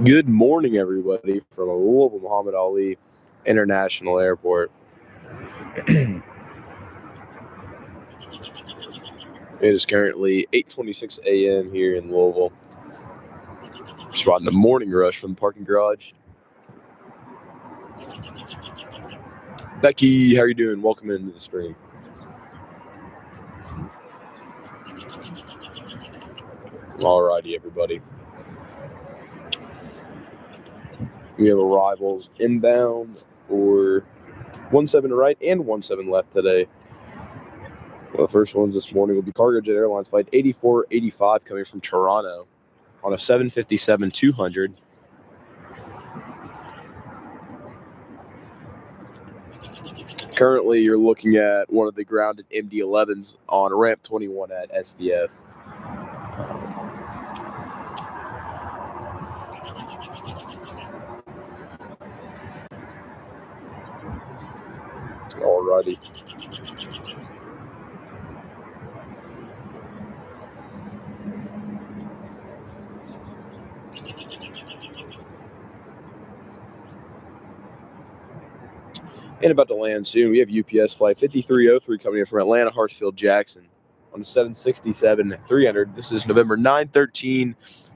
Good morning, everybody, from Louisville Muhammad Ali International Airport. It is currently 8:26 a.m. here in Louisville. Spotting the morning rush from the parking garage. Becky, how are you doing? Welcome into the stream. Alrighty, everybody. We have arrivals inbound for 17 right and 17 left today. Well, the first ones this morning will be Cargojet Airlines Flight 8485 coming from Toronto on a 757-200. Currently, you're looking at one of the grounded MD-11s on ramp 21 at SDF. Alrighty. And about to land soon, we have UPS Flight 5303 coming in from Atlanta, Hartsfield, Jackson on the 767-300. This is November 9/13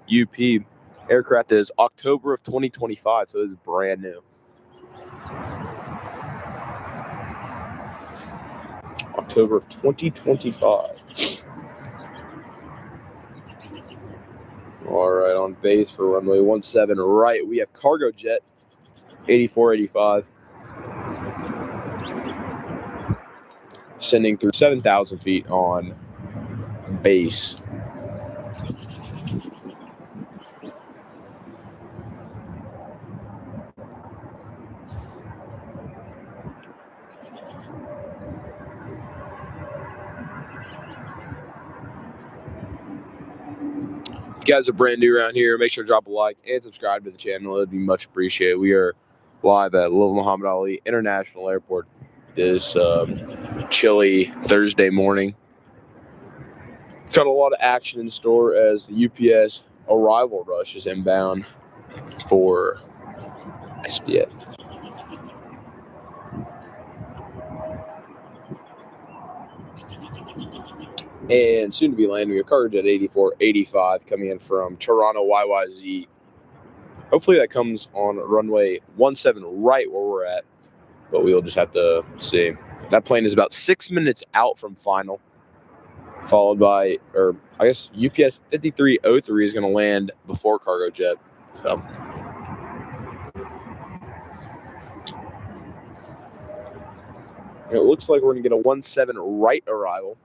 UP. Aircraft is October of 2025, so this is brand new. October of 2025. All right, on base for runway 17 right, we have Cargojet 8485. Sending through 7,000 feet on base. If you guys are brand new around here, make sure to drop a like and subscribe to the channel. It would be much appreciated. We are live at Louisville Muhammad Ali International Airport this chilly Thursday morning. Got a lot of action in store as the UPS arrival rush is inbound for SDF. And soon to be landing a Cargojet 8485 coming in from Toronto YYZ. Hopefully that comes on runway 17 right where we're at, but we'll just have to see. That plane is about 6 minutes out from final, followed by, or I guess UPS 5303 is going to land before Cargojet. So it looks like we're going to get a 17 right arrival.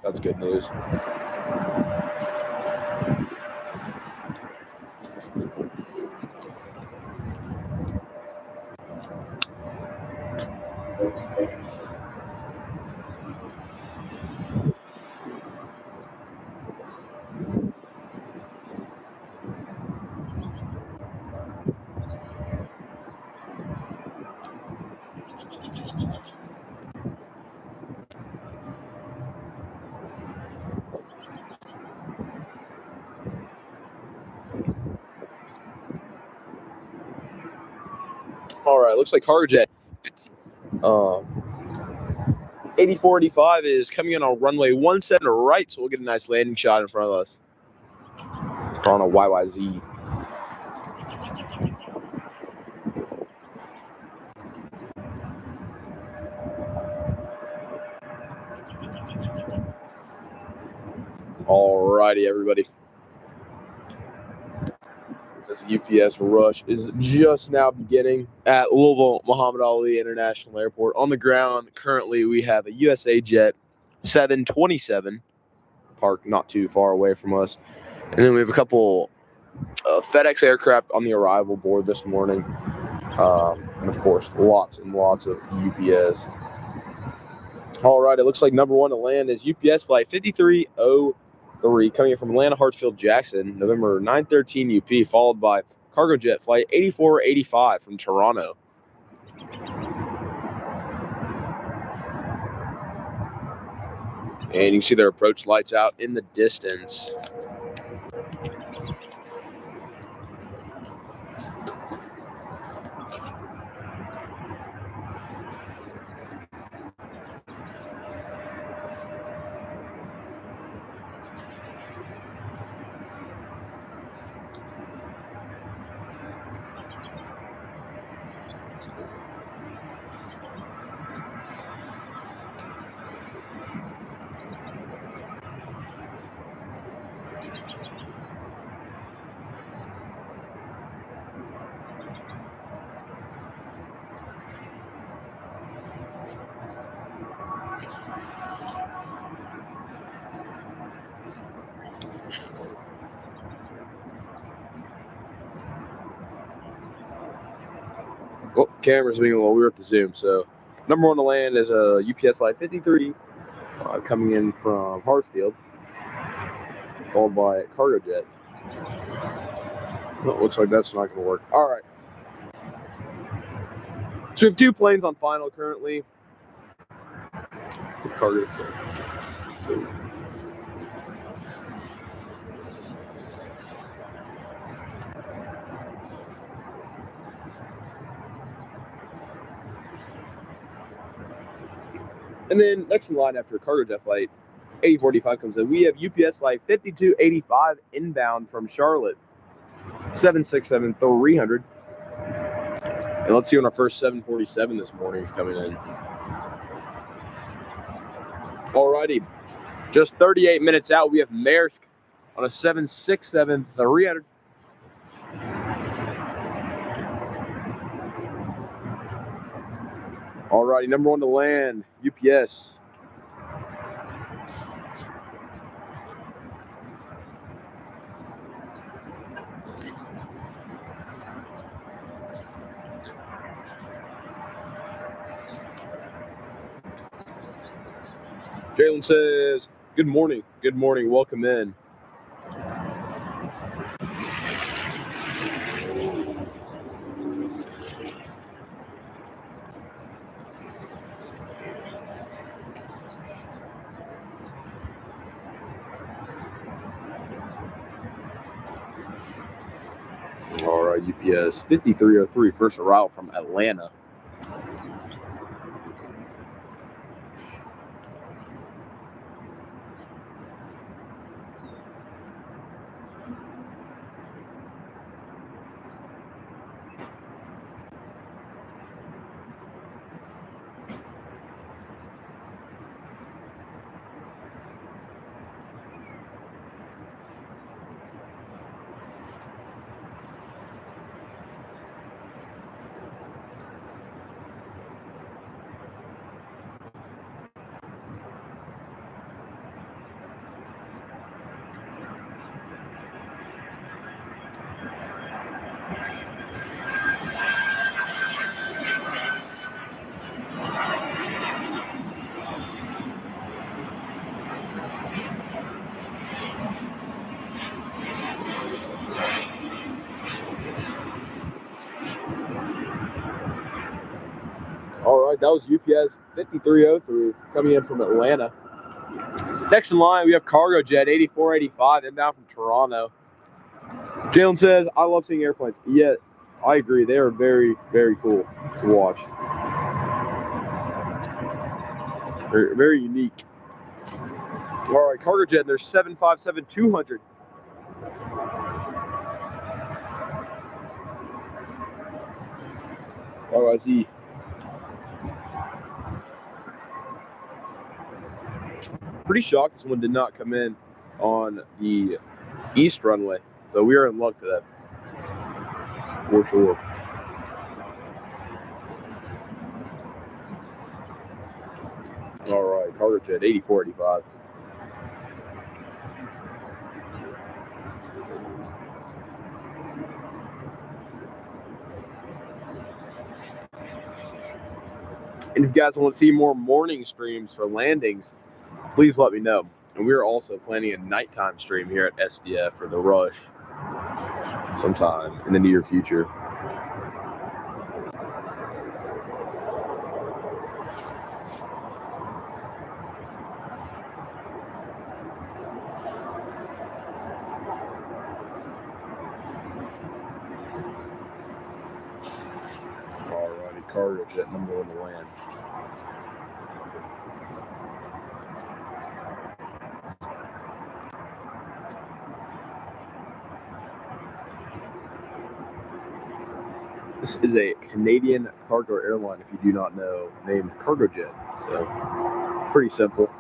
That's good news. All right, looks like Cargojet 8485 is coming in on runway 17 right, so we'll get a nice landing shot in front of us. On a YYZ. All righty, everybody. This UPS rush is just now beginning at Louisville Muhammad Ali International Airport. On the ground, currently, we have a USA Jet 727 parked not too far away from us. And then we have a couple FedEx aircraft on the arrival board this morning. And, of course, lots and lots of UPS. All right, it looks like number one to land is UPS flight 5303 coming in from Atlanta, Hartsfield, Jackson, November 913 UP, followed by Cargojet flight 8485 from Toronto. And you can see their approach lights out in the distance. Oh, camera's being a little weird with the zoom. So, number one to land is a UPS flight 53 coming in from Hartsfield, followed by Cargojet. Well, it looks like that's not going to work. All right. So we have 2 planes on final currently with Cargojet. And then next in line after Cargojet flight 8045 comes in, we have UPS flight 5285 inbound from Charlotte, 767-300. And let's see when our first 747 this morning is coming in. Alrighty, just 38 minutes out, we have Maersk on a 767-300. Alrighty, number one to land, UPS. Jalen says, good morning, welcome in. All right, UPS 5303, first arrival from Atlanta. All right, that was UPS 5303 coming in from Atlanta. Next in line, we have Cargojet 8485 inbound from Toronto. Jalen says, I love seeing airplanes. Yeah, I agree. They are very, very cool to watch. Very, very unique. All right, Cargojet, there's 757-200. RYZ. Pretty shocked this one did not come in on the east runway. So we are in luck today. For sure. All right, Cargojet 8485. And if you guys want to see more morning streams for landings, please let me know. And we are also planning a nighttime stream here at SDF for the rush sometime in the near future. Alrighty, Cargojet number 1 to land. This is a Canadian cargo airline, if you do not know, named Cargojet. So, pretty simple.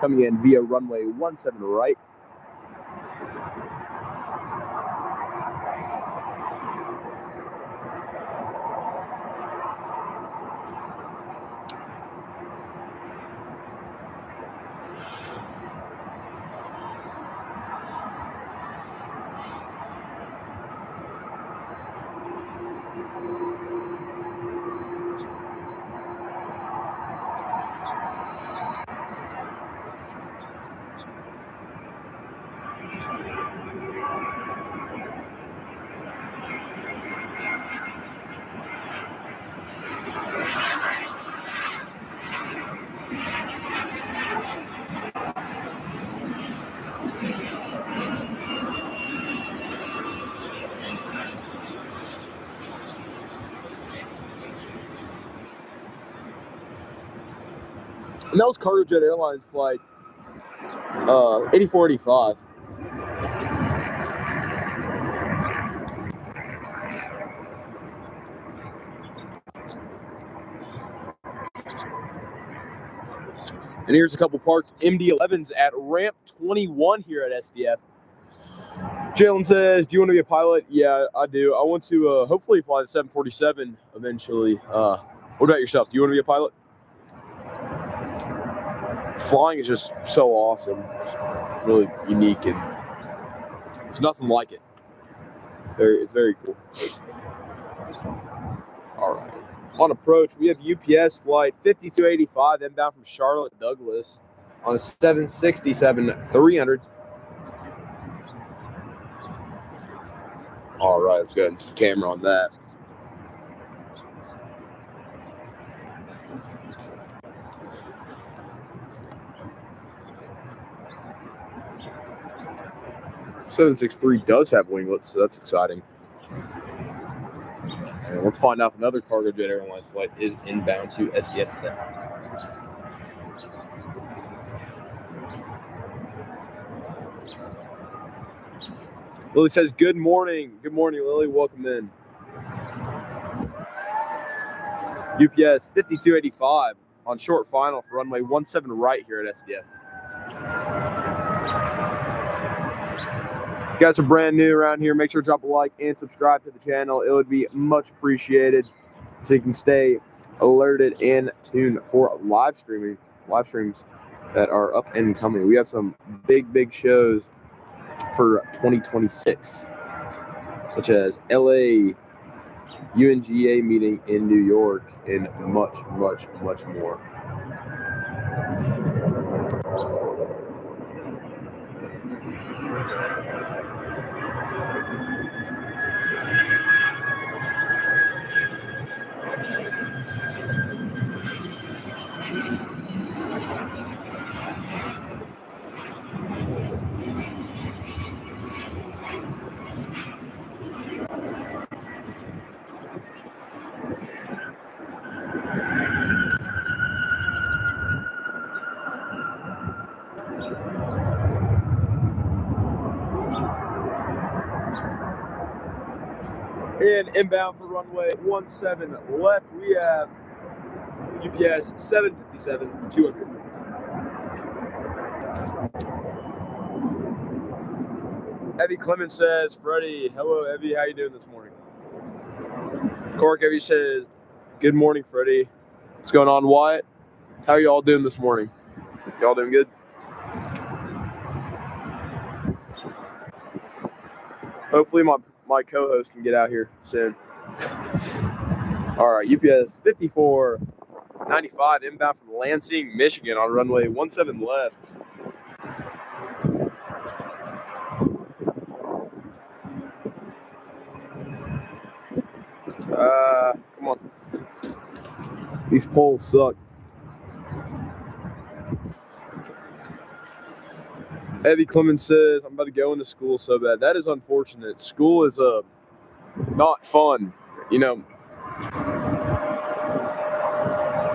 Coming in via runway 17 right. And that was Cargojet Airlines flight 8485. And here's a couple parked MD-11s at ramp 21 here at SDF. Jalen says, do you want to be a pilot? Yeah, I do. I want to hopefully fly the 747 eventually. What about yourself? Do you want to be a pilot? Flying is just so awesome. It's really unique, and there's nothing like it. It's very cool. All right. On approach, we have UPS flight 5285 inbound from Charlotte Douglas on a 767-300. All right, let's go ahead and put the camera on that. $763 does have winglets, so that's exciting. And let's find out if another Cargojet Airlines flight is inbound to SDF today. Lily says, good morning. Good morning, Lily. Welcome in. UPS 5285 on short final for runway 17 right here at SDF. If you guys are brand new around here, make sure to drop a like and subscribe to the channel. It would be much appreciated so you can stay alerted and tuned for live streams that are up and coming. We have some big shows for 2026, such as LA, UNGA meeting in New York, and much more. And inbound for runway 17 left, we have UPS 757-200. Evie Clemens says, Freddie, hello Evie, how you doing this morning? Cork Evie says, good morning Freddie. What's going on, Wyatt? How are y'all doing this morning? Y'all doing good? Hopefully my co-host can get out here soon. All right, UPS 5495 inbound from Lansing, Michigan on runway 17 left. Come on. These poles suck. Evie Clemens says, I'm about to go into school so bad. That is unfortunate. School is not fun. You know,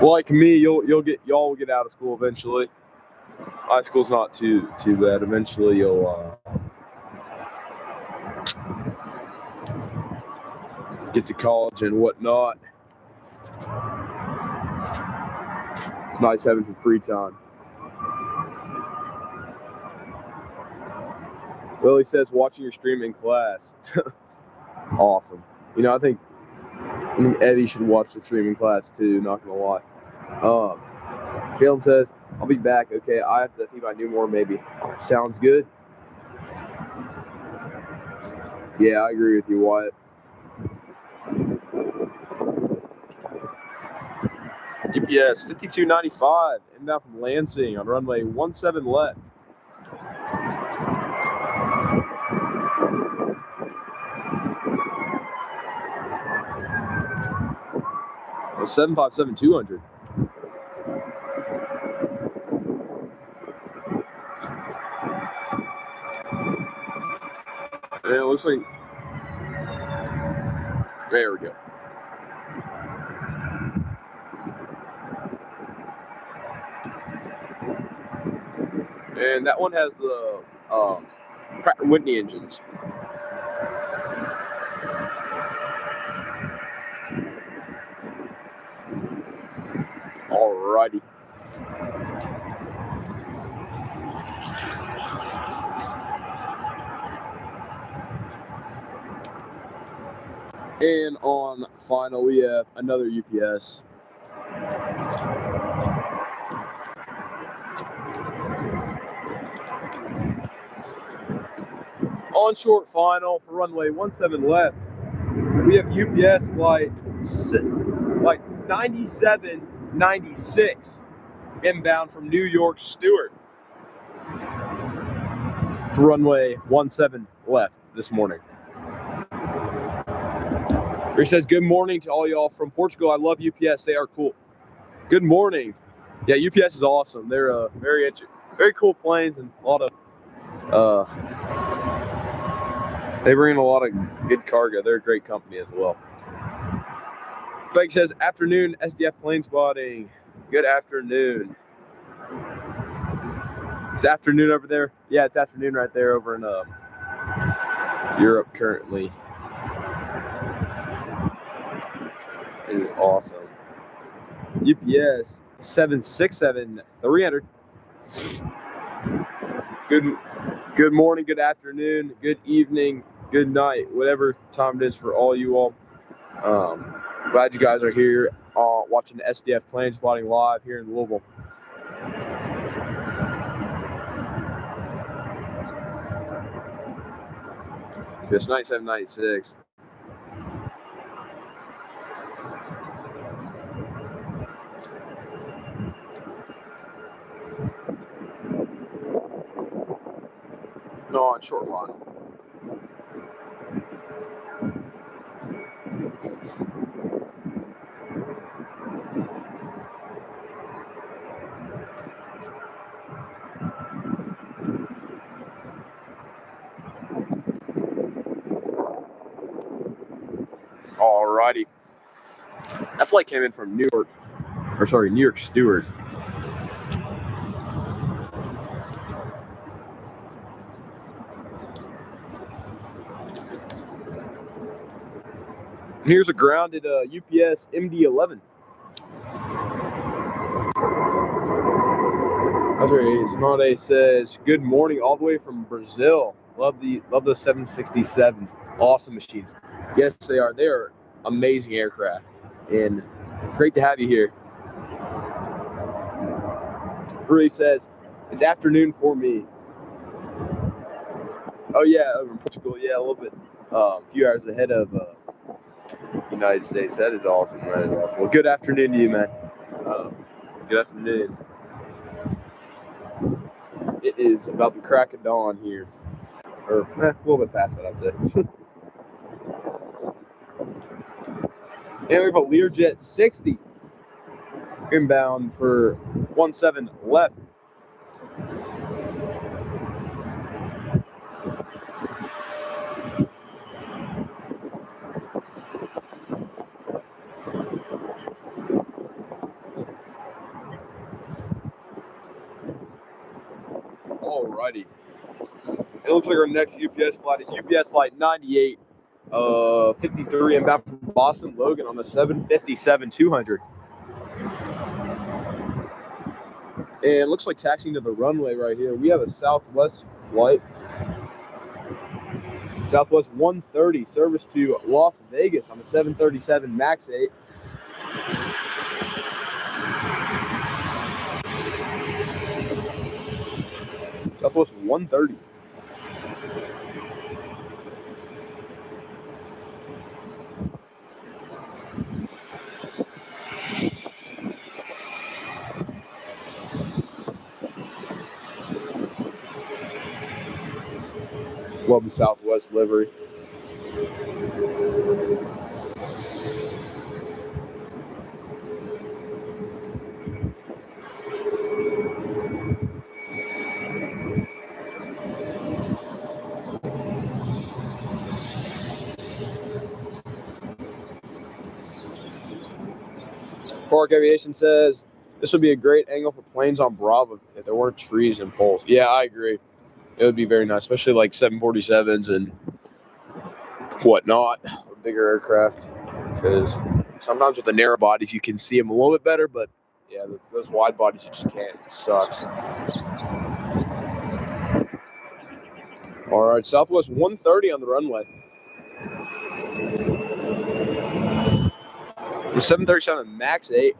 like me, y'all will get out of school eventually. High school's not too bad. Eventually you'll get to college and whatnot. It's nice having some free time. Willie says, watching your stream in class. Awesome. You know, I think Eddie should watch the stream in class too, not gonna lie. Jalen says, I'll be back. Okay, I have to see if I do more maybe. Sounds good. Yeah, I agree with you, Wyatt. UPS 5295 inbound from Lansing on runway 17 left. Well, 757-200. And it looks like, there we go. And that one has the Pratt & Whitney engines. Alrighty. And on final, we have another UPS. On short final for runway 17 left, we have UPS flight like 9796 inbound from New York Stewart for runway 17 left this morning. He says, good morning to all y'all from Portugal. I love UPS. They are cool. Good morning. Yeah, UPS is awesome. They're very cool planes and a lot of they bring in a lot of good cargo. They're a great company as well. Blake says, afternoon SDF plane spotting. Good afternoon. It's afternoon over there. Yeah, it's afternoon right there over in Europe currently. It is awesome. UPS 767-300. Good morning, good afternoon, good evening, good night, whatever time it is for all you all. Glad you guys are here watching the SDF plane spotting live here in Louisville. Just 9796. No, on short final. Alrighty. That flight came in from New York Stewart. Here's a grounded UPS MD-11. Andre Zanade says, good morning all the way from Brazil. Love the 767s. Awesome machines. Yes, they are. They are amazing aircraft. And great to have you here. Rui says, it's afternoon for me. Oh yeah, over in Portugal. Yeah, a little bit. A few hours ahead of United States. That is awesome. That is awesome. Well, good afternoon to you, man. Good afternoon. It is about the crack of dawn here. Or a little bit past that, I'd say. And we have a Learjet 60 inbound for 17 left. Alrighty. It looks like our next UPS flight is UPS flight 98, 53 inbound from Boston Logan on the 757-200. And it looks like taxiing to the runway right here. We have a Southwest flight. Southwest 130, service to Las Vegas on the 737 MAX 8. Southwest 130. Love the Southwest livery. Park Aviation says this would be a great angle for planes on Bravo if there weren't trees and poles. Yeah, I agree. It would be very nice, especially like 747s and whatnot, bigger aircraft. Because sometimes with the narrow bodies, you can see them a little bit better, but yeah, those wide bodies you just can't. It sucks. All right, Southwest 130 on the runway. The 737 MAX 8.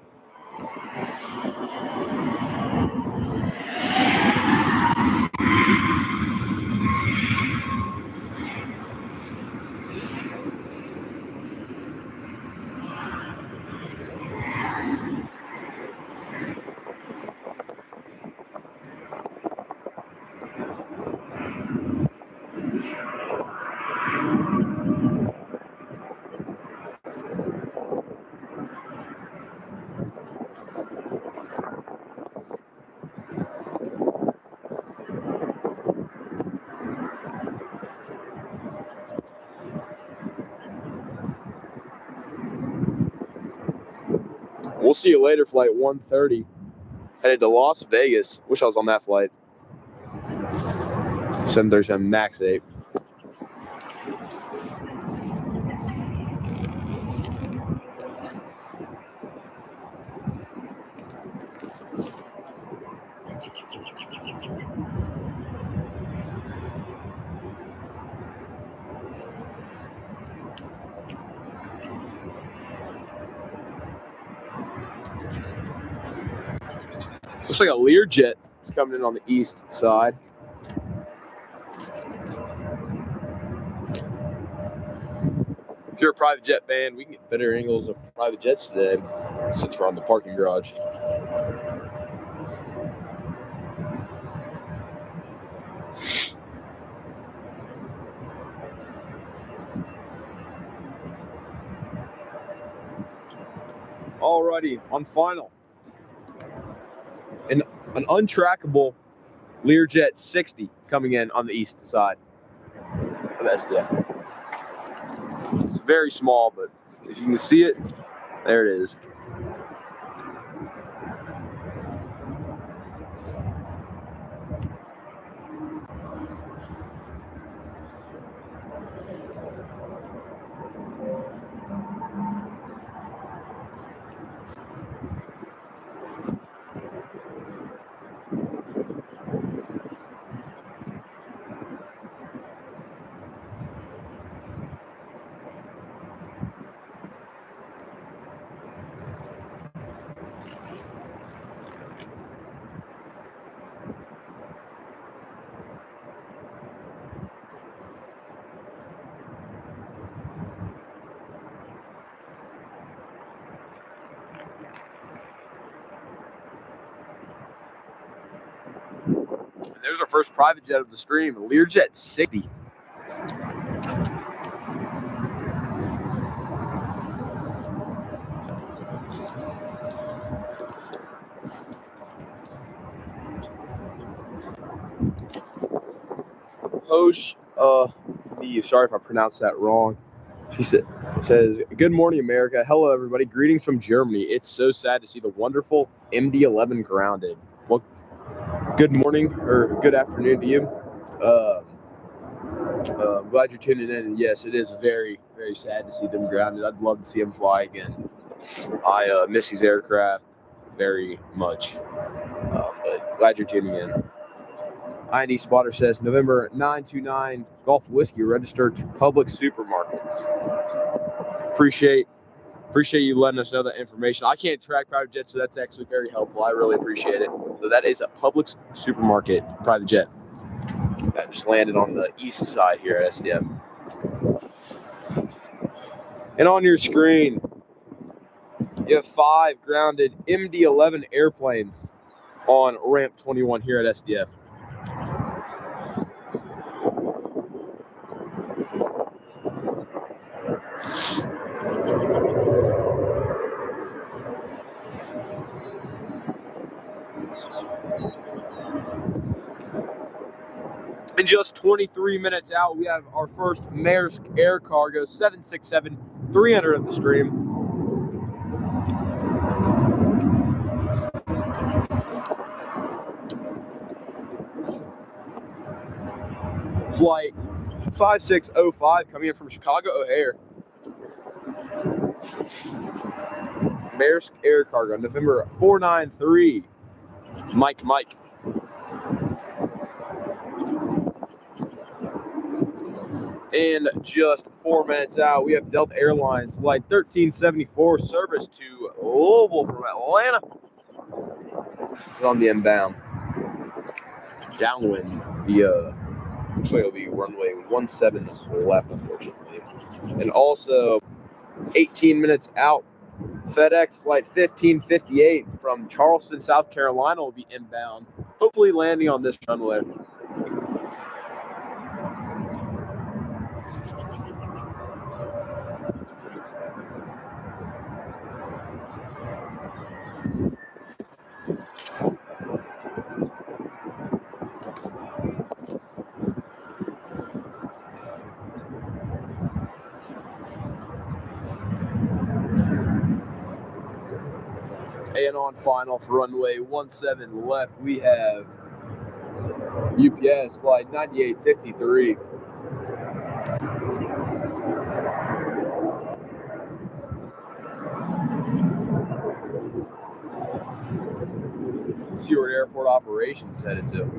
We'll see you later, flight 130. Headed to Las Vegas. Wish I was on that flight. 737 MAX 8. Looks like a Learjet is coming in on the east side. If you're a private jet fan, we can get better angles of private jets today since we're on the parking garage. Alrighty, on final. An untrackable Learjet 60 coming in on the east side of SDF. It's very small, but if you can see it, there it is. there's our first private jet of the stream, Learjet 60. Hosh, sorry if I pronounced that wrong. She says, good morning, America. Hello, everybody. Greetings from Germany. It's so sad to see the wonderful MD-11 grounded. Well, good morning or good afternoon to you. I'm glad you're tuning in. And yes, it is very, very sad to see them grounded. I'd love to see them fly again. I miss these aircraft very much. But glad you're tuning in. IND Spotter says November 929 Golf Whiskey registered to public supermarkets. Appreciate you letting us know that information. I can't track private jets, so that's actually very helpful. I really appreciate it. So that is a public supermarket private jet that just landed on the east side here at SDF. And on your screen, you have 5 grounded MD-11 airplanes on ramp 21 here at SDF. And just 23 minutes out, we have our first Maersk air cargo 767-300 at the stream. Flight 5605 coming in from Chicago O'Hare. Maersk air cargo, November 493. Mike. And just 4 minutes out, we have Delta Airlines flight 1374 service to Louisville from Atlanta. It's on the inbound. Downwind via, looks like it'll be runway 17 left, unfortunately. And also 18 minutes out, FedEx flight 1558 from Charleston, South Carolina will be inbound, hopefully landing on this runway. And on final for runway 17 left, we have UPS flight 9853. See where airport operations headed to.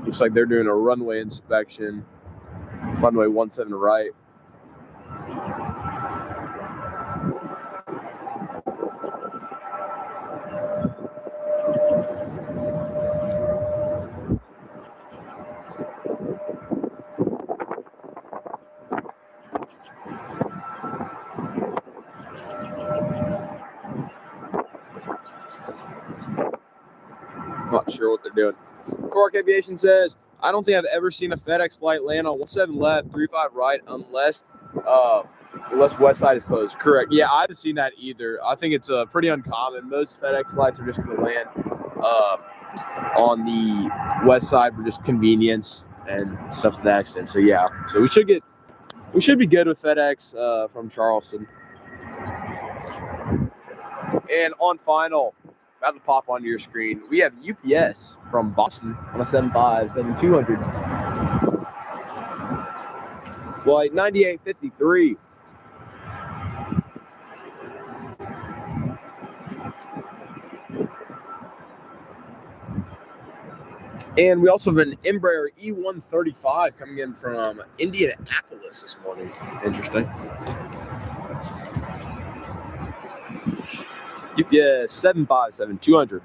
Looks like they're doing a runway inspection. Runway 17 right. Not sure what they're doing. Cork Aviation says, I don't think I've ever seen a FedEx flight land on 17 left, 35 right, unless west side is closed. Correct. Yeah, I haven't seen that either. I think it's pretty uncommon. Most FedEx flights are just going to land on the west side for just convenience and stuff to that extent. So yeah, so we should be good with FedEx from Charleston. And on final, about to pop onto your screen, we have UPS from Boston on a 757-200. Flight 9853. And we also have an Embraer E135 coming in from Indianapolis this morning. Interesting. UPS 757-200.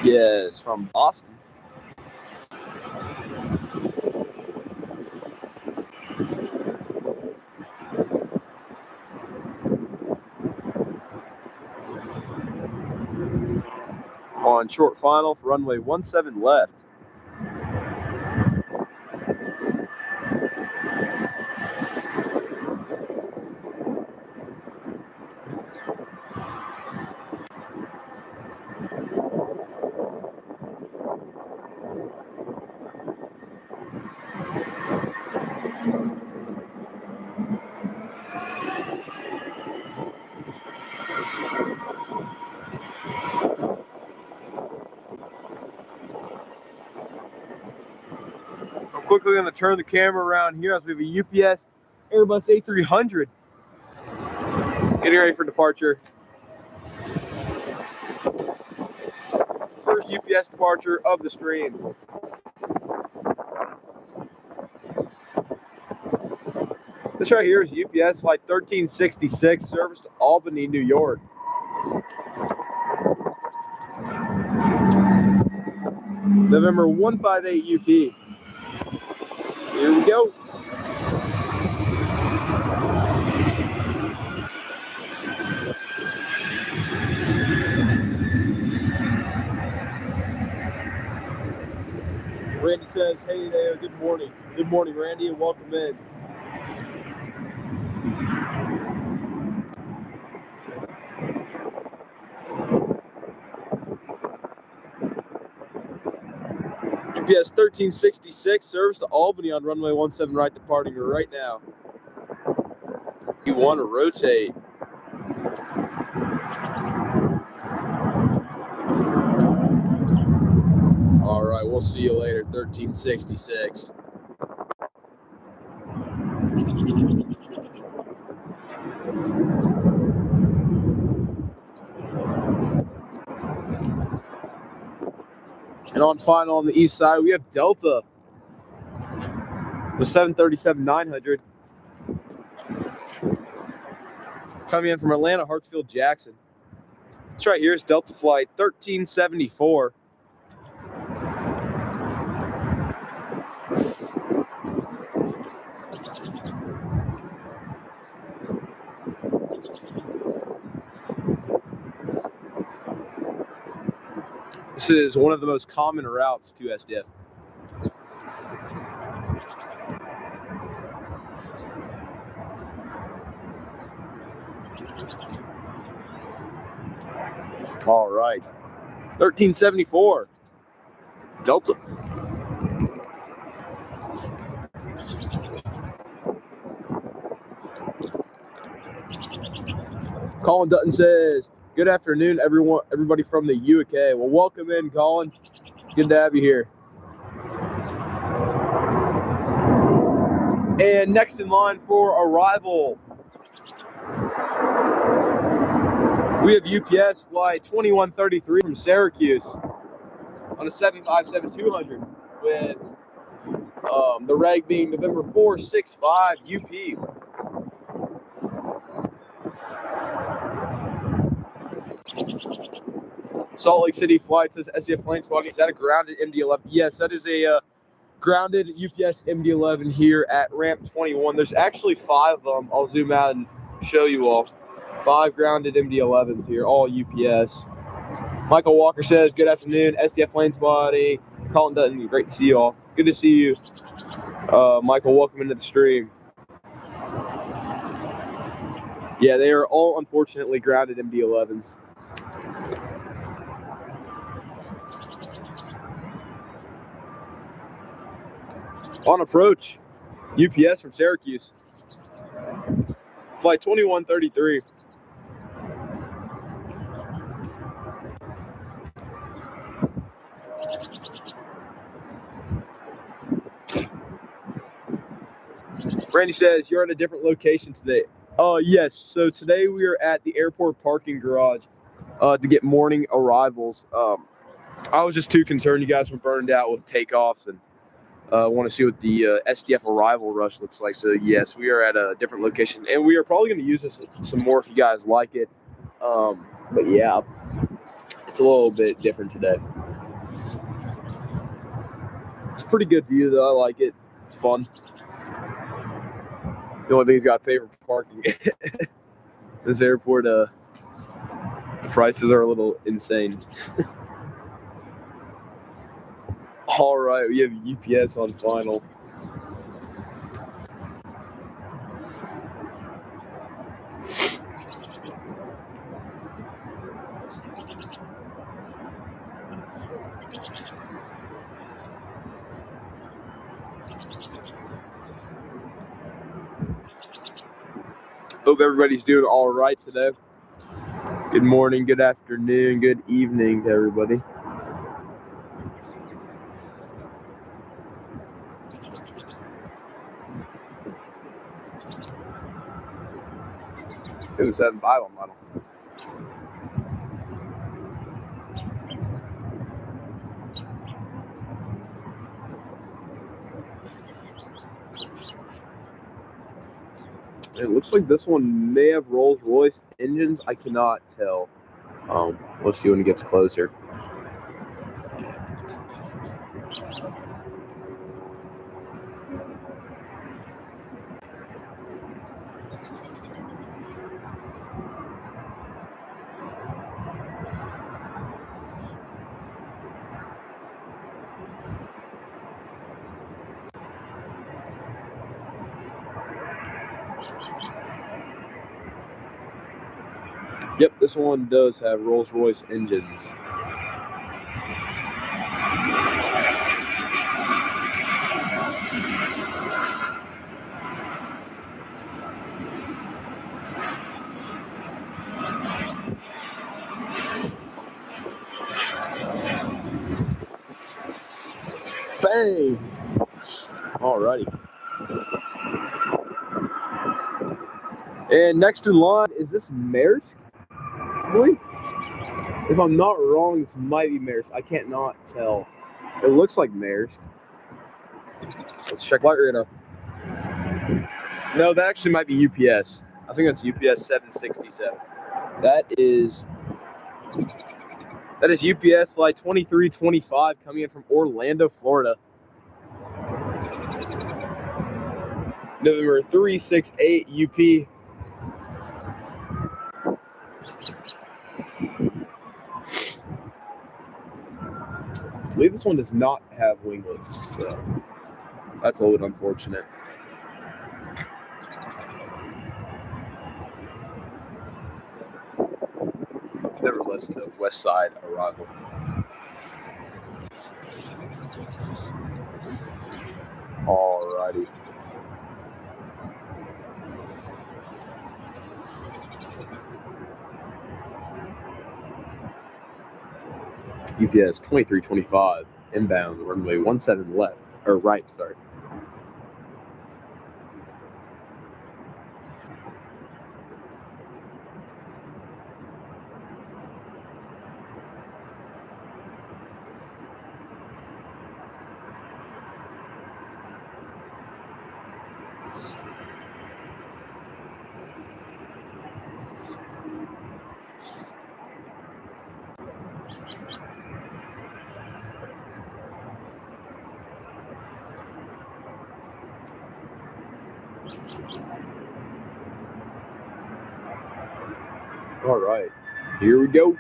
Yes, from Boston. On short final for runway 17 left. I'm quickly going to turn the camera around here as we have a UPS Airbus A300 getting ready for departure. First UPS departure of the stream. This right here is UPS flight 1366, service to Albany, New York. November 158 UP. Here we go. Randy says, hey there, good morning. Good morning, Randy, and welcome in. UPS 1366, service to Albany on runway 17 right, departing right now. You want to rotate. All right, we'll see you later, 1366. And on final on the east side, we have Delta with 737-900 coming in from Atlanta, Hartsfield, Jackson. This right here is Delta flight 1374. This is one of the most common routes to SDF. All right, 1374, Delta. Colin Dutton says, good afternoon, everybody from the UK. Well, welcome in, Colin. Good to have you here. And next in line for arrival, we have UPS flight 2133 from Syracuse on a 757-200 with the reg being November 465 UP. Salt Lake City flight says SDF plane squad. Is that a grounded MD-11? Yes, that is a grounded UPS MD-11 here at ramp 21. There's actually 5 of them. I'll zoom out and show you all. 5 grounded MD-11s here, all UPS. Michael Walker says, good afternoon, SDF planes body. Colin Dutton, great to see you all. Good to see you. Michael, welcome into the stream. Yeah, they are all unfortunately grounded MD-11s. On approach, UPS from Syracuse. Flight 2133. Randy says, you're at a different location today. Yes. So today we are at the airport parking garage to get morning arrivals. I was just too concerned you guys were burned out with takeoffs and want to see what the SDF arrival rush looks like. So yes, we are at a different location, and we are probably going to use this some more if you guys like it. But yeah, it's a little bit different today. It's a pretty good view though. I like it. It's fun. The only thing he's got to pay for parking. This airport, the prices are a little insane. All right, we have UPS on final. Hope everybody's doing all right today. Good morning, good afternoon, good evening to everybody. It was 7.5 on model. It looks like this one may have Rolls-Royce engines. I cannot tell. We'll see when it gets closer. Yep, this one does have Rolls-Royce engines. Bang! Alrighty. And next to the line, is this Maersk? Really? If I'm not wrong, this might be Maersk. I can't not tell. It looks like Maersk. Let's check light radar. No, that actually might be UPS. I think that's UPS 767. That is UPS flight 2325 coming in from Orlando, Florida. November 368 UP. I believe this one does not have winglets, so that's a little unfortunate. Nevertheless, the west side arrival. Alrighty. UPS 2325 inbound, runway 17 left, or right, sorry. All right, here we go.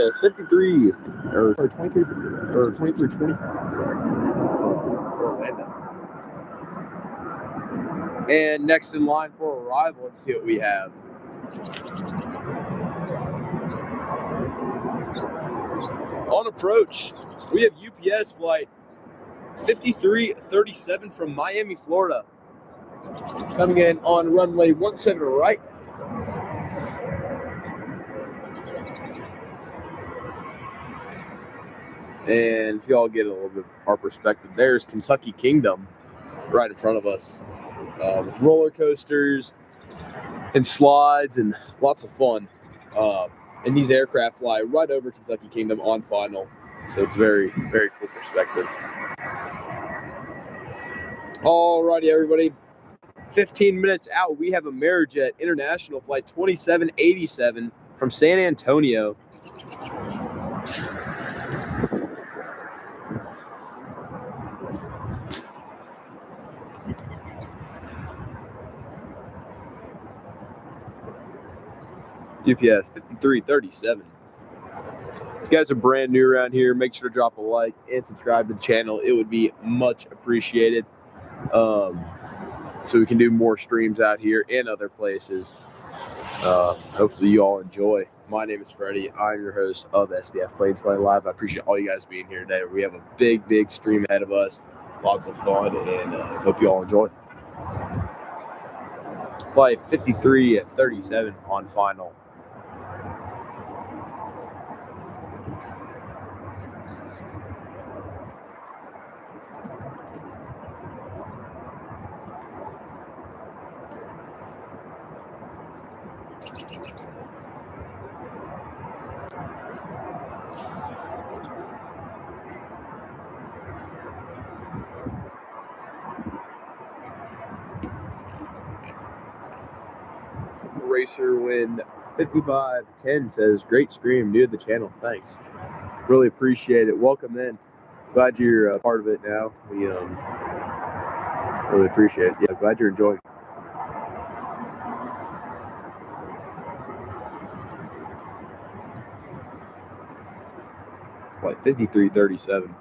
UPS 53 or 23 or 2325. Sorry, Orlando. And next in line for arrival, let's see what we have. On approach, we have UPS flight 5337 from Miami, Florida. Coming in on runway 17 right. And if y'all get a little bit of our perspective, there's Kentucky Kingdom right in front of us with roller coasters and slides and lots of fun. And these aircraft fly right over Kentucky Kingdom on final. So it's very, very cool perspective. Alrighty, everybody. 15 minutes out, we have a Amerijet International Flight 2787 from San Antonio. UPS 5337. If you guys are brand new around here, make sure to drop a like and subscribe to the channel. It would be much appreciated. So we can do more streams out here and other places. Hopefully you all enjoy. My name is Freddie. I'm your host of SDF Planes Flying Live. I appreciate all you guys being here today. We have a big stream ahead of us. Lots of fun, and hope you all enjoy. Flight 5337 on final. Racer Win 5510 says, great stream, new to the channel, thanks. Really appreciate it. Welcome in. Glad you're a part of it now. We really appreciate it. Yeah, glad you're enjoying. Like 5337.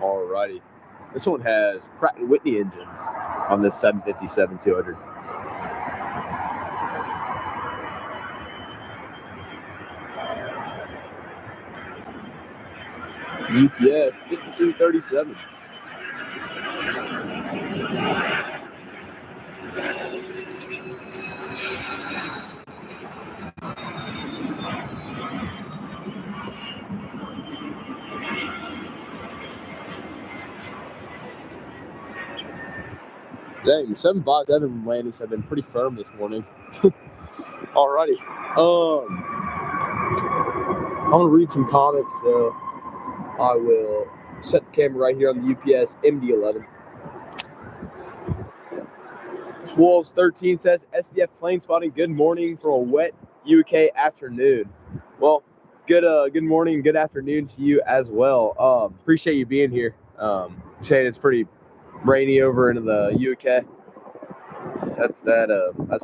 Alrighty. This one has Pratt & Whitney engines on this 757-200. UPS 5337. Dang, the 757 landings have been pretty firm this morning. Alrighty. I'm gonna read some comments, so I will set the camera right here on the UPS MD-11. Wolves 13 says, SDF plane spotting, good morning from a wet UK afternoon. Well, good morning, good afternoon to you as well. Appreciate you being here. Shane, it's pretty rainy over in the UK. That's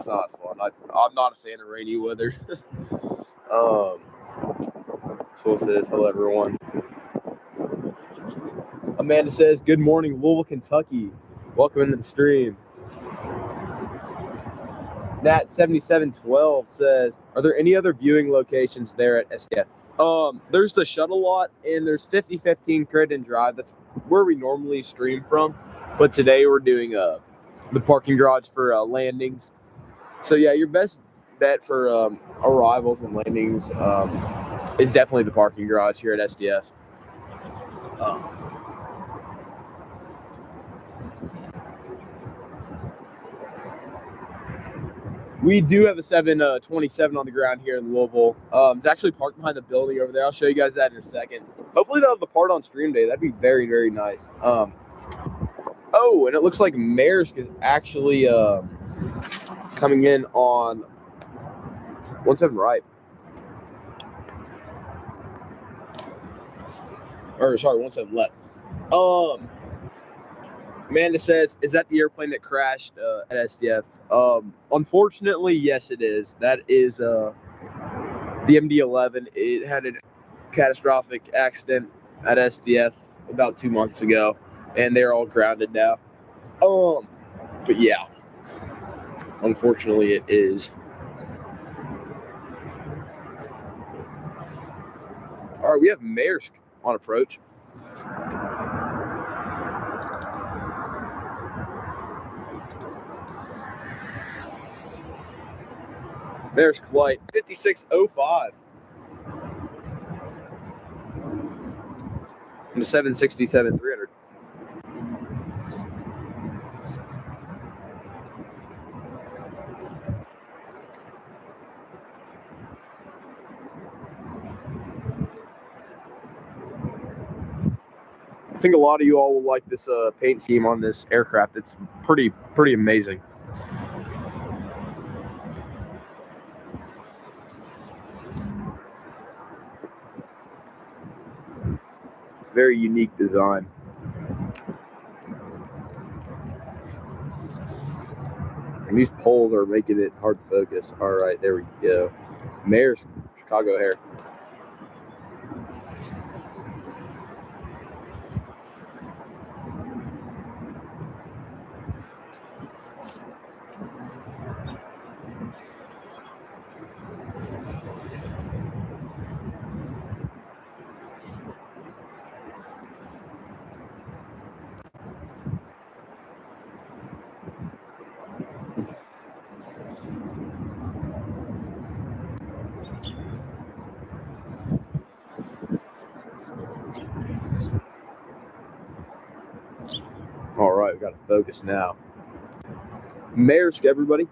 not fun. I'm not a fan of rainy weather. Soul says, hello everyone. Amanda says, good morning, Louisville, Kentucky. Welcome into the stream. Nat 7712 says, are there any other viewing locations there at SDF? There's the shuttle lot, and there's 5015 Crittenden Drive. That's where we normally stream from. But today we're doing the parking garage for landings. So yeah, your best bet for arrivals and landings is definitely the parking garage here at SDF. We do have a 727 on the ground here in Louisville. It's actually parked behind the building over there. I'll show you guys that in a second. Hopefully they'll have the part on stream day. That'd be very, very nice. Oh, and it looks like Maersk is actually coming in on 17 right. Or sorry, 17 left. Amanda says, is that the airplane that crashed at SDF? Unfortunately, yes, it is. That is the MD-11. It had a catastrophic accident at SDF about 2 months ago, and they're all grounded now. But yeah, unfortunately, it is. All right, we have Maersk on approach. Maersk flight 5605. And the 767-300. I think a lot of you all will like this paint scheme on this aircraft. It's pretty amazing. Very unique design. And these poles are making it hard to focus. All right, there we go. Maersk, Chicago Air. All right, we got to focus now. Maersk, everybody.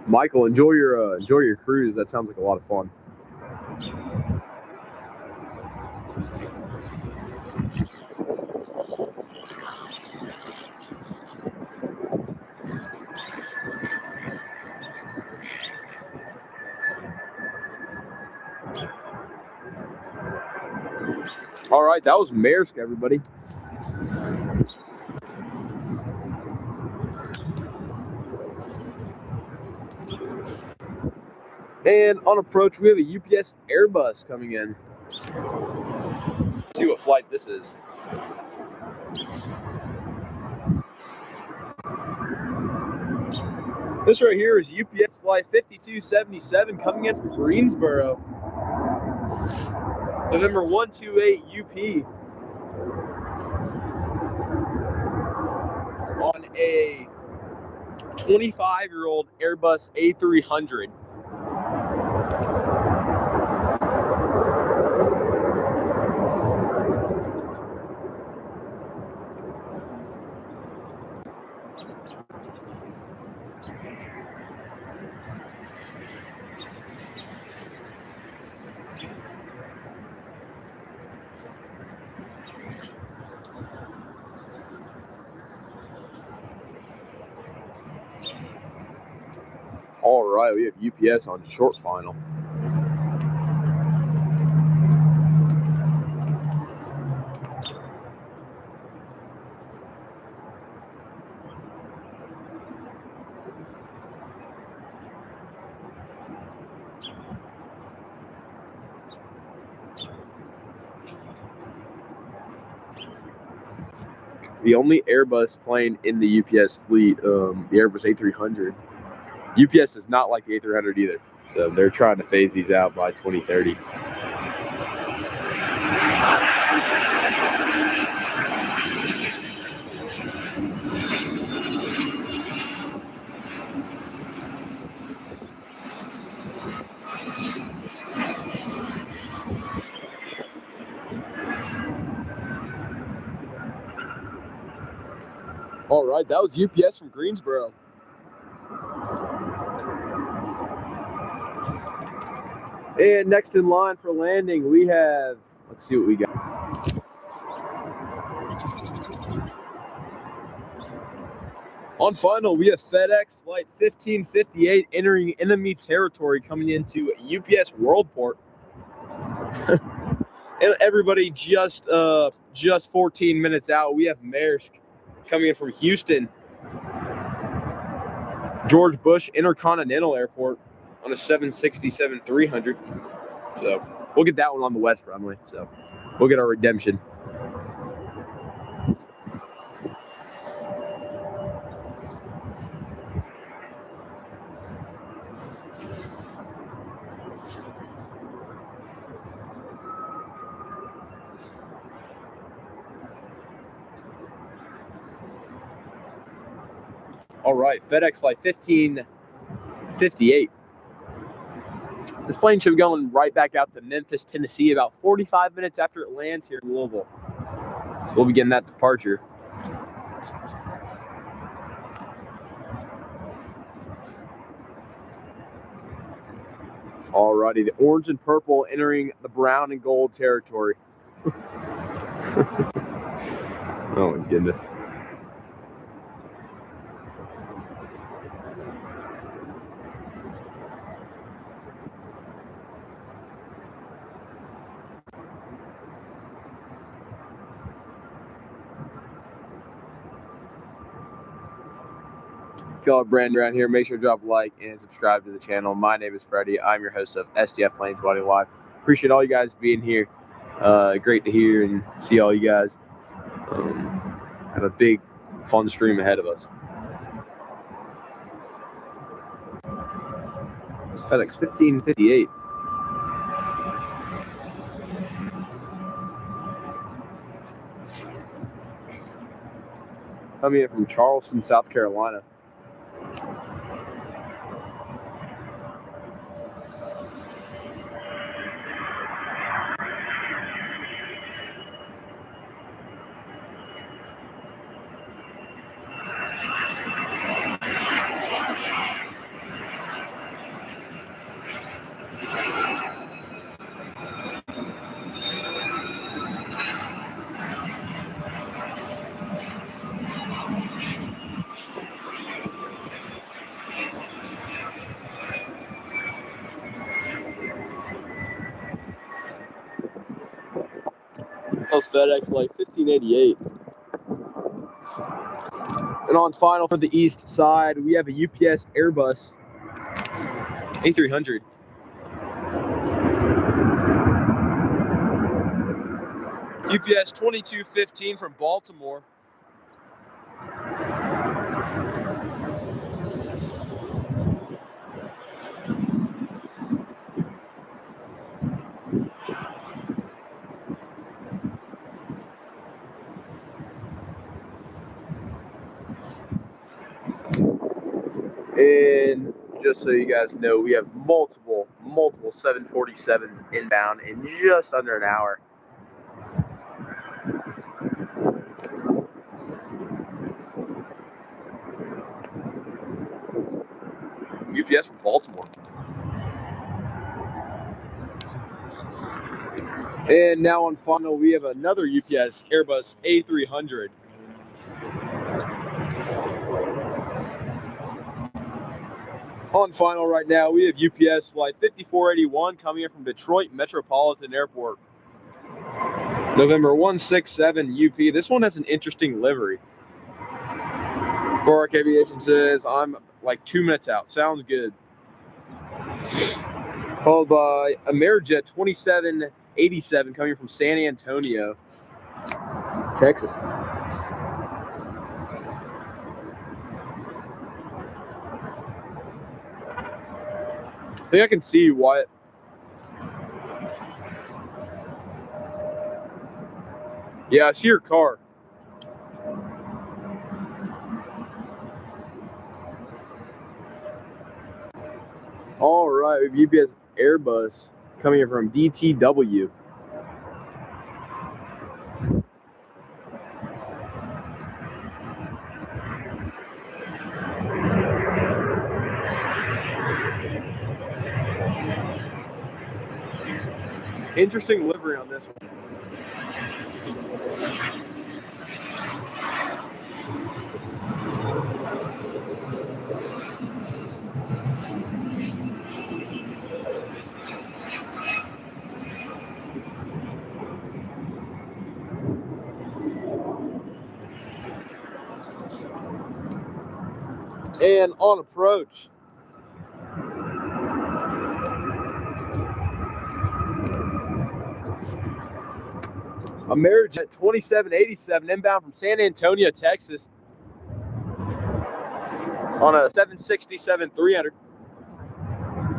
Michael, enjoy your cruise. That sounds like a lot of fun. All right, that was Maersk, everybody. And on approach, we have a UPS Airbus coming in. Let's see what flight this is. This right here is UPS flight 5277 coming in from Greensboro. November 128 UP. On a 25-year-old Airbus A300. All right, we have UPS on short final. The only Airbus plane in the UPS fleet, the Airbus A300. UPS does not like the A300 either, so they're trying to phase these out by 2030. All right, that was UPS from Greensboro. And next in line for landing, we have, let's see what we got. On final, we have FedEx Flight 1558 entering enemy territory coming into UPS Worldport. And everybody just 14 minutes out, we have Maersk coming in from Houston, George Bush Intercontinental Airport on a 767-300. So we'll get that one on the west runway. So we'll get our redemption. All right, FedEx Flight 1558. This plane should be going right back out to Memphis, Tennessee, about 45 minutes after it lands here in Louisville. So we'll be getting that departure. Alrighty, the orange and purple entering the brown and gold territory. Oh my goodness. If y'all are brand new around here, make sure to drop a like and subscribe to the channel. My name is Freddie. I'm your host of SDF Planes Body Live. Appreciate all you guys being here. Great to hear and see all you guys. Have a big, fun stream ahead of us. FedEx 1558. Coming in from Charleston, South Carolina. That was FedEx like 1588. And on final for the east side, we have a UPS Airbus A300. UPS 2215 from Baltimore. And just so you guys know, we have multiple 747s inbound in just under an hour. UPS from Baltimore. And now on final, we have another UPS Airbus A300. On final right now, we have UPS Flight 5481 coming in from Detroit Metropolitan Airport. November 167 UP. This one has an interesting livery. Bork Aviation says, I'm like 2 minutes out. Sounds good. Followed by Amerijet 2787 coming from San Antonio, Texas. I think I can see why. Yeah, I see your car. All right, we have UPS Airbus coming in from DTW. Interesting livery on this one. And on approach, a Cargojet 2787 inbound from San Antonio, Texas, on a 767-300.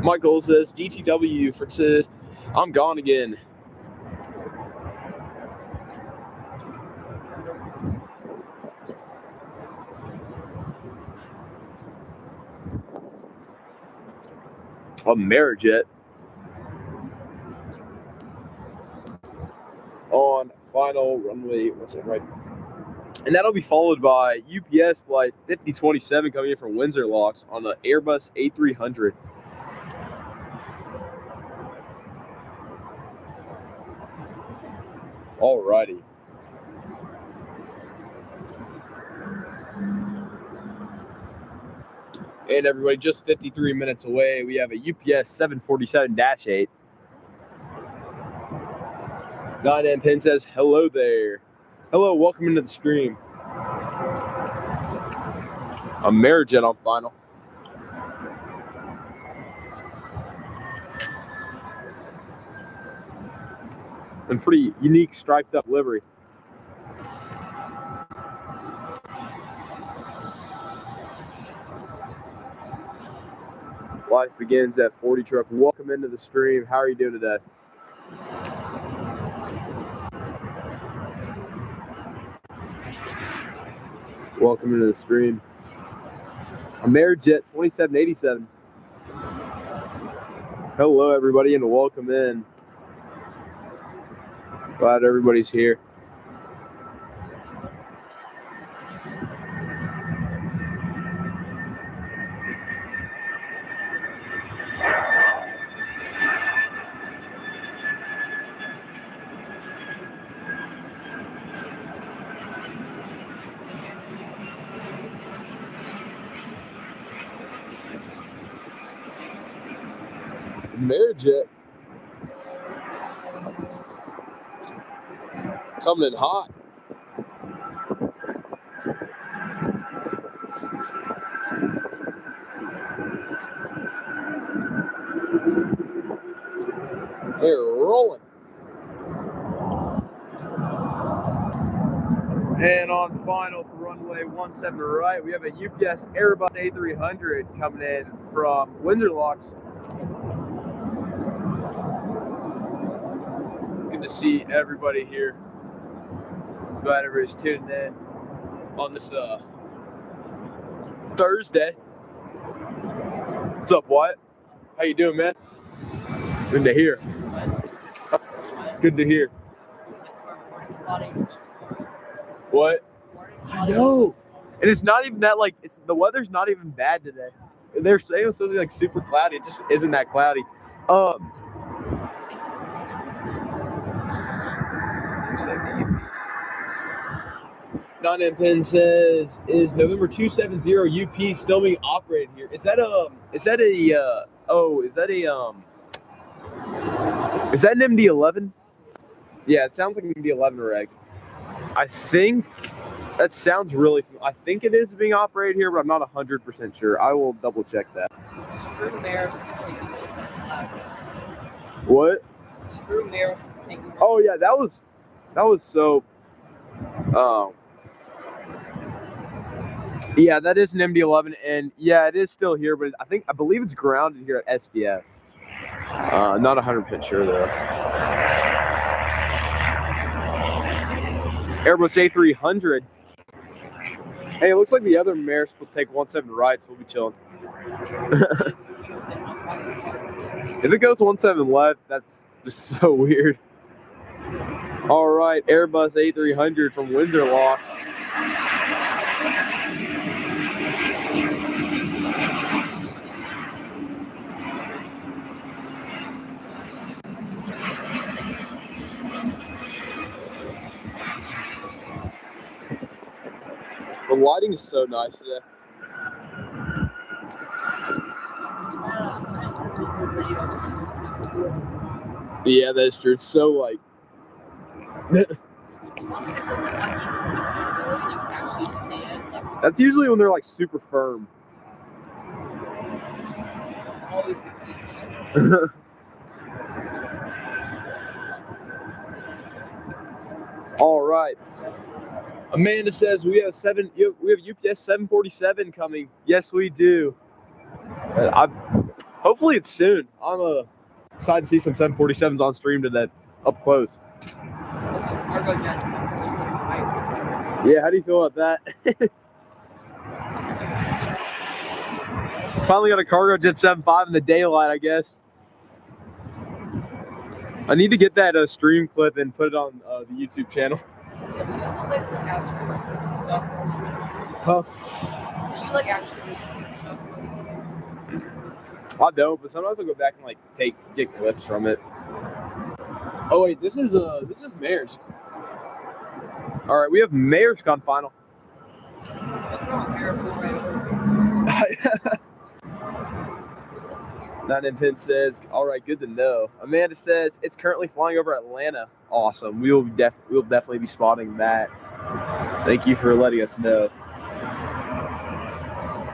Michael says, DTW for says, I'm gone again. A Cargojet on final runway, what's it right? And that'll be followed by UPS flight 5027 coming in from Windsor Locks on the Airbus A300. Alrighty. And everybody, just 53 minutes away, we have a UPS 747-8. 9M Pin says, hello there. Hello, welcome into the stream. A Cargojet on final. And pretty unique striped up livery. Life begins at 40 truck. Welcome into the stream. How are you doing today? Welcome into the stream. A Cargojet 2787. Hello, everybody, and welcome in. Glad everybody's here. Cargojet coming in hot. They're rolling. And on final for runway 17 right, we have a UPS Airbus A300 coming in from Windsor Locks. Good to see everybody here. Glad everybody's tuning in on this Thursday. What's up, Wyatt? How you doing, man? Good to hear. Good to hear. What? I know. And it's not even that, like, it's the weather's not even bad today. They're saying it's supposed to be like super cloudy. It just isn't that cloudy. 2 seconds. 9M Pin says, is November 270 UP still being operated here? Is that an MD-11? Yeah, it sounds like an MD-11 reg. I think that sounds really, I think it is being operated here, but I'm not 100% sure. I will double check that. Screw Maersk. What? Screw Maersk. Oh yeah, that was so. Yeah, that is an MD-11, and yeah, it is still here, but I believe it's grounded here at SDF. Not 100% sure though. Airbus A300. Hey, it looks like the other Maersk will take 17 right, so we'll be chilling. If it goes 17 left, that's just so weird. All right, Airbus A300 from Windsor Locks. The lighting is so nice today. Yeah, that's true. It's so like. That's usually when they're like super firm. All right. Amanda says we have UPS 747 coming. Yes, we do. Hopefully it's soon. I'm excited to see some 747s on stream today, up close. Cargojet. Yeah, how do you feel about that? Finally got a Cargojet 7.5 in the daylight, I guess. I need to get that stream clip and put it on the YouTube channel. Huh? Do you like actually stuff? I don't, but sometimes I'll go back and like get clips from it. Oh wait, this is Maersk. All right, we have Maersk on final. What's wrong here? Not Intent says, all right, good to know. Amanda says it's currently flying over Atlanta. Awesome. We'll definitely be spotting that. Thank you for letting us know.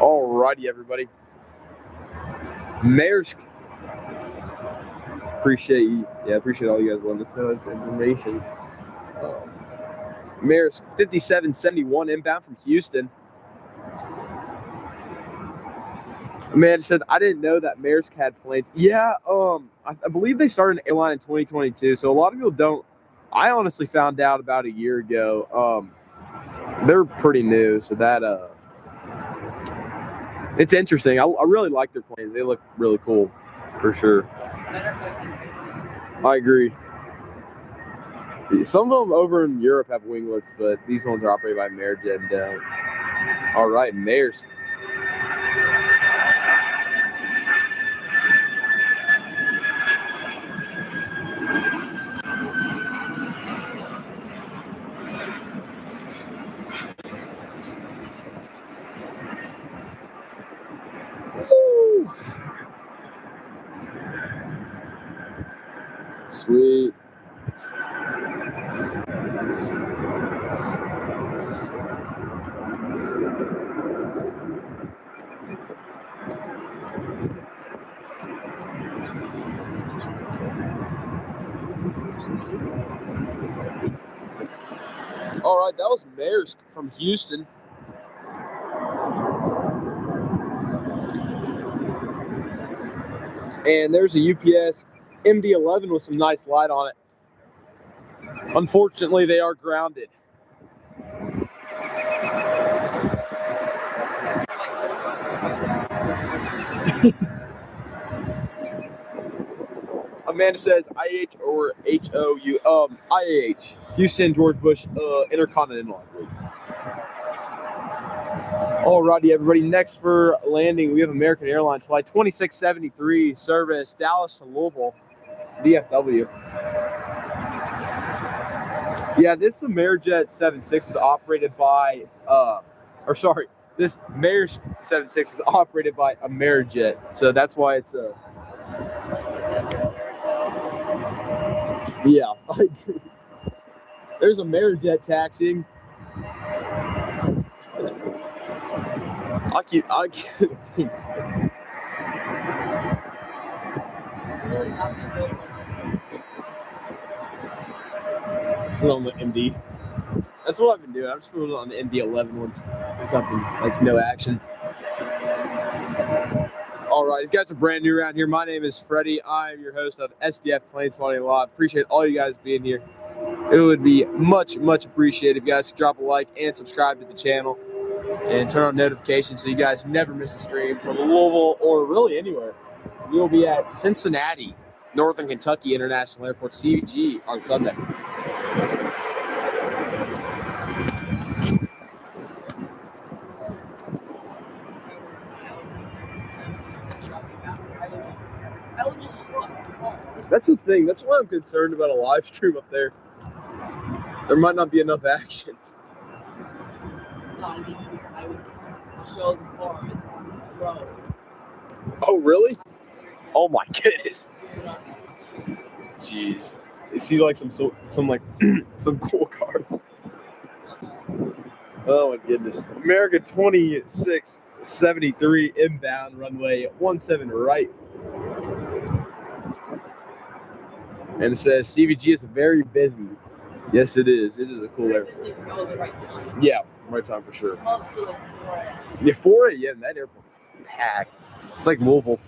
All righty, everybody. Maersk. Appreciate you. Yeah, appreciate all you guys letting us know this information. Maersk 5771 inbound from Houston. Amanda said, I didn't know that Maersk had planes. Yeah, I believe they started an airline in 2022, so a lot of people don't. I honestly found out about a year ago. They're pretty new, so that it's interesting. I really like their planes. They look really cool, for sure. I agree. Some of them over in Europe have winglets, but these ones are operated by Maersk and don't. All right, Maersk. Woo. Sweet. All right, that was Maersk from Houston. And there's a UPS MD-11 with some nice light on it. Unfortunately, they are grounded. Amanda says IH or HOU. IAH. Houston George Bush Intercontinental, I believe. Alrighty, everybody. Next for landing, we have American Airlines flight 2673 service Dallas to Louisville, DFW. Yeah, this Amerijet 76 is operated by, this Maersk 76 is operated by Amerijet, so that's why it's a. Yeah, like there's a Amerijet taxiing. I can't think. Put on the MD. That's what I've been doing. I'm just putting it on the MD-11 once. There's nothing, like no action. All right, if you guys are brand new around here, my name is Freddie. I am your host of SDF Plane Spotting Live. Appreciate all you guys being here. It would be much, much appreciated if you guys could drop a like and subscribe to the channel and turn on notifications so you guys never miss a stream from Louisville or really anywhere. We will be at Cincinnati, Northern Kentucky International Airport, CG, on Sunday. That's the thing. That's why I'm concerned about a live stream up there. There might not be enough action. not be here. I would show the cars on this road. Oh, really? Oh my goodness. Jeez. You see like some like some cool cars. Oh my goodness. America 2673 inbound runway 17 right. And it says CVG is very busy. Yes, it is. It is a cool airport. Yeah, right time for sure. Yeah, 4 a.m. That airport is packed. It's like Louisville.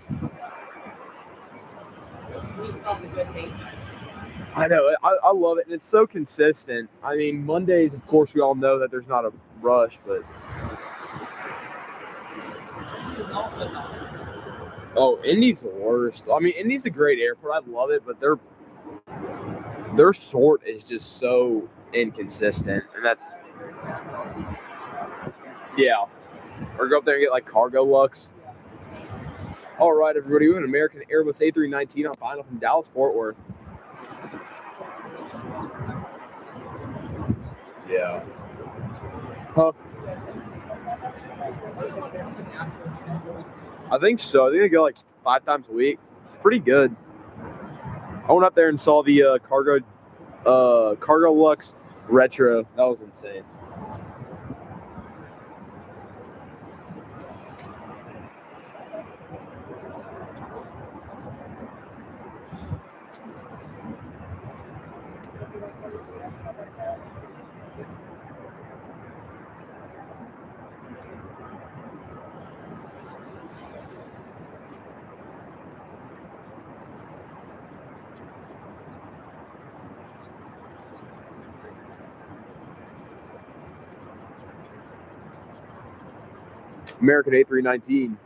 I know. I love it, and it's so consistent. I mean, Mondays, of course, we all know that there's not a rush, but oh, Indy's the worst. I mean, Indy's a great airport. I love it, but their sort is just so inconsistent, and that's yeah. Or go up there and get like cargo lux. All right, everybody, we have an American Airbus A319 on final from Dallas Fort Worth. Yeah. Huh? I think so. I think they go like 5 times a week. It's pretty good. I went up there and saw the Cargo Lux Retro. That was insane. American A319.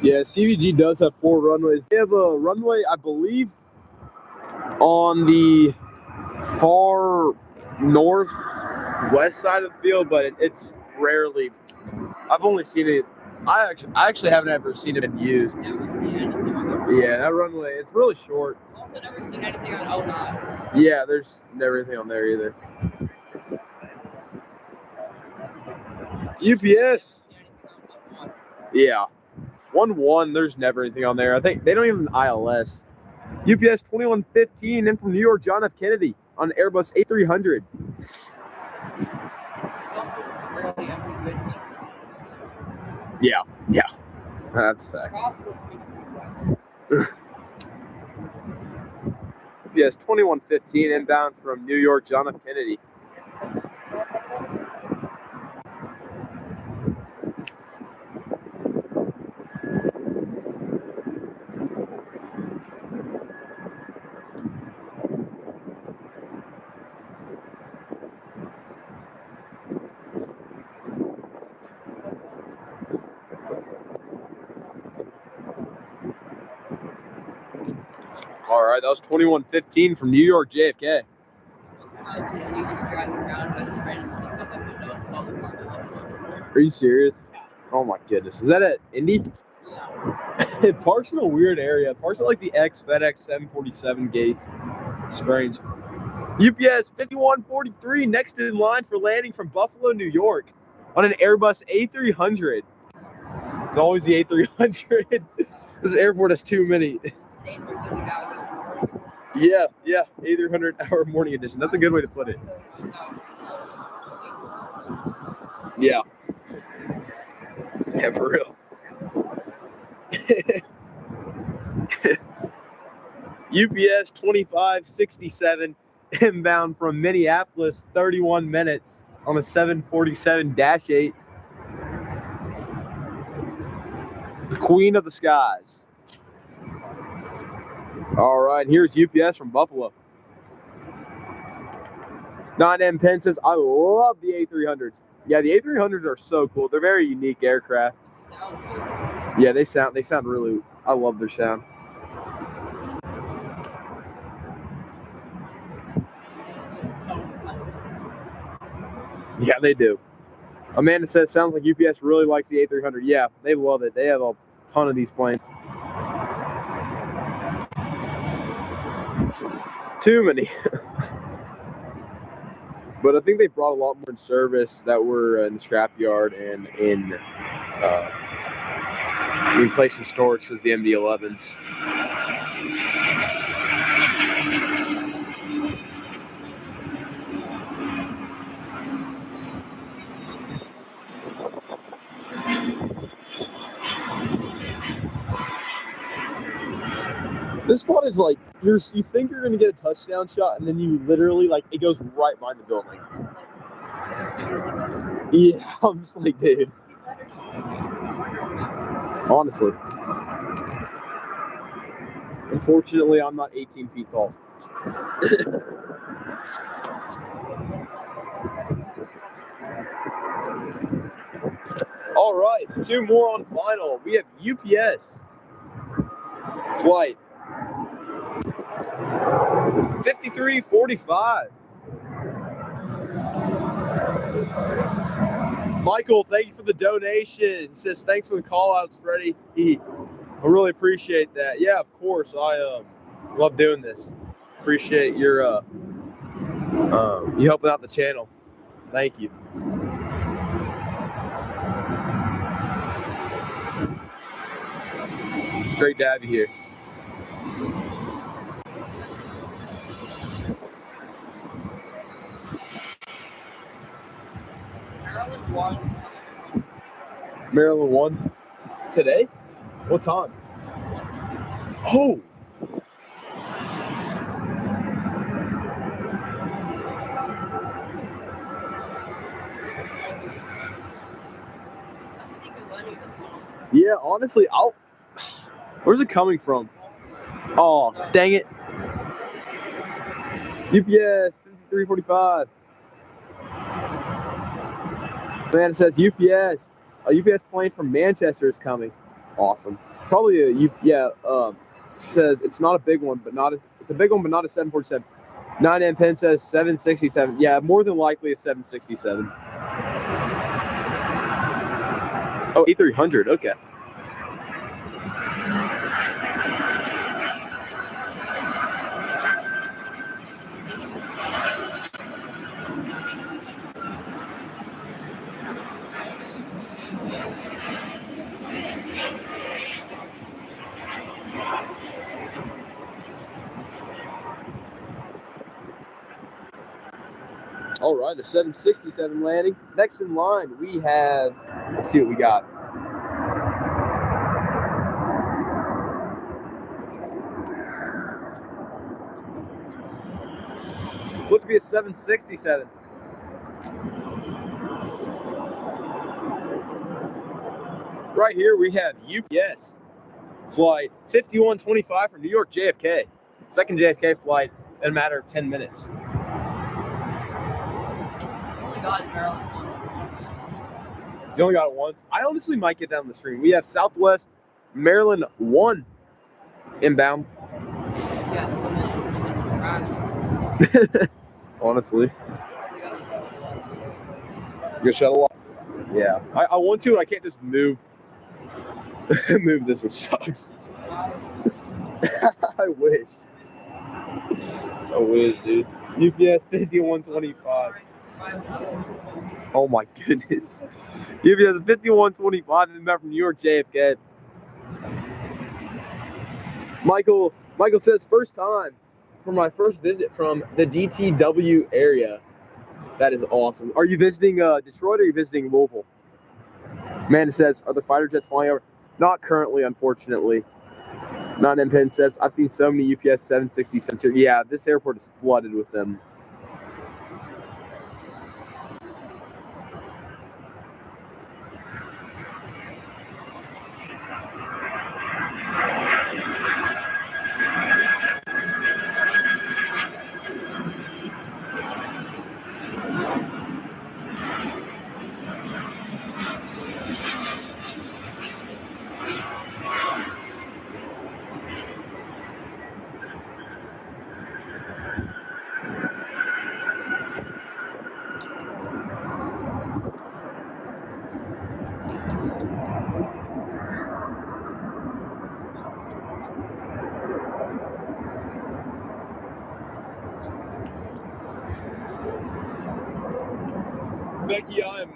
Yeah, CVG does have 4 runways. They have a runway, I believe, on the far northwest side of the field, but it's rarely. I've only seen it. I actually haven't ever seen it been used. Never seen anything on the Yeah, that runway, it's really short. Also, never seen anything on 09. Yeah, there's never anything on there either. UPS. Yeah. 1-1, there's never anything on there. I think they don't even ILS. UPS 2115 in from New York, John F. Kennedy on Airbus A300. Yeah, that's a fact. UPS 2115 inbound from New York, John F. Kennedy. All right, that was 2115 from New York, JFK. Are you serious? Oh my goodness. Is that at Indy? Yeah. It parks in a weird area. It parks at like the FedEx 747 gates. Strange. UPS 5143 next in line for landing from Buffalo, New York on an Airbus A300. It's always the A300. This airport has too many. Yeah, A300 hour morning edition. That's a good way to put it. Yeah, for real. UPS 2567 inbound from Minneapolis, 31 minutes on a 747-8. The Queen of the Skies. All right, here's UPS from Buffalo. 9M Penn says, I love the A300s. Yeah, the A300s are so cool. They're very unique aircraft. Yeah, they sound really, I love their sound. Yeah, they do. Amanda says, sounds like UPS really likes the A300. Yeah, they love it. They have a ton of these planes. Too many. But I think they brought a lot more in service that were in the scrapyard and in placed in storage because the MD-11s. This spot is like you think you're gonna get a touchdown shot, and then you literally it goes right behind the building. Yeah, I'm just like, dude. Honestly, unfortunately, I'm not 18 feet tall. All right, 2 more on final. We have UPS flight 5345. Michael, thank you for the donation. He says, thanks for the call outs, Freddie. I really appreciate that. Yeah, of course. I love doing this. Appreciate your you helping out the channel. Thank you. Great to have you here. Maryland won today? What time? Oh! Yeah, honestly, where's it coming from? Oh, dang it. UPS 5345. Man, it says UPS. A UPS plane from Manchester is coming. Awesome. Probably she says it's not a big one, but it's a big one, but not a 747. 9M Penn says 767. Yeah, more than likely a 767. Oh, A300. Okay. All right, a 767 landing. Next in line, we have, let's see what we got. Looked to be a 767. Right here, we have UPS flight 5125 from New York JFK. Second JFK flight in a matter of 10 minutes. You only got it once? I honestly might get down the stream. We have Southwest Maryland 1 inbound. Honestly. Good shuttle. Yeah. I want to, and I can't just move this, which sucks. I wish. I wish, dude. UPS 5125. Oh my goodness. UPS 5125 inbound from New York JFK. Michael says first time for my first visit from the DTW area. That is awesome. Are you visiting Detroit or are you visiting Louisville? Amanda says, are the fighter jets flying over? Not currently, unfortunately. 9M Penn says, I've seen so many UPS 767s here. Yeah, this airport is flooded with them. Becky, I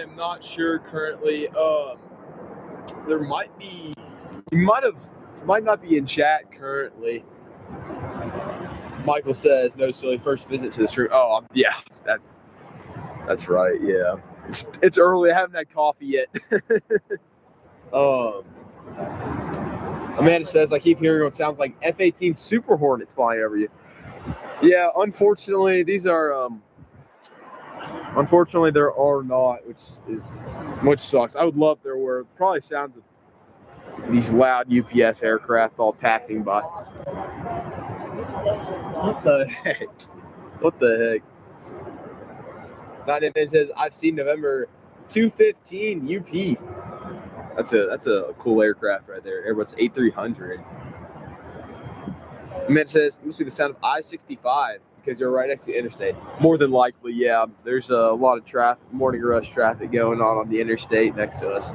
am not sure currently. There might be. You might not be in chat currently. Michael says no silly first visit to the stream. Oh yeah, that's right. Yeah, it's early. I haven't had coffee yet. Amanda says I keep hearing what sounds like F-18 Super Hornets flying over you. Yeah, unfortunately these are unfortunately there are not, which sucks. I would love there were. Probably sounds of these loud UPS aircraft all passing by. What the heck? What the heck? Not even says I've seen November 215 UP. That's a cool aircraft right there. Airbus A300. And then it says it must be the sound of I-65 because you're right next to the interstate. More than likely, yeah. There's a lot of traffic, morning rush traffic going on the interstate next to us.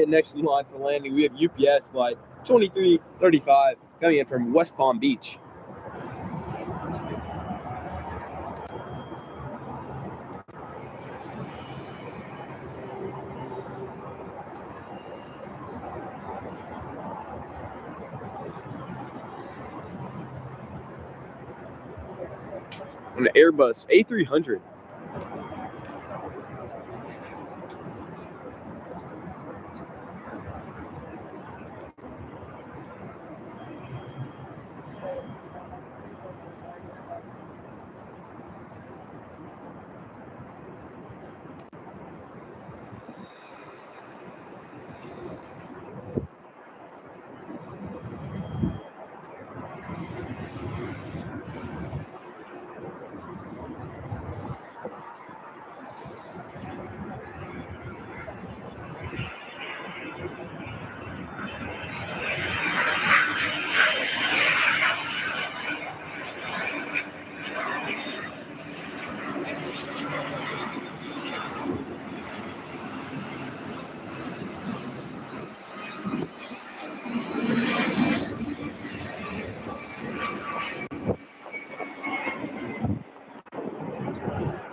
Next in line for landing, we have UPS flight 2335 coming in from West Palm Beach. An Airbus A300.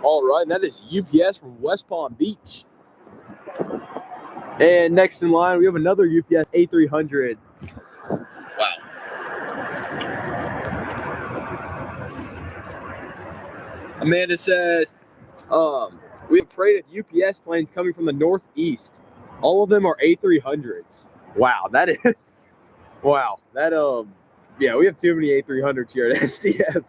All right, and that is UPS from West Palm Beach. And next in line, we have another UPS A300. Wow. Amanda says, we have a parade of UPS planes coming from the northeast. All of them are A300s. Wow, that is, wow. That, yeah, we have too many A300s here at SDF.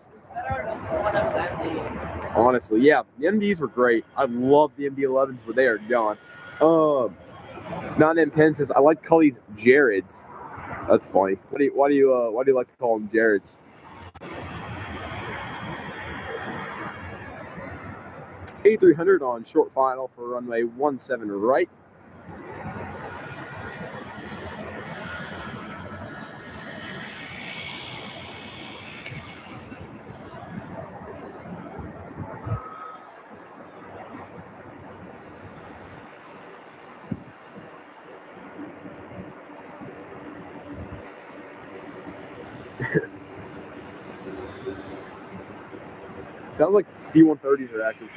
Honestly, yeah, the MDs were great. I love the MD-11s, but they are gone. Not in Penn says I like to call these Jareds. That's funny. Why do you like to call them Jareds? A300 on short final for runway 17 right. Sounds like C-130s are active.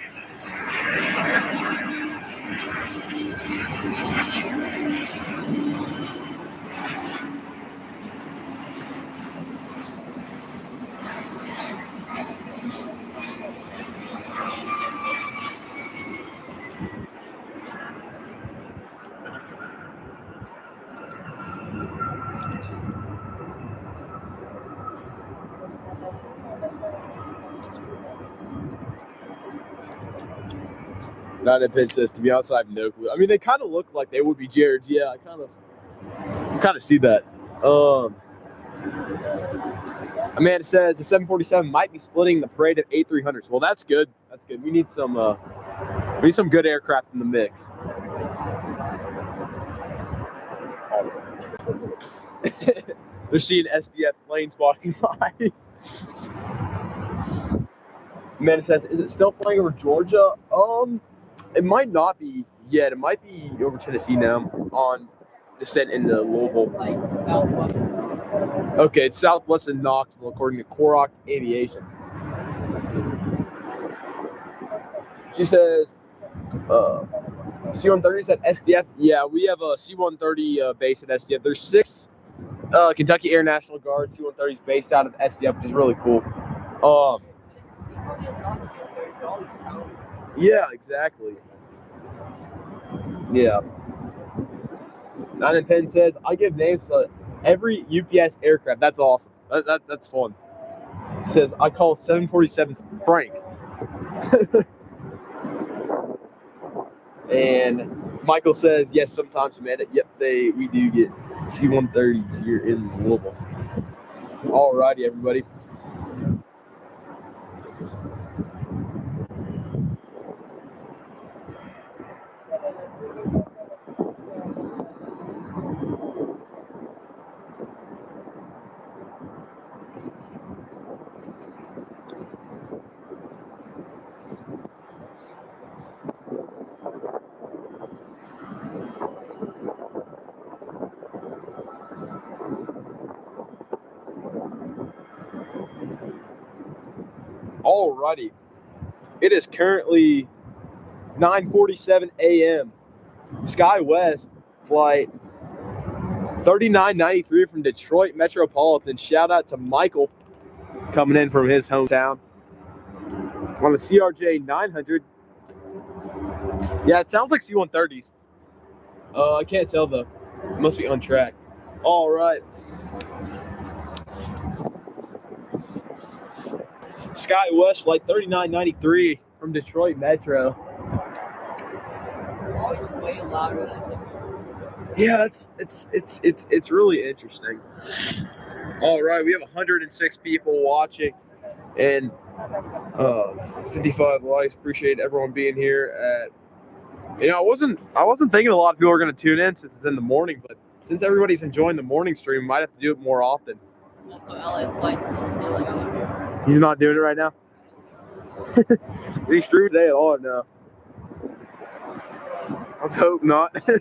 Not in Penn says, to be honest, I have no clue. I mean, they kind of look like they would be Jareds. Yeah, I kind of see that. Amanda says the 747 might be splitting the parade of A300s. Well, that's good. That's good. We need some good aircraft in the mix. They're seeing SDF planes walking by. Amanda says, is it still flying over Georgia? It might not be yet. It might be over Tennessee now on descent into Louisville. Like southwest. Okay, it's southwest of Knoxville, according to Aviation. She says, C-130s at SDF. Yeah, we have a C-130 base at SDF. There's 6 Kentucky Air National Guard C-130s based out of SDF, which is really cool. Yeah, exactly. Yeah. 9 and 10 says, I give names to every UPS aircraft. That's awesome. That's fun. Says, I call 747s Frank. And Michael says, yes, sometimes, Amanda. Yep, we do get C-130s here in Louisville. Alrighty, everybody. Alrighty. It is currently 9:47 a.m. SkyWest flight 3993 from Detroit Metropolitan. Shout out to Michael coming in from his hometown on the CRJ 900. Yeah, it sounds like C-130s. I can't tell though. It must be on track. All right. SkyWest flight 3993 from Detroit Metro. Always way louder than the Yeah, it's really interesting. All right, we have 106 people watching and 55 likes. Appreciate everyone being here. I wasn't thinking a lot of people are going to tune in since it's in the morning, but since everybody's enjoying the morning stream, we might have to do it more often. Also, LA flights is still like on the He's not doing it right now. He's streaming today at all now. Let's hope not. but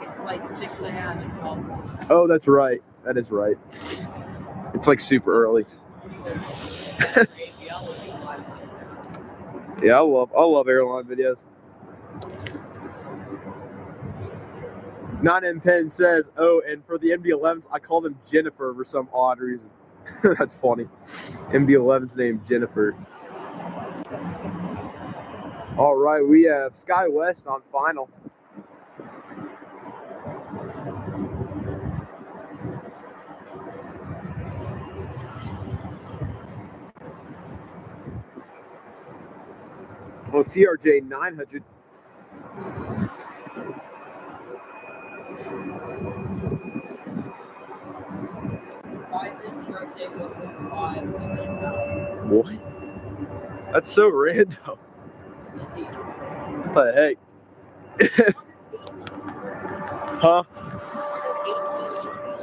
it's like 6 a.m. in California. Oh, that's right. That is right. It's like super early. Yeah, I love airline videos. 9M10 says, oh, and for the MB-11s, I call them Jennifer for some odd reason. That's funny. MB-11's named Jennifer. All right, we have SkyWest on final. Oh, CRJ 900. What? That's so random. What the heck? Huh?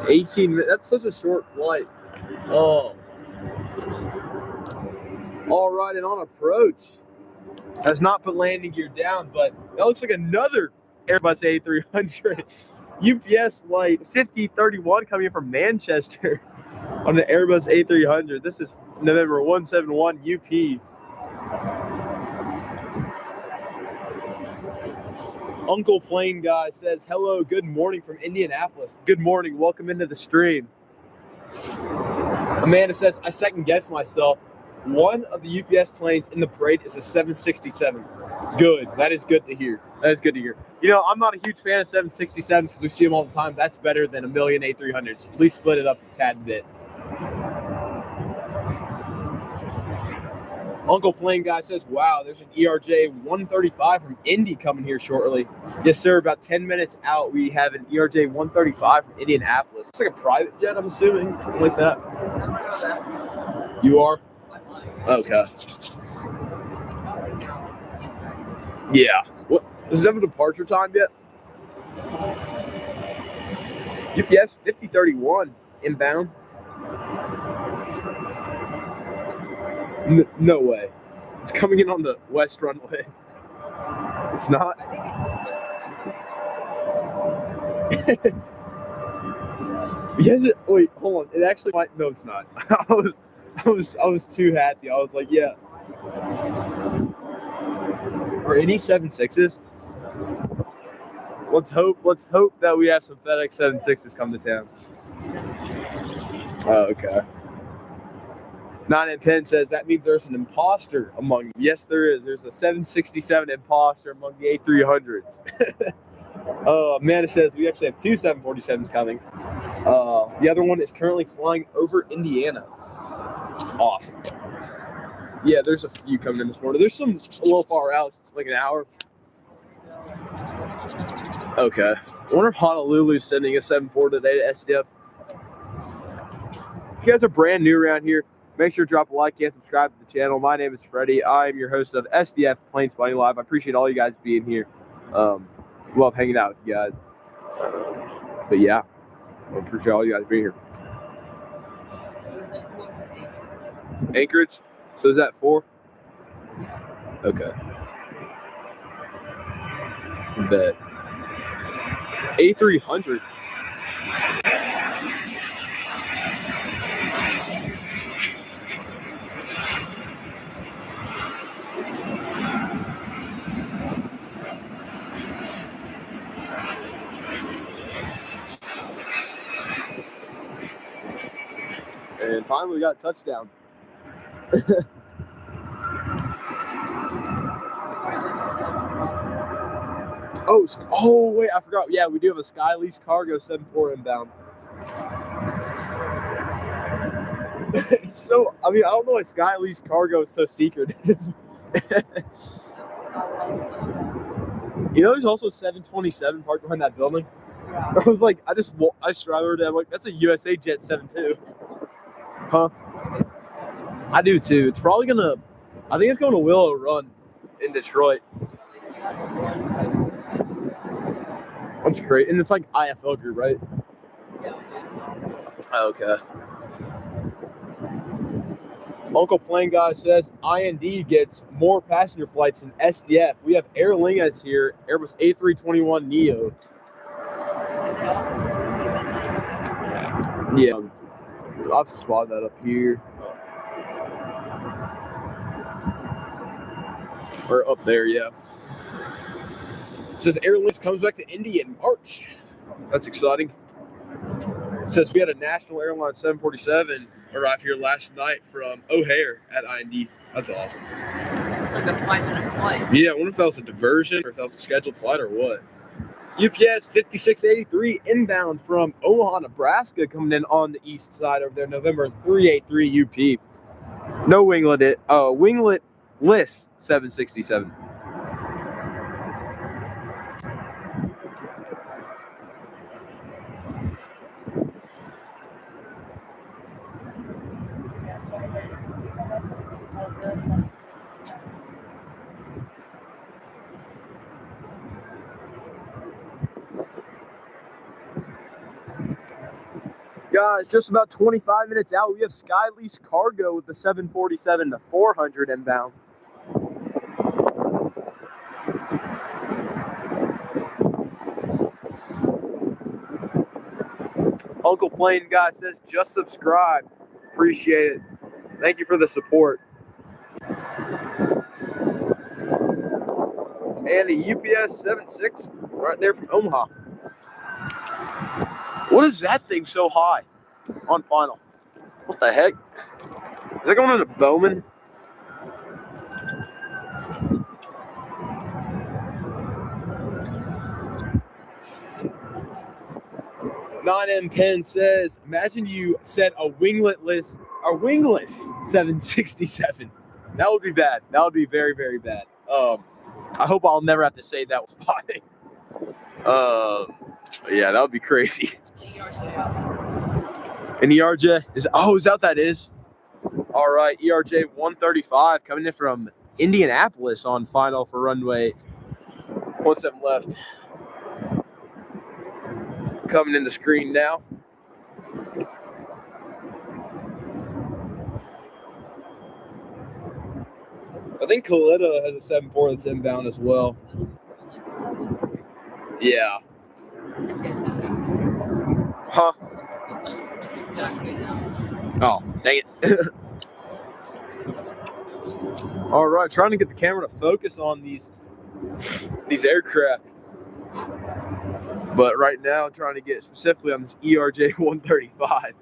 18 minutes. That's such a short flight. Oh. All right, and on approach. Has not put landing gear down, but that looks like another Airbus A300. UPS flight 5031 coming in from Manchester on the Airbus A300. This is November 171 UP. Uncle Plane Guy says, hello, good morning from Indianapolis. Good morning, welcome into the stream. Amanda says, I second guess myself. One of the UPS planes in the parade is a 767. Good. That is good to hear. That is good to hear. You know, I'm not a huge fan of 767s because we see them all the time. That's better than a million A300s. At least split it up a tad bit. Uncle Plane Guy says, wow, there's an ERJ 135 from Indy coming here shortly. Yes, sir. About 10 minutes out, we have an ERJ 135 from Indianapolis. It's like a private jet, I'm assuming. Something like that. You are? Okay. Yeah. What? Does it have a departure time yet? UPS 5031 inbound. No way. It's coming in on the west runway. It's not. Yes. Wait. Hold on. It actually might. No, it's not. I was too happy. I was like, yeah. Are any 7.6s? Let's hope that we have some FedEx 7.6s come to town. Oh, okay. 9 and 10 says that means there's an imposter among them. Yes, there is. There's a 767 imposter among the A300s. Amanda says we actually have 2 747s coming. The other one is currently flying over Indiana. Awesome. Yeah, there's a few coming in this morning. There's some a little far out, like an hour. Okay. I wonder if Honolulu's sending a 7.4 today to SDF. If you guys are brand new around here, make sure to drop a like and subscribe to the channel. My name is Freddie. I am your host of SDF Planes Flying Live. I appreciate all you guys being here. Love hanging out with you guys. But yeah, I appreciate all you guys being here. Anchorage? So is that 4? Okay. Bet. A300. And finally, we got a touchdown. Oh, wait, I forgot. Yeah, we do have a Sky Lease Cargo 7.4 inbound. So, I mean, I don't know why Sky Lease Cargo is so secretive. You know, there's also 727 parked behind that building. I was like, I just drive over there. I'm like, that's a USA Jet 7.2. Huh? I do too. It's probably I think it's going to Willow Run in Detroit. That's great. And it's like IFL group, right? Okay. Uncle Plane Guy says IND gets more passenger flights than SDF. We have Aer Lingus here, Airbus A321 Neo. Yeah. I'll just spot that up here. Or up there, yeah. It says Aer Lingus comes back to Indy in March. That's exciting. It says we had a National Airlines 747 arrive here last night from O'Hare at IND. That's awesome. It's like a 5-minute flight. Yeah, I wonder if that was a diversion or if that was a scheduled flight or what. UPS 5683 inbound from Omaha, Nebraska, coming in on the east side over there, November 383 UP. No winglet, winglet-less 767. Guys, just about 25 minutes out, we have Sky Lease Cargo with the 747-400 inbound. Uncle Plane Guy says, just subscribe. Appreciate it. Thank you for the support. And a UPS 76 right there from Omaha. What is that thing so high on final? What the heck? Is that going into Bowman? Non-M Pen says, imagine you said a wingless 767. That would be bad. That would be very, very bad. I hope I'll never have to say that was spotting. Yeah, that would be crazy. And ERJ is that that is? All right, ERJ 135 coming in from Indianapolis on final for runway 17 left. Coming in the screen now. I think Kaletta has a 7.4 that's inbound as well. Yeah. Huh? Oh, dang it. All right, trying to get the camera to focus on these these aircraft. But right now, I'm trying to get specifically on this ERJ 135.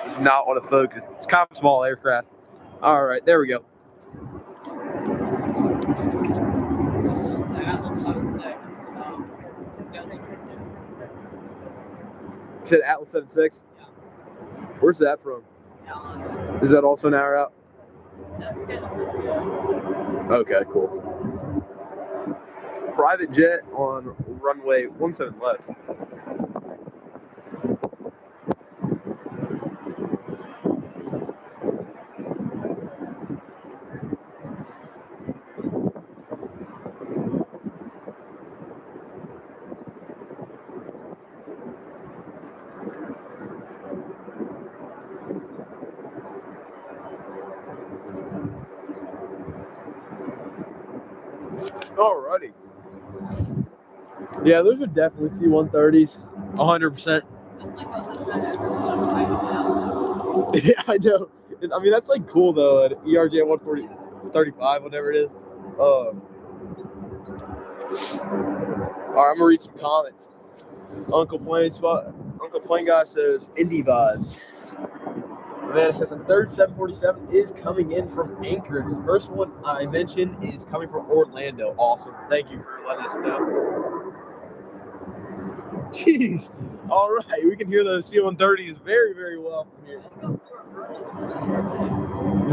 It's not on a Focus. It's kind of a small aircraft. All right, there we go. You said Atlas 76? Yeah. Where's that from? Dallas. Is that also an hour out? That's scheduled. Okay, cool. Private jet on runway 17 left. Alrighty. Yeah, those are definitely C-130s. 100%. That's like what was that ever. Yeah, I know. I mean, that's like cool though. An ERJ 135, whatever it is. All right, I'm gonna read some comments. Uncle Plain Guy says Indy vibes. Man, it says a third 747 is coming in from Anchorage. The first one I mentioned is coming from Orlando. Awesome. Thank you for letting us know. Jeez. All right, we can hear those C-130s very, very well from here.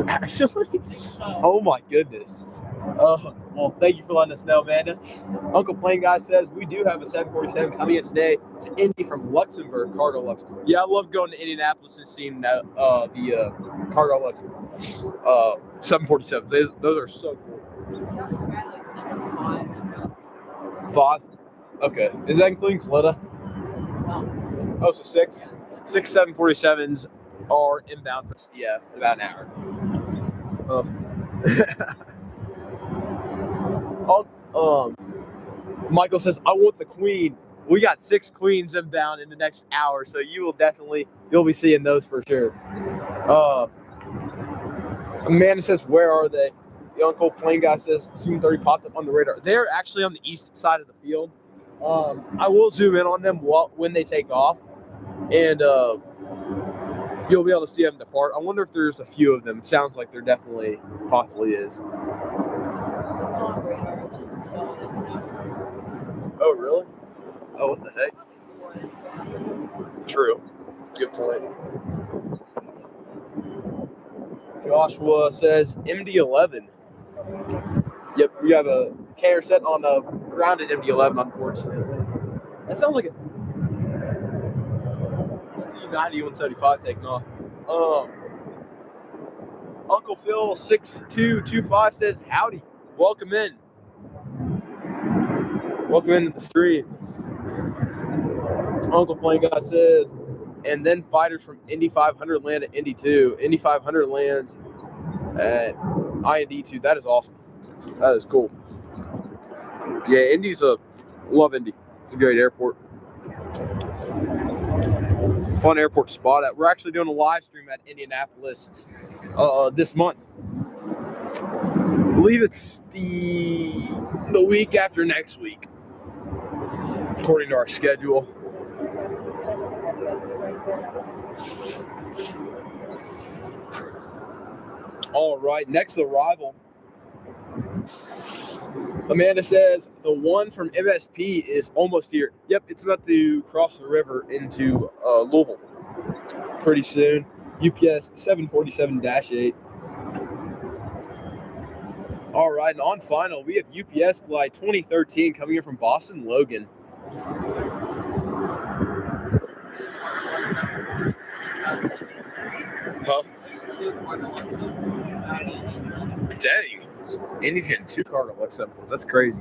Actually? Oh my goodness. Well, thank you for letting us know, Amanda. Uncle Plain Guy says we do have a 747 coming in today. It's Indy from Luxembourg, Cargo Lux. Yeah, I love going to Indianapolis and seeing that the Cargo Lux 747s. Those are so cool. 5? Okay. Is that including Kaletta? Oh, so 6? 6 747s are inbound for SDF in about an hour. Michael says, I want the Queen. We got 6 Queens inbound in the next hour, so you'll be seeing those for sure. Amanda says, where are they? The Uncle Plain Guy says, C-130 popped up on the radar. They're actually on the east side of the field. I will zoom in on them when they take off, and you'll be able to see them depart. I wonder if there's a few of them. It sounds like there definitely possibly is. Oh, really? Oh, what the heck? True. Good point. Joshua says MD-11. Yep, we have a carrier set on a grounded MD-11, unfortunately. That sounds like that's a United 175 taking off. Uncle Phil 6225 says, howdy, welcome in. Welcome into the stream. Uncle Plain Guy says, and then fighters from Indy 500 land at Indy 2. Indy 500 lands at IND 2. That is awesome. That is cool. Yeah, love Indy. It's a great airport. Fun airport to spot at. We're actually doing a live stream at Indianapolis this month. I believe it's the week after next week, according to our schedule. All right, next arrival. Amanda says the one from MSP is almost here. Yep, it's about to cross the river into Louisville pretty soon. UPS 747-8. All right, and on final, we have UPS flight 2013 coming in from Boston Logan. Huh? Dang. Indy's getting 2 Cargo Lux samples. That's crazy.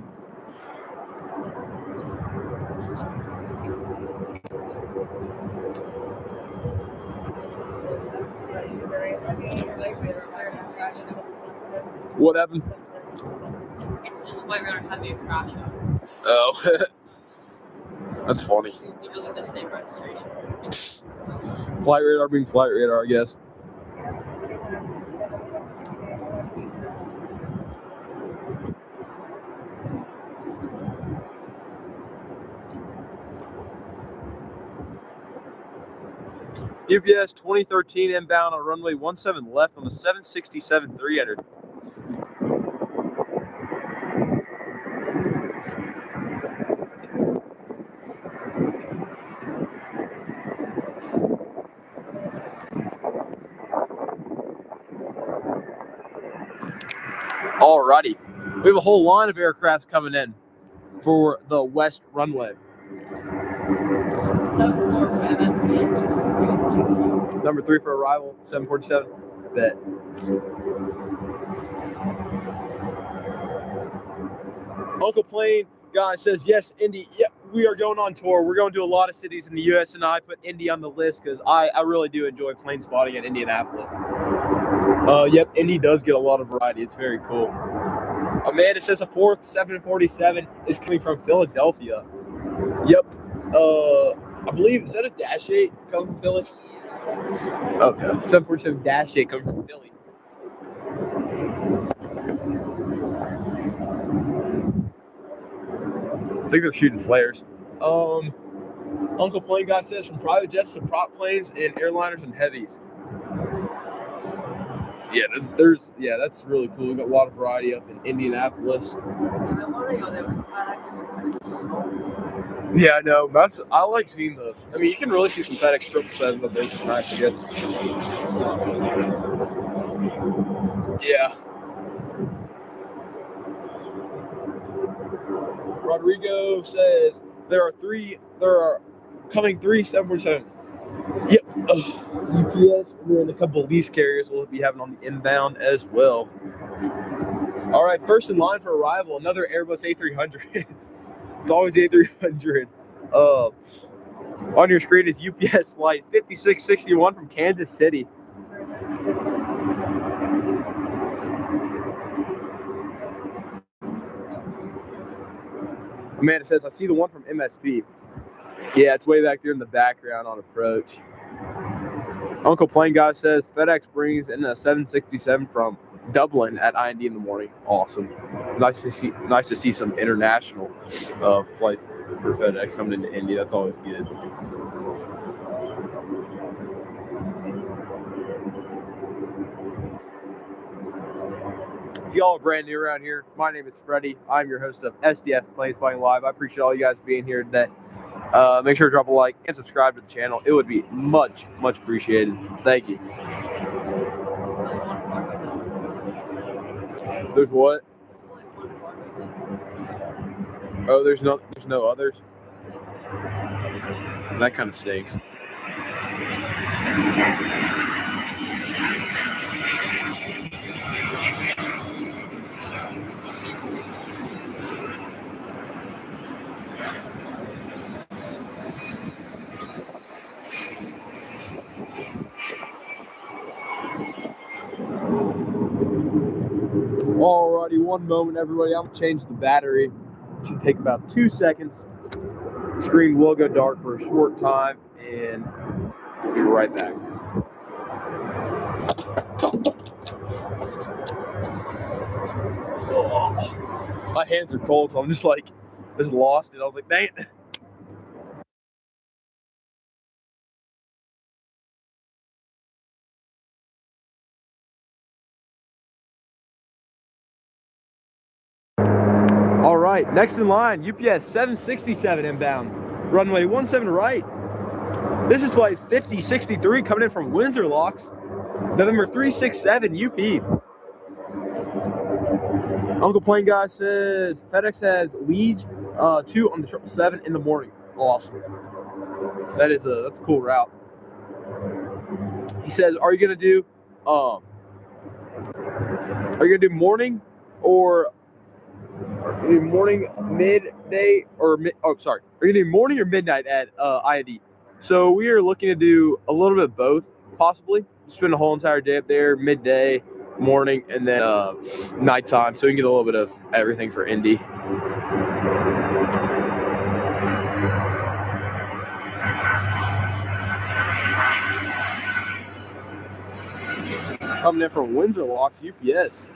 What happened? It's just flight radar having a crash out. Oh. That's funny. Literally the same registration. Flight radar being flight radar, I guess. UPS 2013 inbound on runway 17 left on the 767-300. Alrighty, we have a whole line of aircrafts coming in for the west runway. 74 for MSP. Number 3 for arrival, 747. Bet. Uncle Plane guy says, yes, Indy, yeah, we are going on tour. We're going to a lot of cities in the U.S., and I put Indy on the list because I really do enjoy plane spotting at Indianapolis. Yep, Indy does get a lot of variety. It's very cool. Amanda says a 4th 747 is coming from Philadelphia. Yep. I believe, is that a Dash 8 coming from Philly? Okay. 747 Dash 8 coming from Philly. I think they're shooting flares. Uncle Plane God says from private jets to prop planes and airliners and heavies. Yeah, that's really cool. We've got a lot of variety up in Indianapolis. I want to go there with FedEx. Yeah, I know. I like seeing you can really see some FedEx 777s up there, which is nice, I guess. Yeah. Rodrigo says there are coming 3 747s. Yep. UPS, and then a couple of lease carriers we'll be having on the inbound as well. All right, first in line for arrival, another Airbus A300. It's always A300. On your screen is UPS flight 5661 from Kansas City. Amanda says, I see the one from MSP. Yeah, it's way back there in the background on approach. Uncle Plane Guy says, FedEx brings in a 767 from Dublin at IND in the morning. Awesome. Nice to see some international flights for FedEx coming into Indy. That's always good. If y'all are brand new around here, my name is Freddie. I'm your host of SDF Plane Spotting Live. I appreciate all you guys being here today. Make sure to drop a like and subscribe to the channel. It would be much, much appreciated. Thank you. There's what? Oh, there's no others? That kind of stinks. Alrighty, one moment, everybody. I'm gonna change the battery. It should take about 2 seconds. The screen will go dark for a short time, and we'll be right back. Oh, my hands are cold, so I'm just lost it. I was like, dang it. All right, next in line, UPS 767 inbound, runway 17 right. This is flight 5063 coming in from Windsor Locks, November 367 UP. Uncle Plane Guy says FedEx has Liege 2 on the 777 in the morning. Awesome. That's a cool route. He says, are you gonna do morning or morning, midday, or are you gonna do morning or midnight at IND? So we are looking to do a little bit of both, possibly. Spend a whole entire day up there, midday, morning, and then nighttime, so we can get a little bit of everything for Indy. Coming in from Windsor Locks, UPS.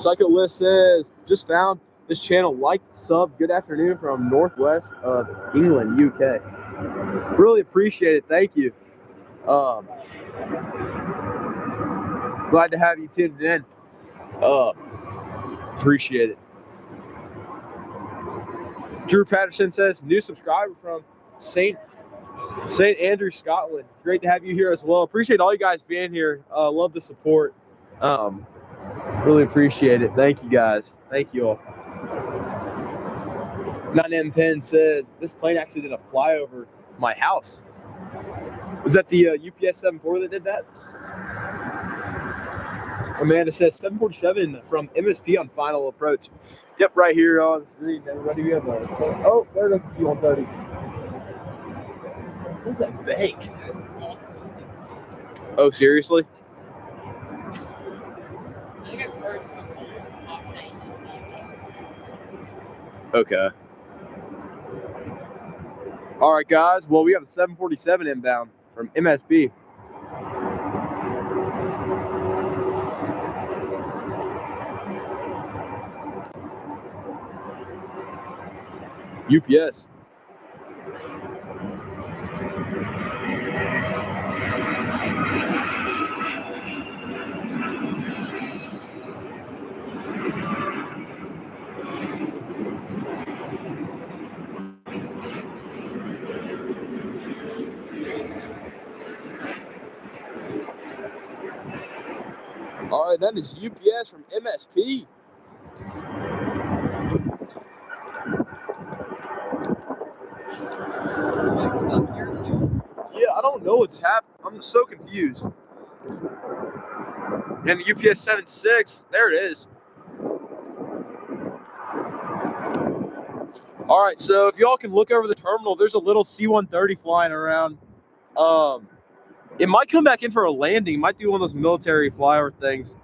Psycho List says, just found this channel. Like, sub, good afternoon from northwest of England, UK. Really appreciate it. Thank you. Glad to have you tuned in. Appreciate it. Drew Patterson says, new subscriber from St. Andrews, Scotland. Great to have you here as well. Appreciate all you guys being here. Love the support. Really appreciate it. Thank you guys. Thank you all. 9M Pen says, this plane actually did a flyover my house. Was that the UPS 74 that did that? Amanda says 747 from MSP on final approach. Yep, right here on the screen. Everybody, we have oh, there goes the C-130. What's that bank? Oh, seriously? I think I've heard some top 10 agency. Okay. All right, guys. Well, we have a 747 inbound from MSP. UPS. All right, that is UPS from MSP. Yeah, I don't know what's happening. I'm so confused. And the UPS 76, there it is. All right, so if y'all can look over the terminal, there's a little C-130 flying around. It might come back in for a landing. It might do one of those military flyover things.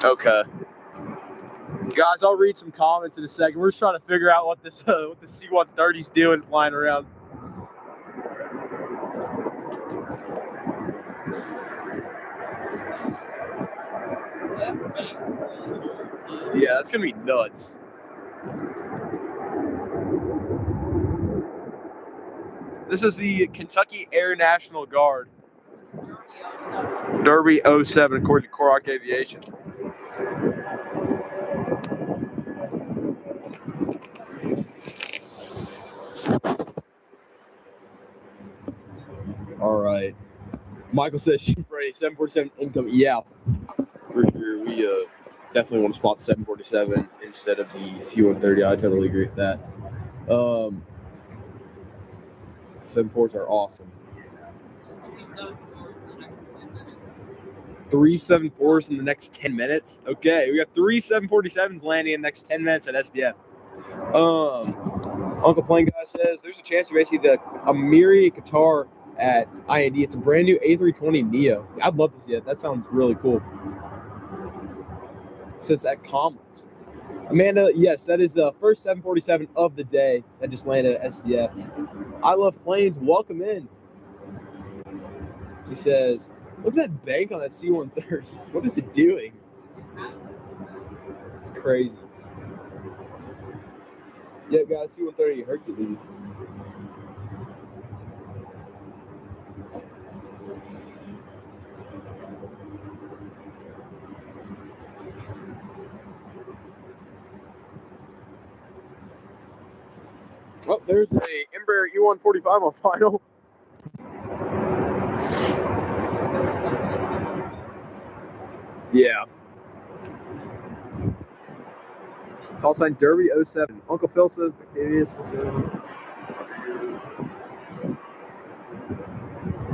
Okay. Guys, I'll read some comments in a second. We're just trying to figure out what this what the C-130's doing flying around. Yeah, that's gonna be nuts. This is the Kentucky Air National Guard. Derby 07, according to Korok Aviation. All right. Michael says shoot for a 747 incoming. Yeah, for sure. We definitely want to spot the 747 instead of the C-130. I totally agree with that. 747s are awesome. 3 747s in the next 10 minutes? Okay, we got 3 747s landing in the next 10 minutes at SDF. Uncle Plane Guy says there's a chance you may see the Amiri Qatar at IND. It's a brand new A320 Neo. I'd love to see it. That sounds really cool. It says at Commons. Amanda, yes, that is the first 747 of the day that just landed at SDF. I love planes. Welcome in. She says, look at that bank on that C-130. What is it doing? It's crazy. Yeah, guys, C-130 Hercules. Oh, there's a Embraer E145 on final. Yeah. Call sign Derby 07. Uncle Phil says, what's going on?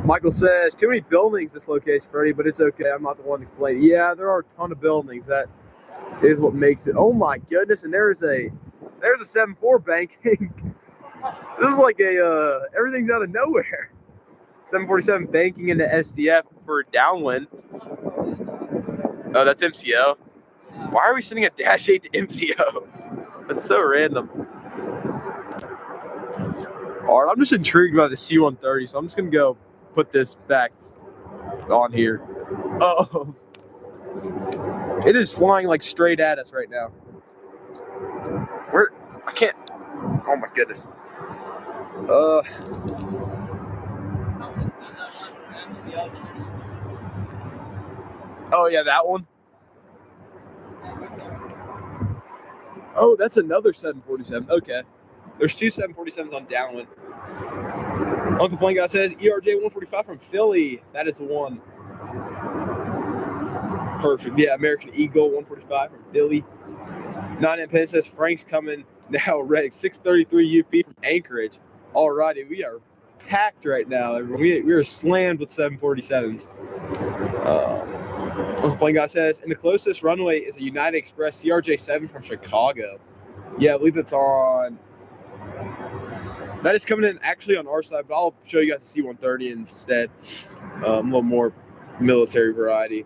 Michael says, too many buildings this location, Freddie, but it's okay. I'm not the one to complain. Yeah, there are a ton of buildings. That is what makes it. Oh my goodness! And there's a 7-4 banking. This is like everything's out of nowhere. 747 banking into SDF for downwind. Oh, that's MCO. Why are we sending a Dash 8 to MCO? That's so random. All right, I'm just intrigued by the C-130, so I'm just gonna go put this back on here. It is flying like straight at us right now. I can't. Oh my goodness. Oh yeah, that one. Oh, that's another 747. Okay. There's two 747s on downwind. Uncle Plane Guy says ERJ 145 from Philly. That is the one. Perfect. Yeah, American Eagle 145 from Philly. 9M Pen says Frank's coming now. Reg 633 UP from Anchorage. Alrighty, we are packed right now. We are slammed with 747s. Uncle Plane Guy says, and the closest runway is a United Express CRJ7 from Chicago. Yeah, I believe that's on. That is coming in actually on our side, but I'll show you guys the C-130 instead. A little more military variety.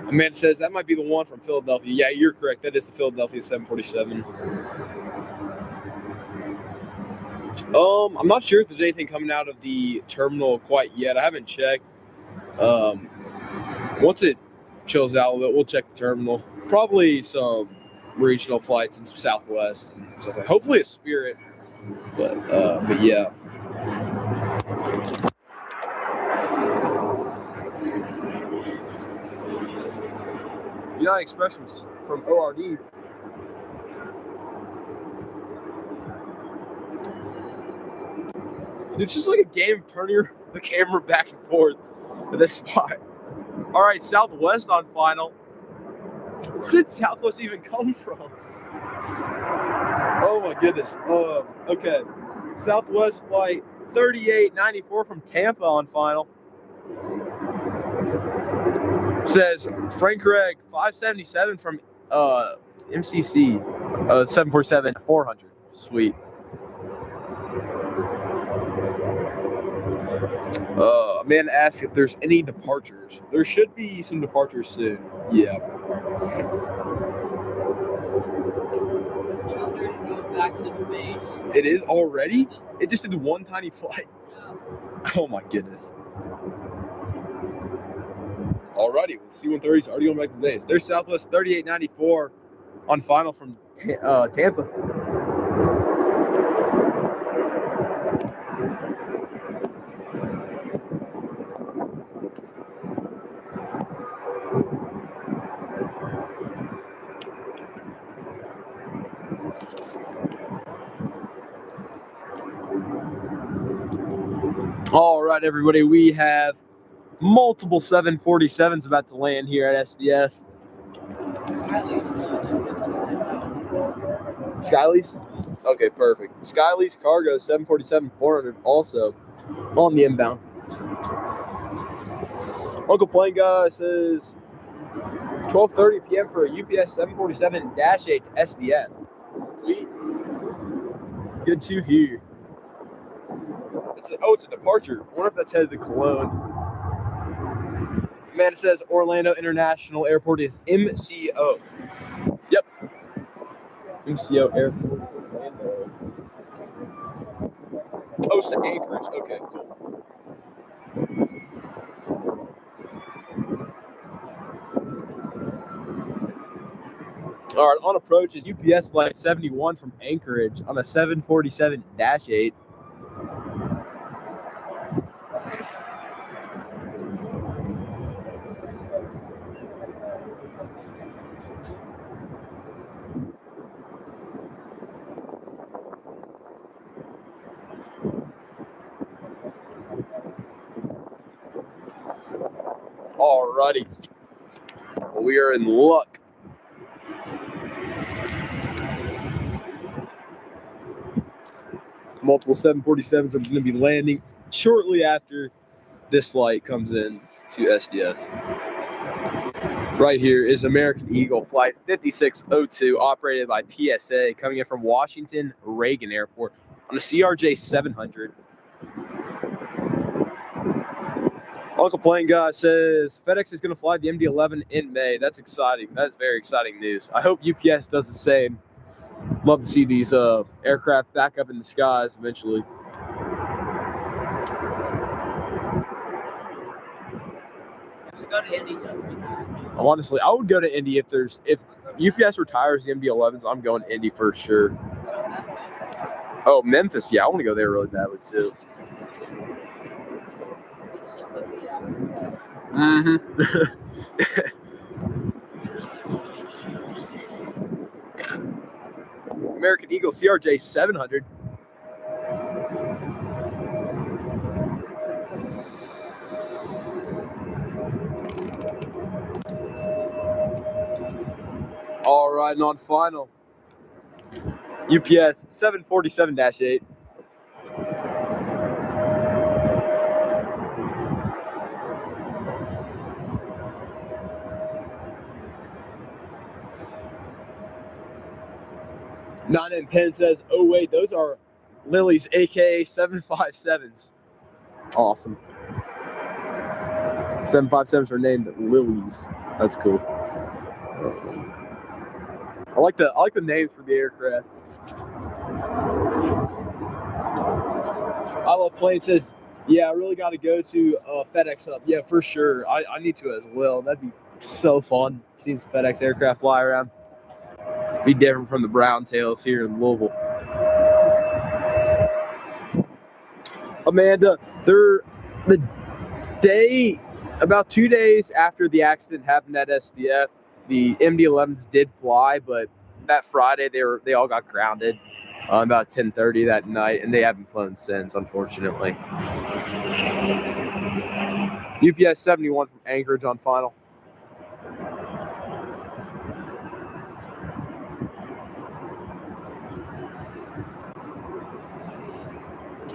Amanda says that might be the one from Philadelphia. Yeah, you're correct. That is the Philadelphia 747. I'm not sure if there's anything coming out of the terminal quite yet. I haven't checked. Once it chills out a little bit, we'll check the terminal. Probably some regional flights and some Southwest and stuff like. Hopefully a Spirit, but yeah. United Express from ORD. It's just like a game of turning the camera back and forth to this spot. All right, Southwest on final. Where did Southwest even come from? Oh my goodness. Okay. Southwest flight 3894 from Tampa on final. Says Frank Craig 577 from MCC 747-400. Sweet. Man asked if there's any departures. There should be some departures soon. Yeah. Back to the base. It is already? It just did one tiny flight. Yeah. Oh my goodness. Alrighty, well, C-130's already going back to the base. There's Southwest 3894 on final from Tampa. All right, everybody, we have multiple 747s about to land here at SDF. Skylease? Okay, perfect. Skylease Cargo 747-400 also on the inbound. Uncle Plane Guy says 12:30 p.m. for a UPS 747-8 SDF. Sweet. Good to hear. It's a departure. I wonder if that's headed to Cologne. Amanda says Orlando International Airport is MCO. Yep. MCO Airport. Orlando. Close to Anchorage. Okay, cool. All right, on approach is UPS flight 71 from Anchorage on a 747-8. Alrighty. Well, we are in luck. Multiple 747s are going to be landing shortly after this flight comes in to SDF. Right here is American Eagle flight 5602, operated by PSA, coming in from Washington Reagan Airport on a CRJ 700. Uncle Plane Guy says FedEx is going to fly the MD-11 in May. That's exciting. That's very exciting news. I hope UPS does the same. Love to see these aircraft back up in the skies eventually. to go to Indy just for that. Honestly, I would go to Indy if UPS retires the MD-11s. I'm going to Indy for sure. Oh, Memphis. Yeah, I want to go there really badly too. It's just like the American Eagle CRJ 700. All right, and on final, UPS 747-8. Nine and Penn says, oh wait, those are Lily's aka 757s. Awesome. 757s are named Lilies. That's cool. I like the names for the aircraft. I Love Plane says, yeah, I really got to go to FedEx Hub. Yeah, for sure. I need to as well. That'd be so fun seeing some FedEx aircraft fly around. Be different from the brown tails here in Louisville. Amanda, about 2 days after the accident happened at SDF, the MD-11s did fly, but that Friday they all got grounded about 10:30 that night, and they haven't flown since, unfortunately. UPS 71 from Anchorage on final.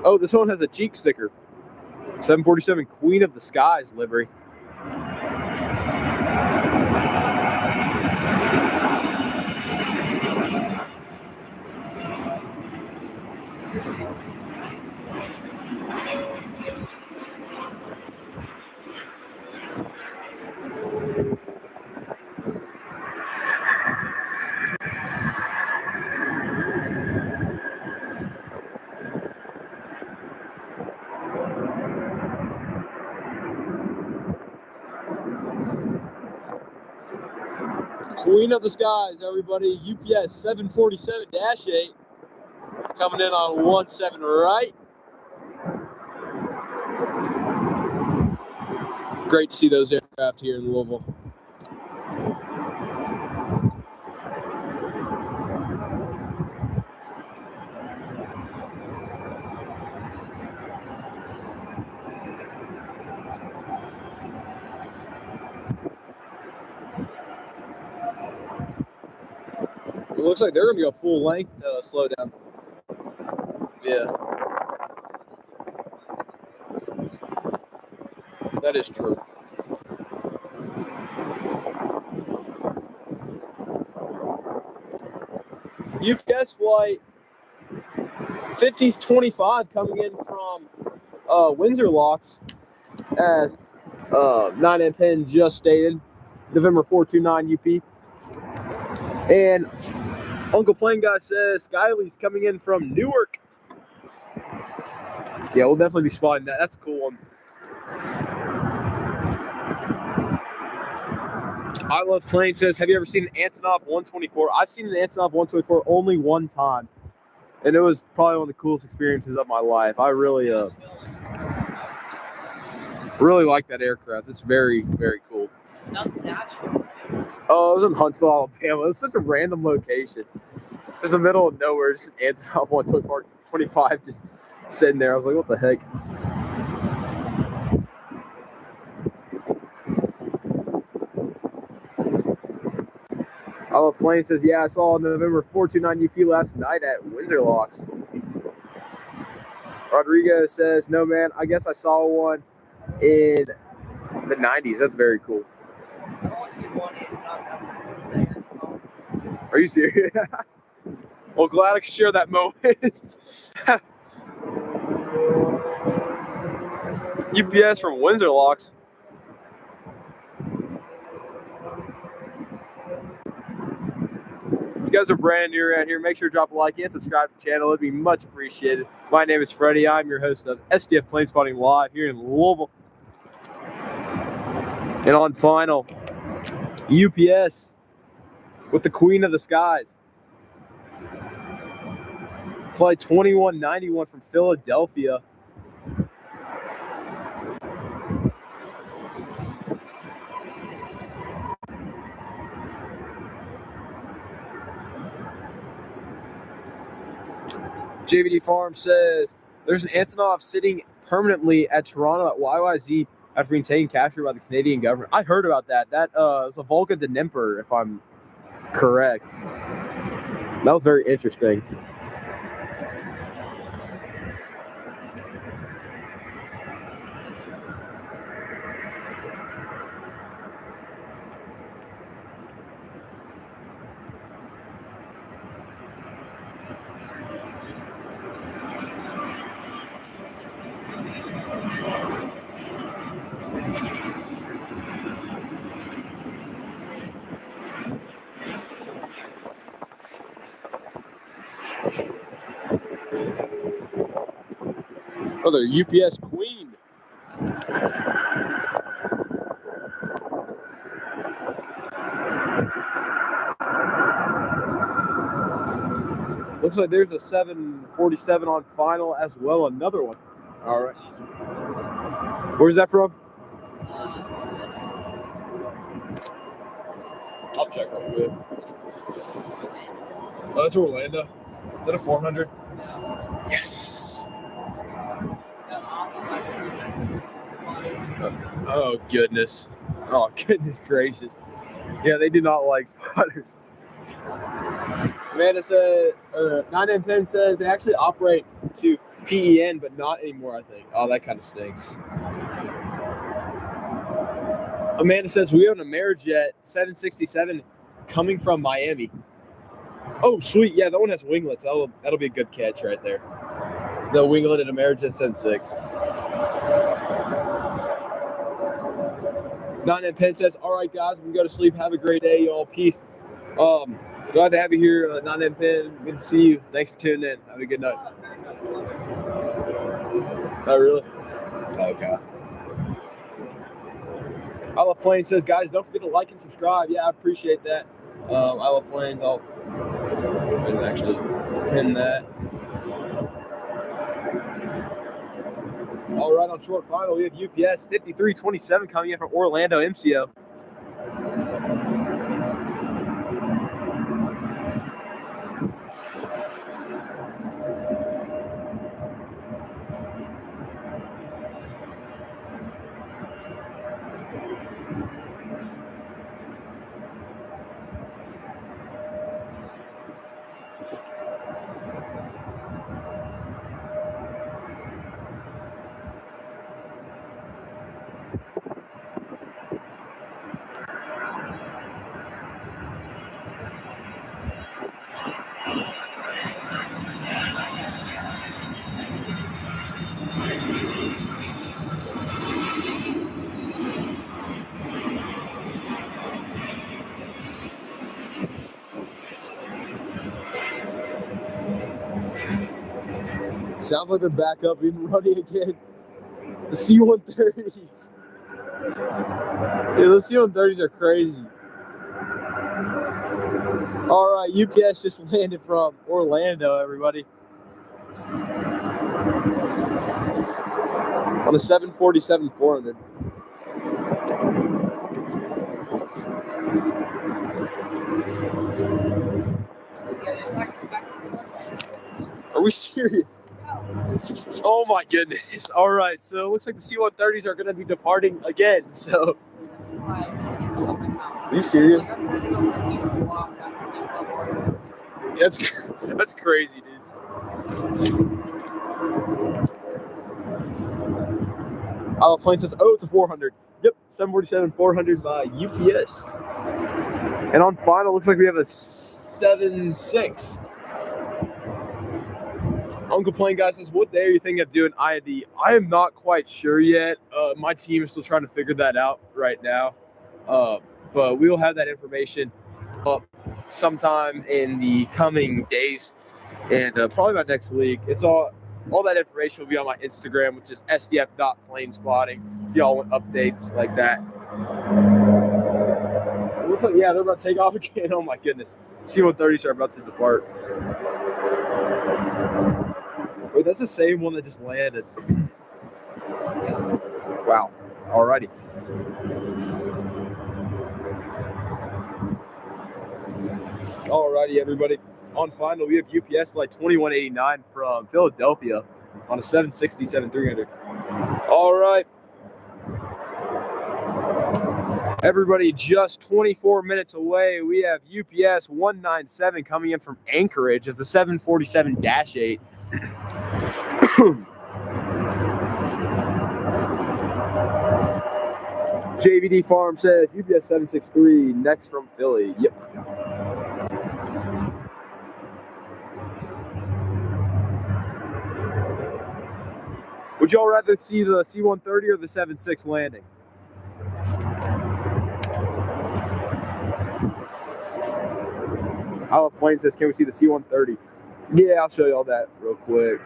Oh, this one has a cheek sticker. 747 Queen of the Skies livery. Queen of the Skies, everybody. UPS 747-8 coming in on 17 right. Great to see those aircraft here in Louisville. It looks like they're going to go full length slow down. Yeah. That is true. UPS flight 5025 coming in from Windsor Locks, as 9 and Penn just stated, November 429 UP. And Uncle Plane Guy says Skyly's coming in from Newark. Yeah, we'll definitely be spotting that. That's a cool one. I Love Plane says, have you ever seen an Antonov 124? I've seen an Antonov 124 only one time, and it was probably one of the coolest experiences of my life. I really like that aircraft. It's very, very cool. Oh, it was in Huntsville, Alabama. It was such a random location. It was the middle of nowhere, just an Antonov 125 just sitting there. I was like, what the heck? I Love Plane says, yeah, I saw November 429 UP last night at Windsor Locks. Rodrigo says, no, man, I guess I saw one in the 90s. That's very cool. Are you serious? Well, glad I could share that moment. UPS from Windsor Locks. If you guys are brand new around here, make sure to drop a like and subscribe to the channel. It'd be much appreciated. My name is Freddie. I'm your host of SDF Plane Spotting Live here in Louisville. And And on final, UPS with the Queen of the Skies. Flight 2191 from Philadelphia. JVD Farm says there's an Antonov sitting permanently at Toronto at YYZ after being taken captured by the Canadian government. I heard about that. That was a Vulcan de Nimper, if I'm correct. That was very interesting. Another UPS Queen. Looks like there's a 747 on final as well. Another one. All right. Where's that from? I'll check real quick. Oh, that's Orlando. Is that a 400? Yes. Oh, goodness. Oh, goodness gracious. Yeah, they do not like spotters. Amanda said, 9M10 says they actually operate to PEN, but not anymore, I think. Oh, that kind of stinks. Amanda says we own a Maersk 767 coming from Miami. Oh, sweet. Yeah, that one has winglets. That'll be a good catch right there. The winglet at a Maersk 76. 9M10 says, all right, guys, we can go to sleep. Have a great day, y'all. Peace. Glad to have you here, 9M10. Good to see you. Thanks for tuning in. Have a good night. Oh, really? Okay. I Love Planes says, guys, don't forget to like and subscribe. Yeah, I appreciate that. I Love Planes. I'll actually pin that. All right, on short final, we have UPS 5327 coming in from Orlando MCO. Sounds like they're back up and running again. The C-130s. Yeah, those C-130s are crazy. All right, UPS just landed from Orlando, everybody. On the 747-400. Are we serious? Oh my goodness. All right, so it looks like the C-130s are going to be departing again. So, are you serious? That's crazy, dude. Oh, plane says, oh, it's a 400. Yep, 747-400 by UPS. And on final, looks like we have a 7.6. Uncle Plane Guy says, what day are you thinking of doing IND? I am not quite sure yet. My team is still trying to figure that out right now. But we will have that information up sometime in the coming days and probably by next week. It's all that information will be on my Instagram, which is sdf.planespotting. If y'all want updates like that. Yeah, they're about to take off again. Oh my goodness. C-130s are about to depart. Wait, that's the same one that just landed. Wow. Alrighty. Alrighty, everybody. On final, we have UPS flight 2189 from Philadelphia on a 767-300. All right. Everybody, just 24 minutes away, we have UPS 197 coming in from Anchorage. It's a 747-8. JVD Farm says UPS 763 next from Philly. Yep. Would y'all rather see the C-130 or the 76 landing? Isle of Plane says, can we see the C-130? Yeah, I'll show y'all that real quick.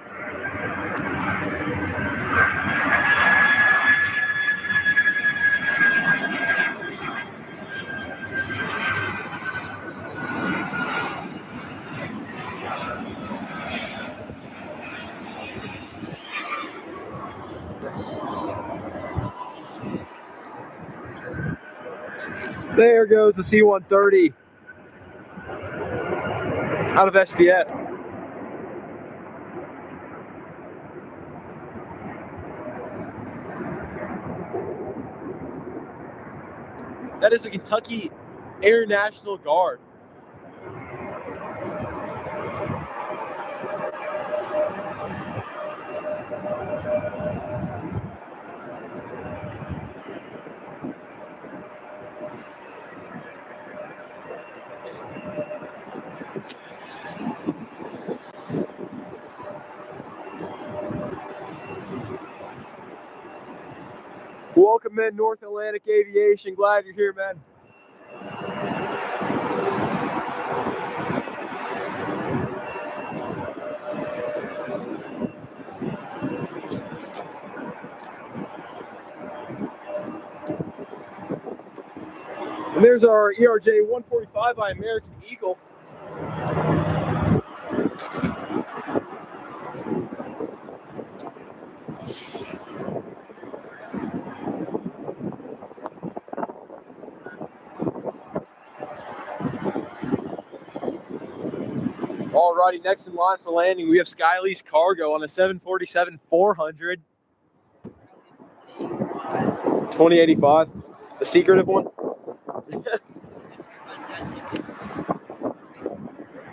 There goes the C-130 out of SDF. That is the Kentucky Air National Guard. Welcome in, North Atlantic Aviation. Glad you're here, man. And there's our ERJ 145 by American Eagle. Alrighty, next in line for landing, we have Skylease Cargo on a 747-400. 2085, the secretive one.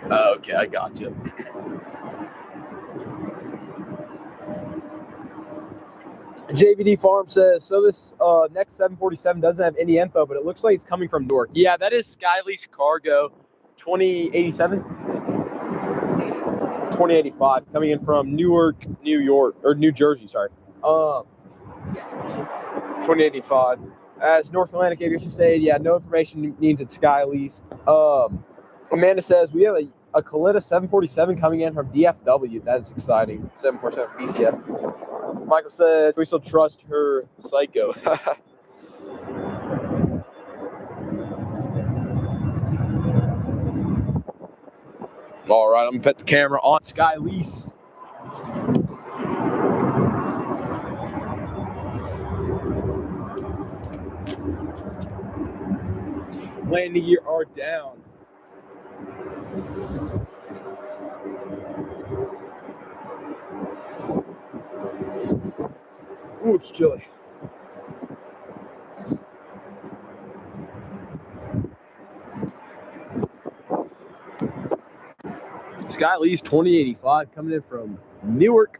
Okay, I got you. JVD Farm says, so this next 747 doesn't have any info, but it looks like it's coming from Newark. Yeah, that is Skylease Cargo 2087? 2085, coming in from Newark, New York, or New Jersey, sorry. 2085. As North Atlantic Aviation stated, yeah, no information means it's Skylease. Amanda says, we have a Kaletta 747 coming in from DFW. That is exciting. 747 BCF. Michael says, we still trust her psycho. All right, I'm going to put the camera on Skylease. Landing gear are down. Ooh, it's chilly. Skylease 2085 coming in from Newark.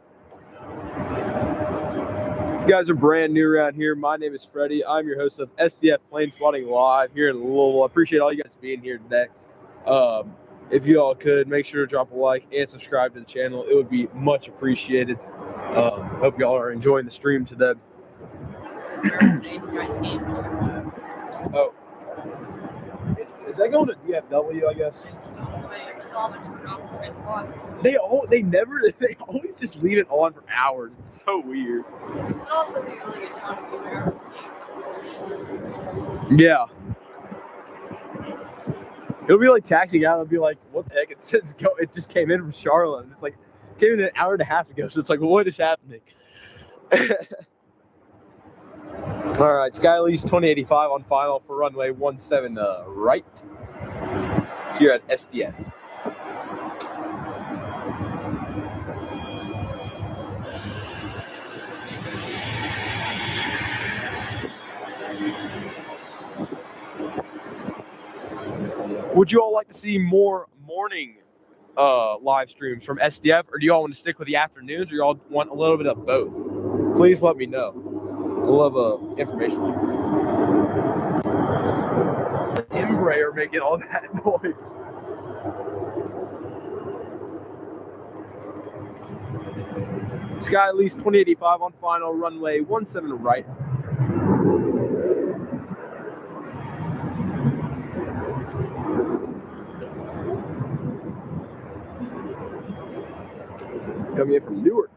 If you guys are brand new around here, my name is Freddie. I'm your host of SDF Plane Spotting Live here in Louisville. I appreciate all you guys being here today. If you all could, make sure to drop a like and subscribe to the channel. It would be much appreciated. Hope y'all are enjoying the stream today. Oh. Is that going to DFW, I guess? They always just leave it on for hours. It's so weird. Yeah. It'll be like taxiing out. It'll be like, what the heck? It says go. It just came in from Charlotte. It's like came in an hour and a half ago. So it's like, what is happening? All right, Skylease 2085 on final for runway 17 right here at SDF. Would you all like to see more morning live streams from SDF, or do you all want to stick with the afternoons, or you all want a little bit of both? Please let me know. I love information. The Embraer making all that noise. Skylease 2085 on final, runway 17 right. Coming in from Newark.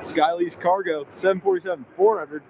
Skylease Cargo 747-400.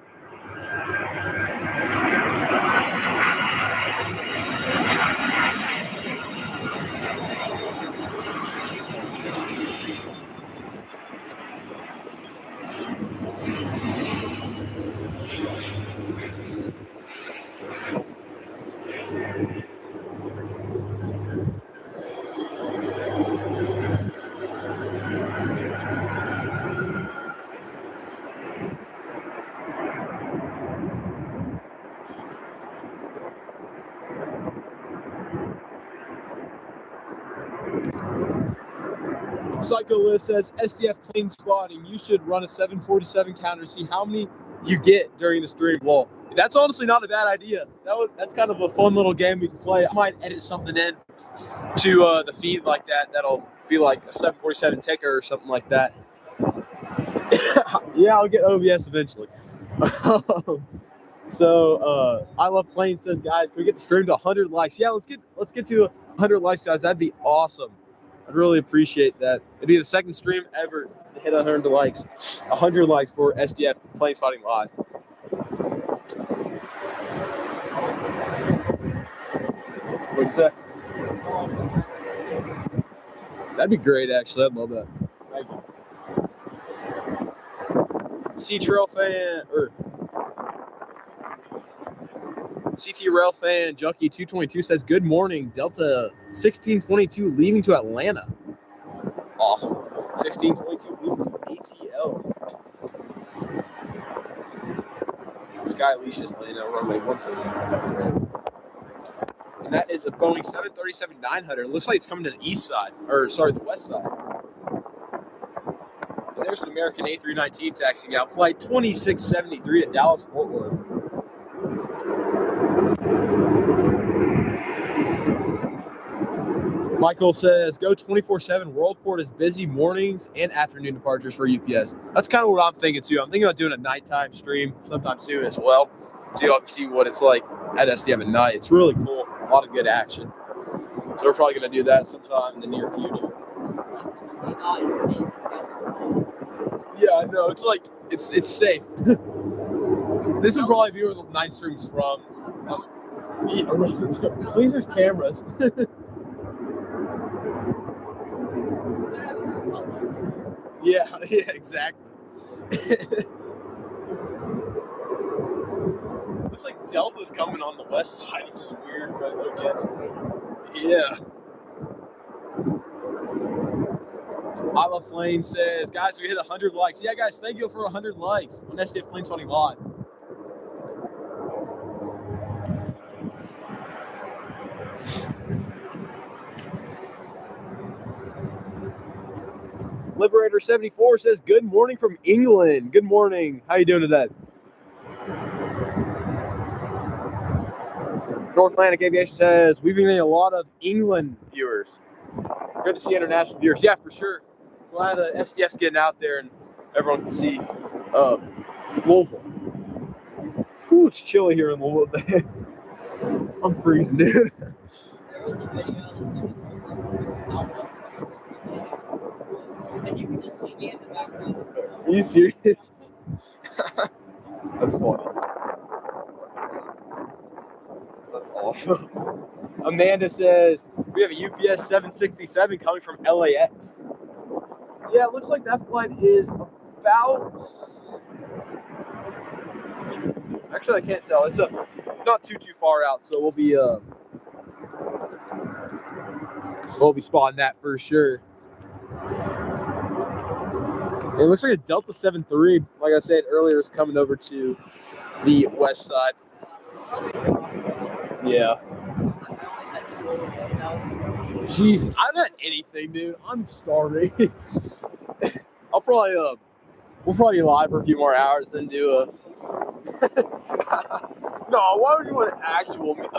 Psycho List says SDF plane spotting. You should run a 747 counter, see how many you get during the stream. Well, that's honestly not a bad idea. That's kind of a fun little game we can play. I might edit something in to the feed like that. That'll be like a 747 ticker or something like that. Yeah, I'll get OBS eventually. So I Love Planes says, guys, can we get the stream to 100 likes? Yeah, let's get to 100 likes, guys. That'd be awesome. I'd really appreciate that. It'd be the second stream ever to hit 100 likes. 100 likes for SDF Plane Spotting Live. What's that? That'd be great, actually. I'd love that. Thank you. C-Trail fan, or CT Rail fan Junkie 222 says, good morning, Delta 1622 leaving to Atlanta. Awesome. 1622 leaving to ATL. Skylease just landed on runway 17. And that is a Boeing 737-900. It looks like it's coming to the east side, or sorry, the west side. And there's an American A319 taxiing out, flight 2673 to Dallas Fort Worth. Michael says, go 24/7. Worldport is busy mornings and afternoon departures for UPS. That's kind of what I'm thinking too. I'm thinking about doing a nighttime stream sometime soon as well, so y'all can see what it's like at SDF at night. It's really cool. A lot of good action. So we're probably going to do that sometime in the near future. Yeah, I know. It's like it's safe. This would probably be where the night stream's from. Yeah, at least there's cameras. Yeah, exactly. Looks like Delta's coming on the west side, which is weird, but okay. Yeah. I Love Flame says, guys, we hit 100 likes. Yeah, guys, thank you for 100 likes on SDF Flame 20 Live. Liberator 74 says, good morning from England. Good morning. How you doing today? North Atlantic Aviation says, we've been getting a lot of England viewers. Good to see international viewers. Yeah, for sure. Glad SDF's getting out there and everyone can see Louisville. Ooh, it's chilly here in Louisville. I'm freezing, dude. There was a video of this thing posted Southwest and you can just see me in the background. Are you serious? That's funny. That's awesome. Amanda says, we have a UPS 767 coming from LAX. Yeah, it looks like that flight is about... Actually, I can't tell. It's not too far out, so we'll be spotting that for sure. It looks like a Delta 73, like I said earlier, is coming over to the west side. Yeah. Jeez, I haven't had anything, dude. I'm starving. We'll probably be live for a few more hours and do a. No, why would you want an actual meal?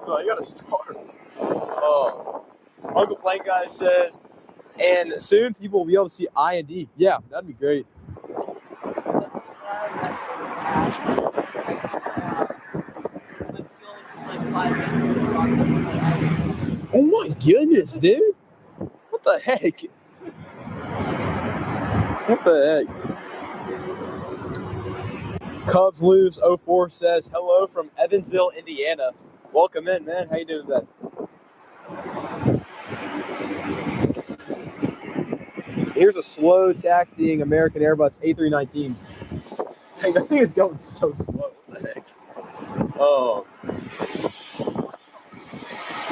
No, you gotta starve. Uncle Plain Guy says, and soon people will be able to see I&D. Yeah, that'd be great. Oh my goodness, dude! What the heck? What the heck? Cubs lose 04 says hello from Evansville, Indiana. Welcome in, man. How you doing today? Here's a slow taxiing American Airbus A319. Dang, that thing is going so slow. What the heck? Oh.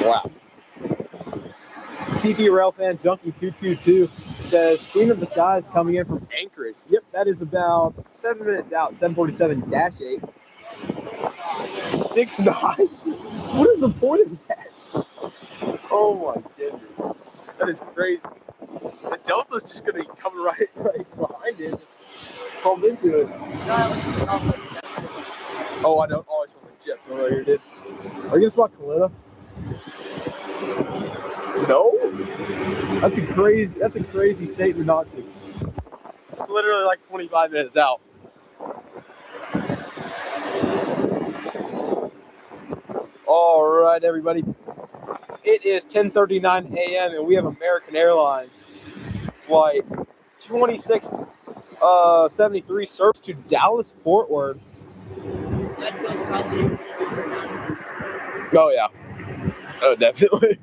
Wow. CT Rail Fan Junkie 222 says Queen of the Skies coming in from Anchorage. Yep, that is about 7 minutes out, 747-8. 6 knots? What is the point of that? Oh my goodness. That is crazy. The Delta's just gonna be coming right behind it, just pulled into it. Oh, I know. Oh, it smells like chips. Oh, here, dude. Are you gonna spot Kaletta? No? That's a crazy statement not to. It's literally like 25 minutes out. All right, everybody. It is 10:39 a.m. and we have American Airlines flight 2673 service to Dallas Fort Worth. That feels probably Oh yeah. Oh, definitely.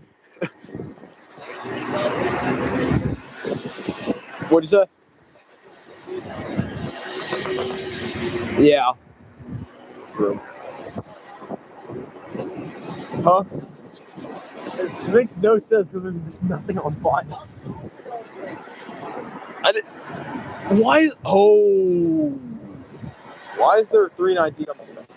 What'd you say? Yeah. True. Huh? It makes no sense because there's just nothing on fire. Why? Oh. Why is there a 319 on the front?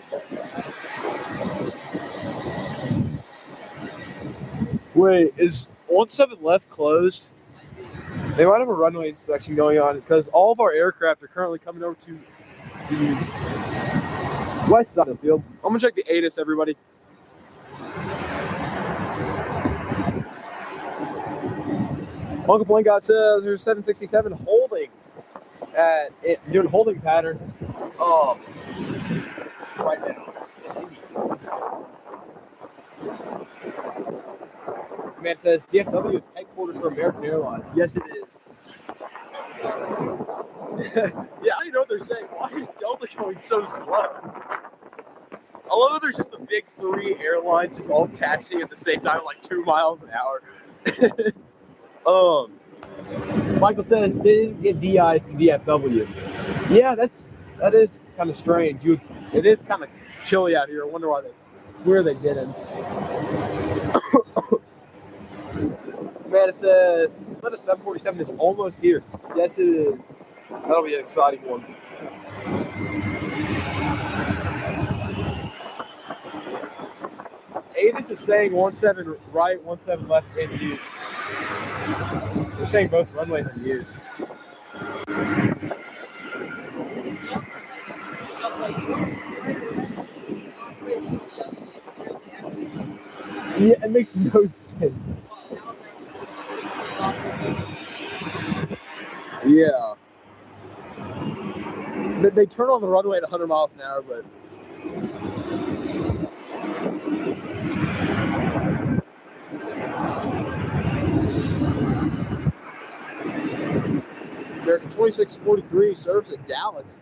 Wait, is 17 left closed? They might have a runway inspection going on because all of our aircraft are currently coming over to the west side of the field. I'm gonna check the ATIS, everybody. Uncle Plain God says there's 767 holding doing holding pattern right now. The man says DFW is headquarters for American Airlines. Yes, it is. Yeah, I know what they're saying. Why is Delta going so slow? I love that there's just the big 3 airlines just all taxiing at the same time, like 2 miles an hour. Michael says didn't get DIs to DFW. Yeah, that is kind of strange. It is kind of chilly out here. I wonder why they didn't. Man, it says Kaletta 747 is almost here. Yes, it is. That'll be an exciting one. ATIS is saying 17 right, 17 left in use. They're saying both runways in use. Yeah, it makes no sense. Yeah. They turn on the runway at 100 miles an hour, but American 2643 serves at Dallas.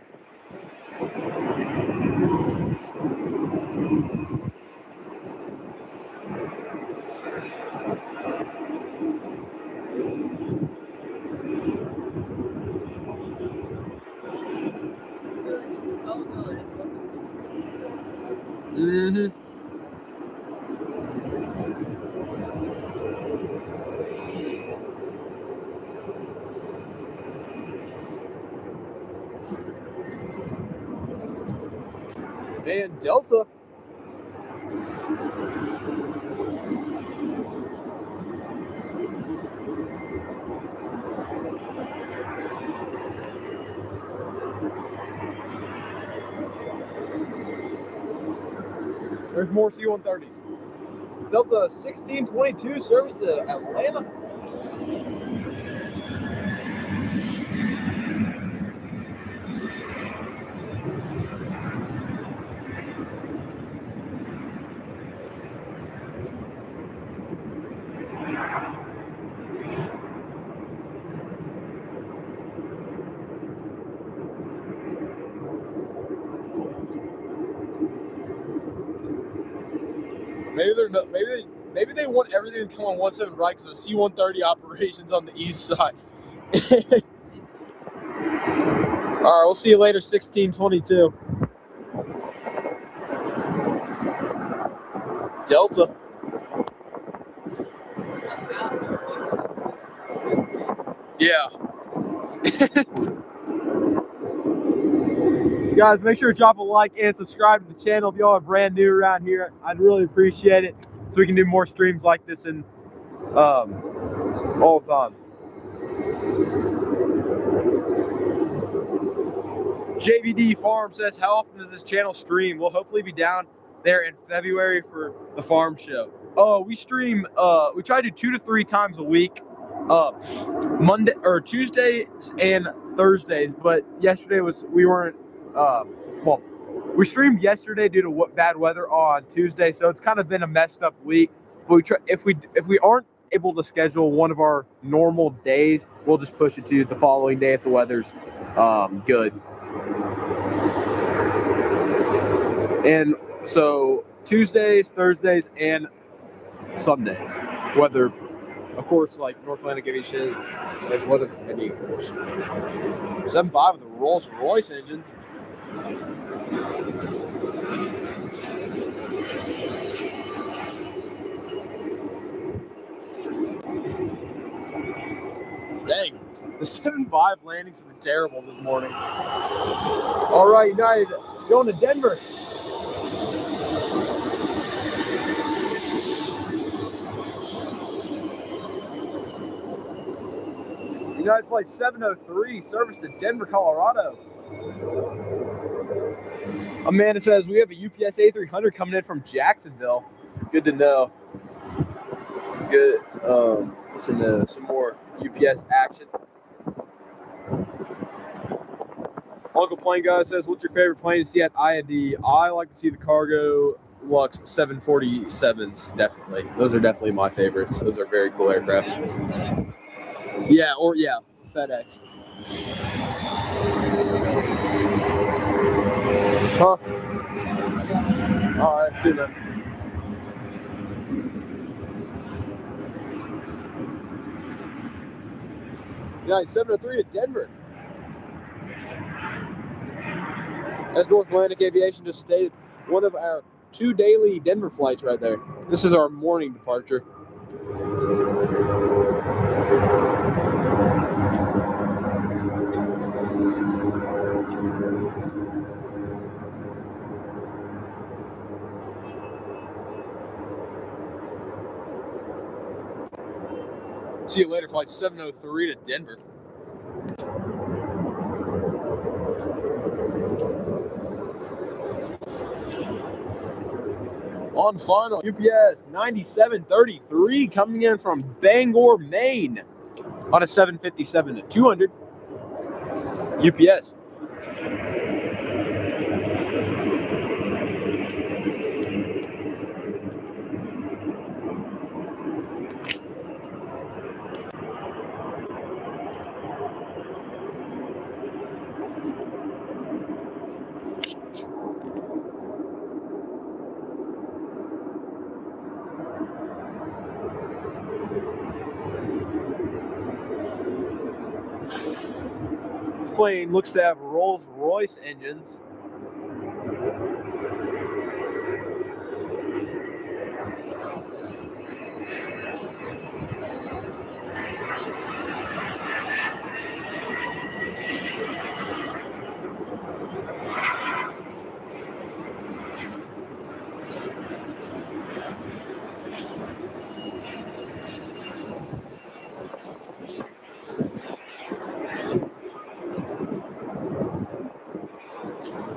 Mm-hmm. And Delta. There's more C-130s. Delta 1622 service to Atlanta. Maybe they're not, maybe they want everything to come on 17 right because the C-130 operations on the east side. All right, we'll see you later, 1622. Delta. Yeah. Guys, make sure to drop a like and subscribe to the channel if y'all are brand new around here. I'd really appreciate it so we can do more streams like this and all the time. JVD Farm says, how often does this channel stream? We'll hopefully be down there in February for the farm show. Oh, we stream, we try to do 2 to 3 times a week. Monday or Tuesdays and Thursdays, but yesterday we weren't, well, we streamed yesterday due to bad weather on Tuesday, so it's kind of been a messed up week. But we try, if we aren't able to schedule one of our normal days, we'll just push it to the following day if the weather's good. And so Tuesdays, Thursdays, and Sundays, weather, of course, like North Atlantic Aviation, so there's weather permitting, of course. 7.5 with the Rolls-Royce engines. Dang, the 7.5 landings have been terrible this morning. All right, United, going to Denver. United Flight 703, service to Denver, Colorado. Amanda says, we have a UPS A300 coming in from Jacksonville. Good to know. Good. Listen to some more UPS action. Uncle Plane Guy says, what's your favorite plane to see at IND? I like to see the Cargo Lux 747s, definitely. Those are definitely my favorites. Those are very cool aircraft. Yeah, FedEx. Huh? All right, see you, man. Yeah, 703 at Denver. As North Atlantic Aviation just stated, one of our 2 daily Denver flights right there. This is our morning departure. See you later, flight 703 to Denver. On final, UPS 9733 coming in from Bangor, Maine. on a 757-200 UPS. This plane looks to have Rolls-Royce engines.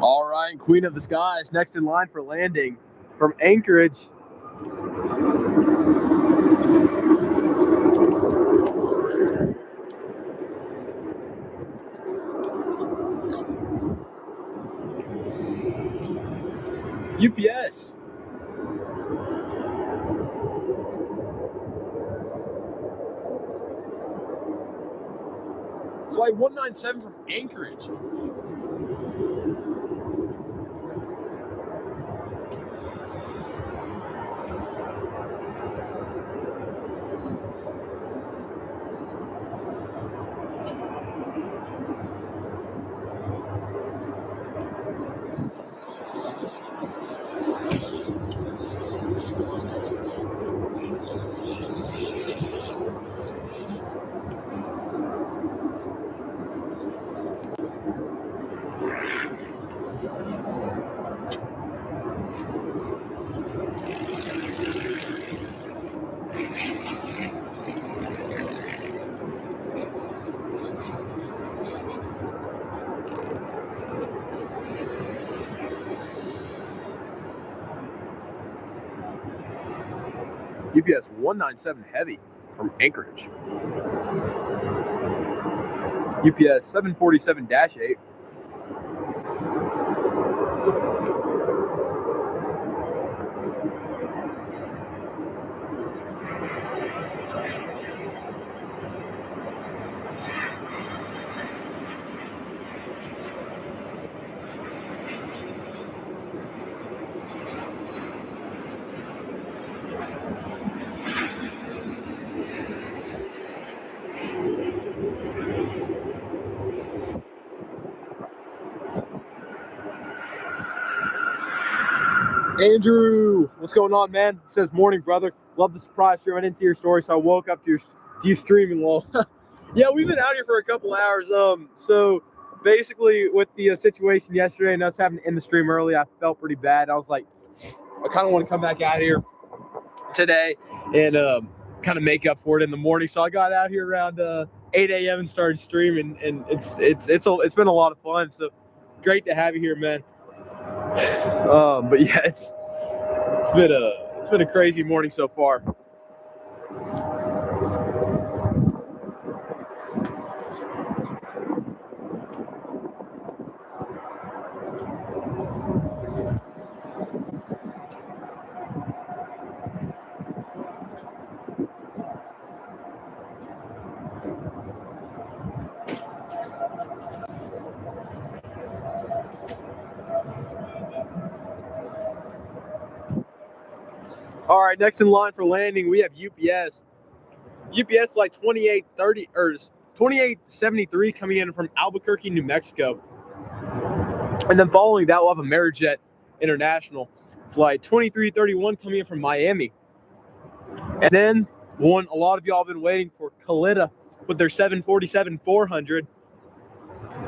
All right, Queen of the Skies, next in line for landing from Anchorage. UPS. Flight 197 from Anchorage. UPS 197 Heavy from Anchorage. UPS 747-8. Andrew, what's going on, man? It says, morning, brother. Love the surprise stream. I didn't see your story, so I woke up to you streaming. Lol. Yeah, we've been out here for a couple hours. So basically, with the situation yesterday and us having to end the stream early, I felt pretty bad. I was like, I kind of want to come back out here today and kind of make up for it in the morning. So I got out here around 8 a.m. and started streaming, and it's been a lot of fun. So great to have you here, man. But yeah, it's been a crazy morning so far. All right, next in line for landing, we have UPS. UPS flight 2830 or 2873 coming in from Albuquerque, New Mexico. And then following that, we'll have a Amerijet International flight 2331 coming in from Miami. And then one a lot of y'all have been waiting for, Kalitta with their 747-400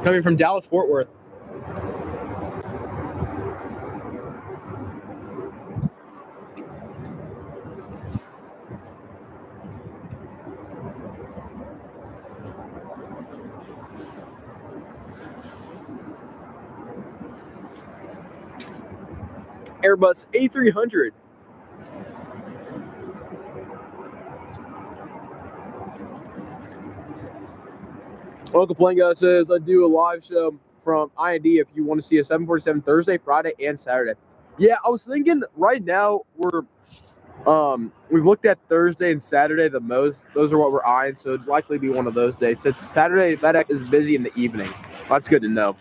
coming from Dallas, Fort Worth. Airbus A300. Uncle Plingo says I do a live show from I&D if you want to see a 747 Thursday, Friday, and Saturday. Yeah, I was thinking right now we've looked at Thursday and Saturday the most. Those are what we're eyeing, so it'd likely be one of those days. Since Saturday FedEx is busy in the evening. That's good to know.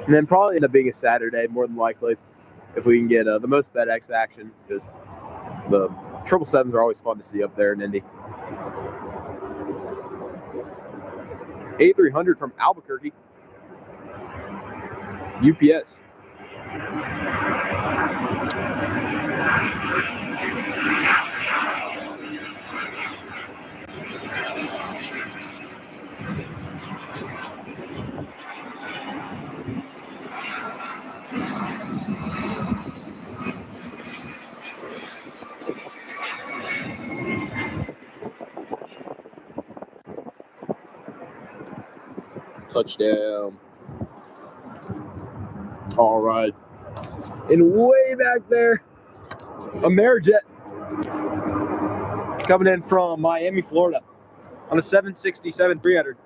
And then probably end up being a Saturday more than likely if we can get the most FedEx action, because the 777s are always fun to see up there in Indy. A300 from Albuquerque. UPS. Touchdown. All right. And way back there, a Maersk coming in from Miami, Florida on a 767-300.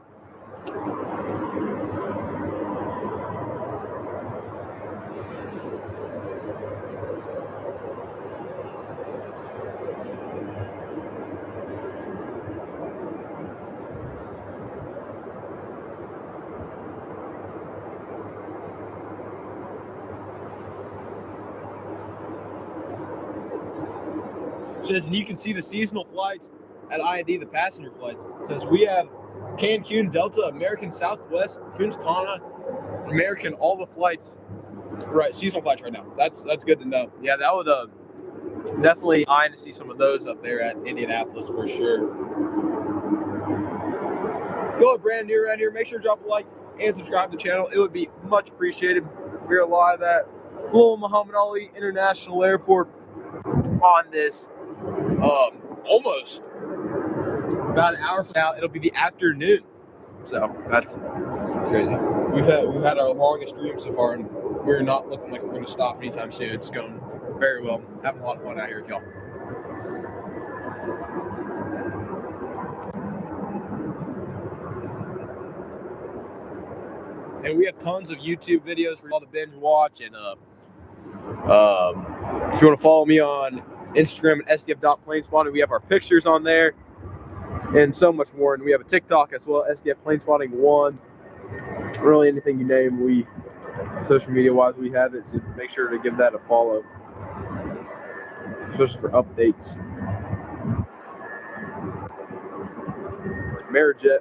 Says, and you can see the seasonal flights at I&D, the passenger flights. It says we have Cancun, Delta, American Southwest, Punta Cana, American, all the flights. Right, seasonal flights right now. That's good to know. Yeah, that would definitely eyeing to see some of those up there at Indianapolis for sure. If you're brand new around here, make sure to drop a like and subscribe to the channel. It would be much appreciated. We're live at Little Muhammad Ali International Airport on this almost about an hour from now. It'll be the afternoon, so that's crazy. We've had our longest stream so far, and we're not looking like we're going to stop anytime soon. It's going very well. Having a lot of fun out here with y'all. And we have tons of YouTube videos for y'all to binge watch. And if you want to follow me on Instagram at SDF.planespotting, we have our pictures on there and so much more. And we have a TikTok as well, SDF Planespotting 1. Really anything you name, we social media wise we have it, so make sure to give that a follow, especially for updates. Maersk.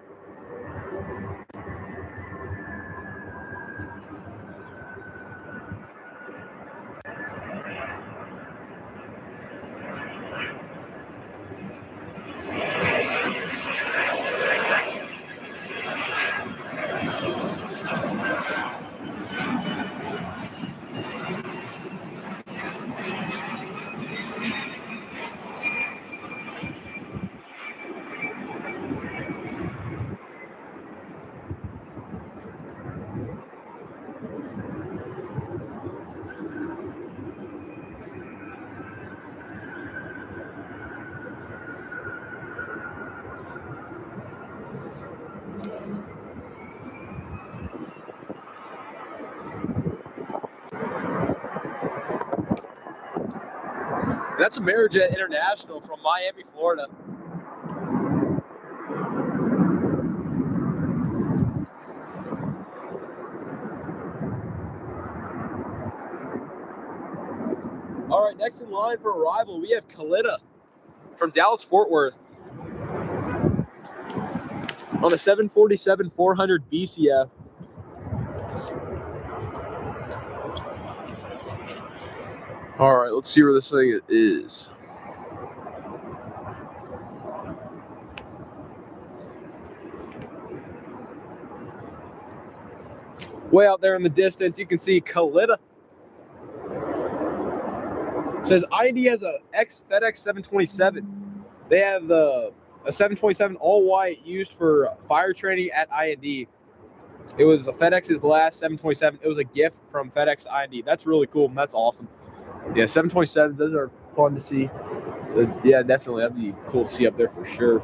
That's a Cargojet International from Miami, Florida. All right, next in line for arrival, we have Kalitta from Dallas, Fort Worth on a 747-400 BCF. All right, let's see where this thing is. Way out there in the distance, you can see Kaletta. It says I&D has a FedEx 727. They have a 727 all white used for fire training at I&D. It was FedEx's last 727. It was a gift from FedEx to I&D. That's really cool. That's awesome. Yeah, 727s, those are fun to see. So, yeah, definitely. That'd be cool to see up there for sure.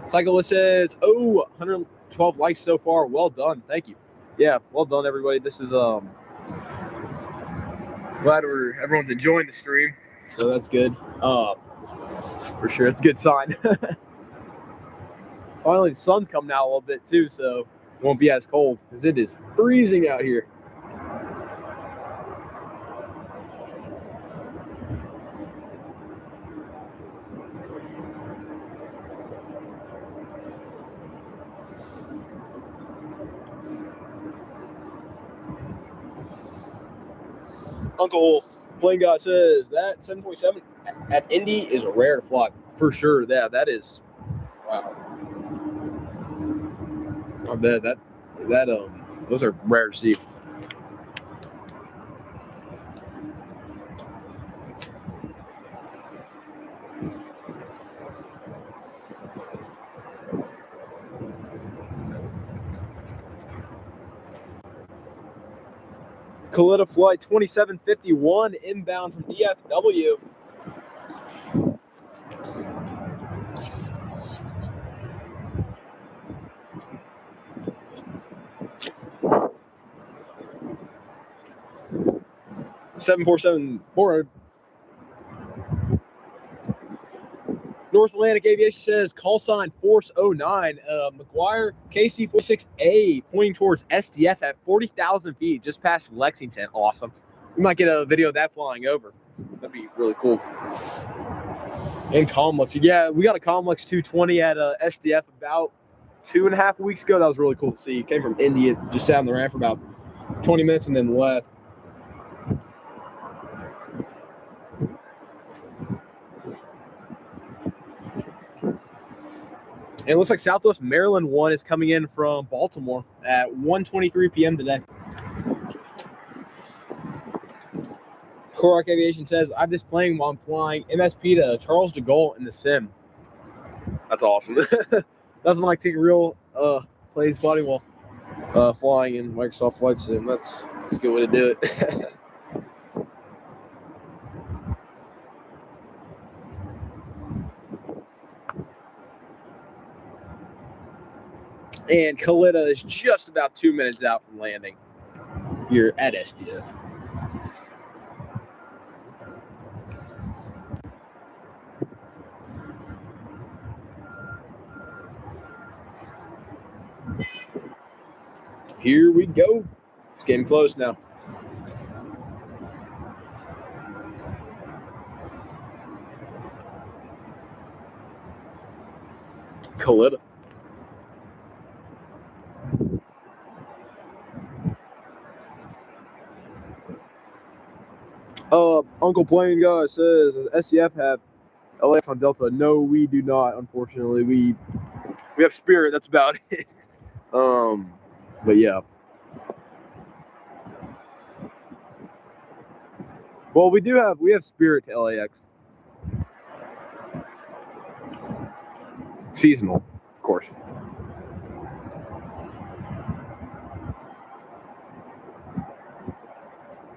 Cyclist says, "Oh, 112 likes so far. Well done. Thank you." Yeah, well done, everybody. This is glad everyone's enjoying the stream, so that's good. For sure, it's a good sign. Finally, the sun's coming out a little bit too, so it won't be as cold because it is freezing out here. Uncle Plane Guy says that 747 at Indy is rare to fly. For sure, that is, wow. I bet that those are rare to see. Kalitta flight 2751 inbound from DFW. Board. North Atlantic Aviation says call sign Force 09. McGuire KC-46A pointing towards SDF at 40,000 feet just past Lexington. Awesome. We might get a video of that flying over. That'd be really cool. And Comlex. Yeah, we got a Comlex 220 at SDF about 2.5 weeks ago. That was really cool to see. Came from India, just sat on the ramp for about 20 minutes and then left. And it looks like Southwest Maryland 1 is coming in from Baltimore at 1:23 p.m. today. Korak Aviation says, I'm just playing while I'm flying MSP to Charles de Gaulle in the sim. That's awesome. Nothing like taking real plays body while flying in Microsoft Flight Sim. That's a good way to do it. And Kaletta is just about 2 minutes out from landing here at SDF. Here we go. It's getting close now. Kalitta. Uncle Plane Guy says, does SCF have LAX on Delta? No, we do not, unfortunately. We have Spirit, that's about it. But yeah. Well, we have Spirit to LAX. Seasonal, of course.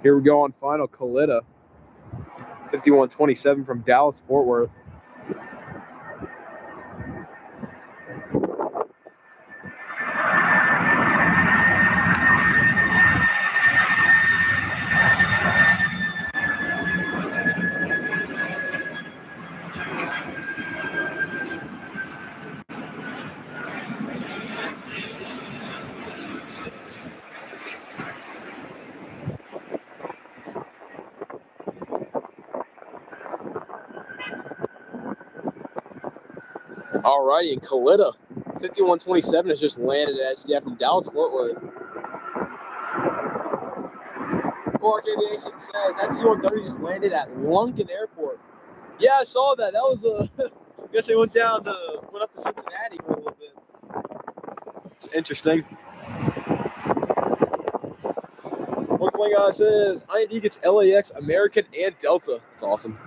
Here we go on final Kalitta. 5127 from Dallas Fort Worth. Alrighty, and Kalitta, 5127 has just landed at SDF from Dallas Fort Worth. Quark Aviation says that C-130 just landed at Lunken Airport. Yeah, I saw that. That was I guess they went up to Cincinnati for a little bit. It's interesting. One flying guy says IND gets LAX, American, and Delta. That's awesome.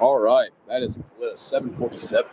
All right, That is a Kalitta 747.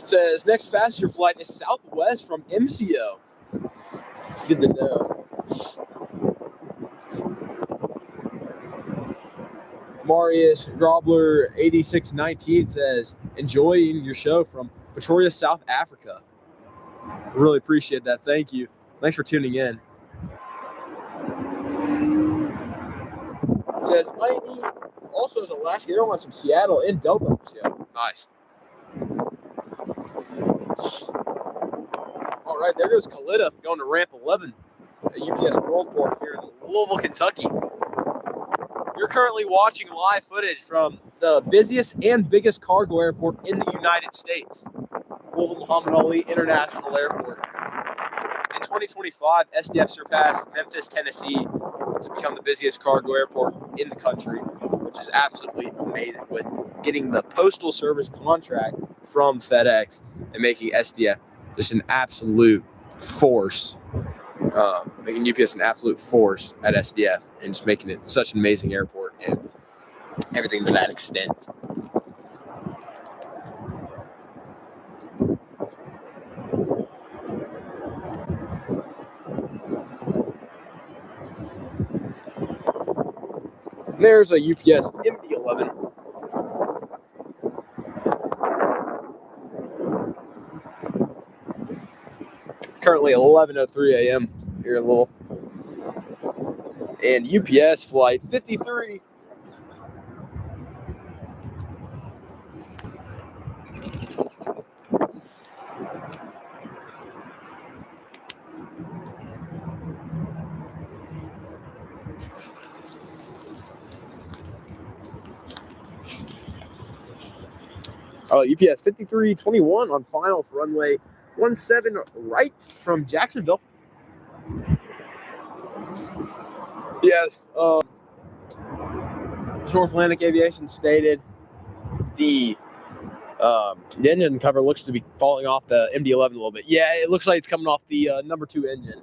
Says next passenger flight is Southwest from MCO. Good to know. Marius Grobler 8619 says enjoying your show from Pretoria, South Africa. Really appreciate that. Thank you. Thanks for tuning in. Says ID also is Alaska Airlines from Seattle and Delta from Seattle. Nice. All right, there goes Kalitta going to ramp 11 at UPS Worldport here in Louisville, Kentucky. You're currently watching live footage from the busiest and biggest cargo airport in the United States, Louisville Muhammad Ali International Airport. In 2025, SDF surpassed Memphis, Tennessee to become the busiest cargo airport in the country, which is absolutely amazing, with getting the Postal Service contract from FedEx and making SDF just an absolute force, making UPS an absolute force at SDF and just making it such an amazing airport and everything to that extent. There's a UPS MD-11. Currently 11:03 a.m. here in Louisville. And UPS flight 53. UPS 5321 on final for runway 17 right from Jacksonville. Yes, North Atlantic Aviation stated the engine cover looks to be falling off the MD-11 a little bit. Yeah, it looks like it's coming off the number 2 engine.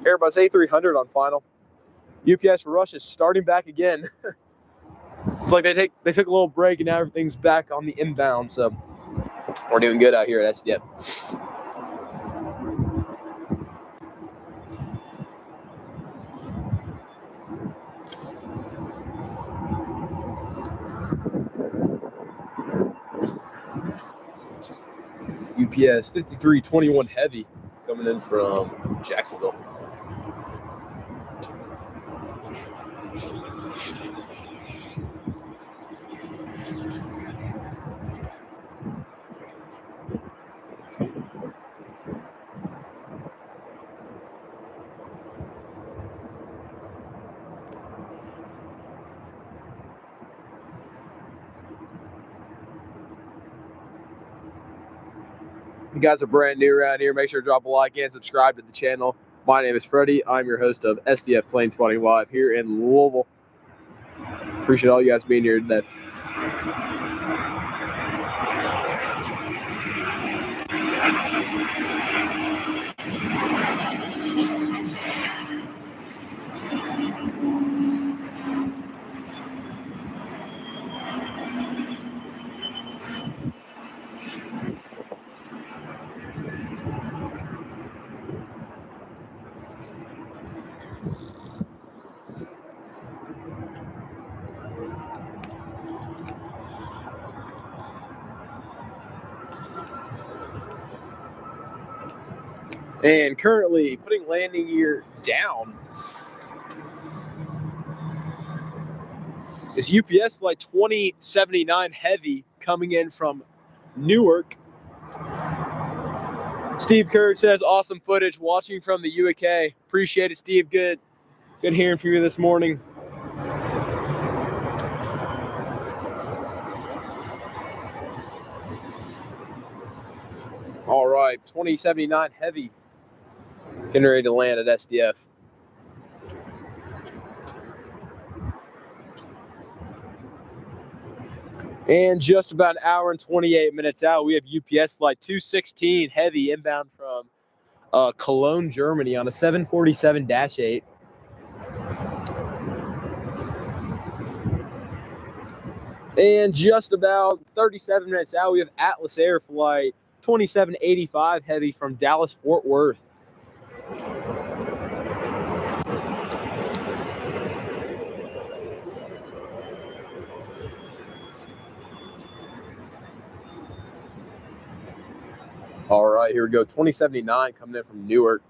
Airbus A300 on final. UPS rush is starting back again. It's like they took a little break and now everything's back on the inbound. So we're doing good out here at SDF. UPS 5321 heavy coming in from Jacksonville. If you guys are brand new around here, make sure to drop a like and subscribe to the channel. My name is Freddie. I'm your host of SDF Plane Spotting Live here in Louisville. Appreciate all you guys being here today. And currently putting landing gear down. is UPS flight 2079 heavy coming in from Newark. Steve Kirk says, awesome footage watching from the UK. Appreciate it, Steve. Good hearing from you this morning. All right, 2079 heavy getting ready to land at SDF. And just about an hour and 28 minutes out, we have UPS flight 216 heavy inbound from Cologne, Germany on a 747-8. And just about 37 minutes out, we have Atlas Air flight 2785 heavy from Dallas, Fort Worth. All right, here we go. 2079 coming in from Newark.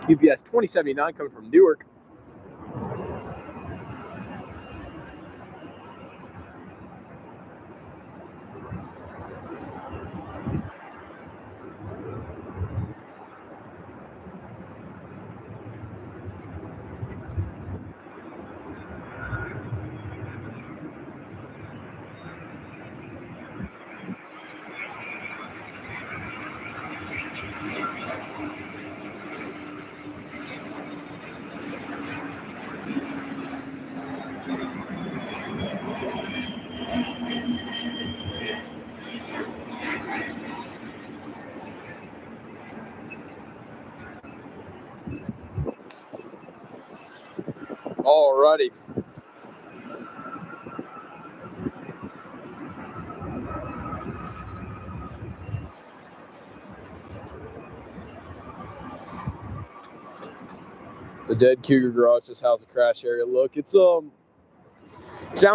UPS 2079 coming from Newark. Alrighty. The dead Cougar garage, just how's the crash area look? It's down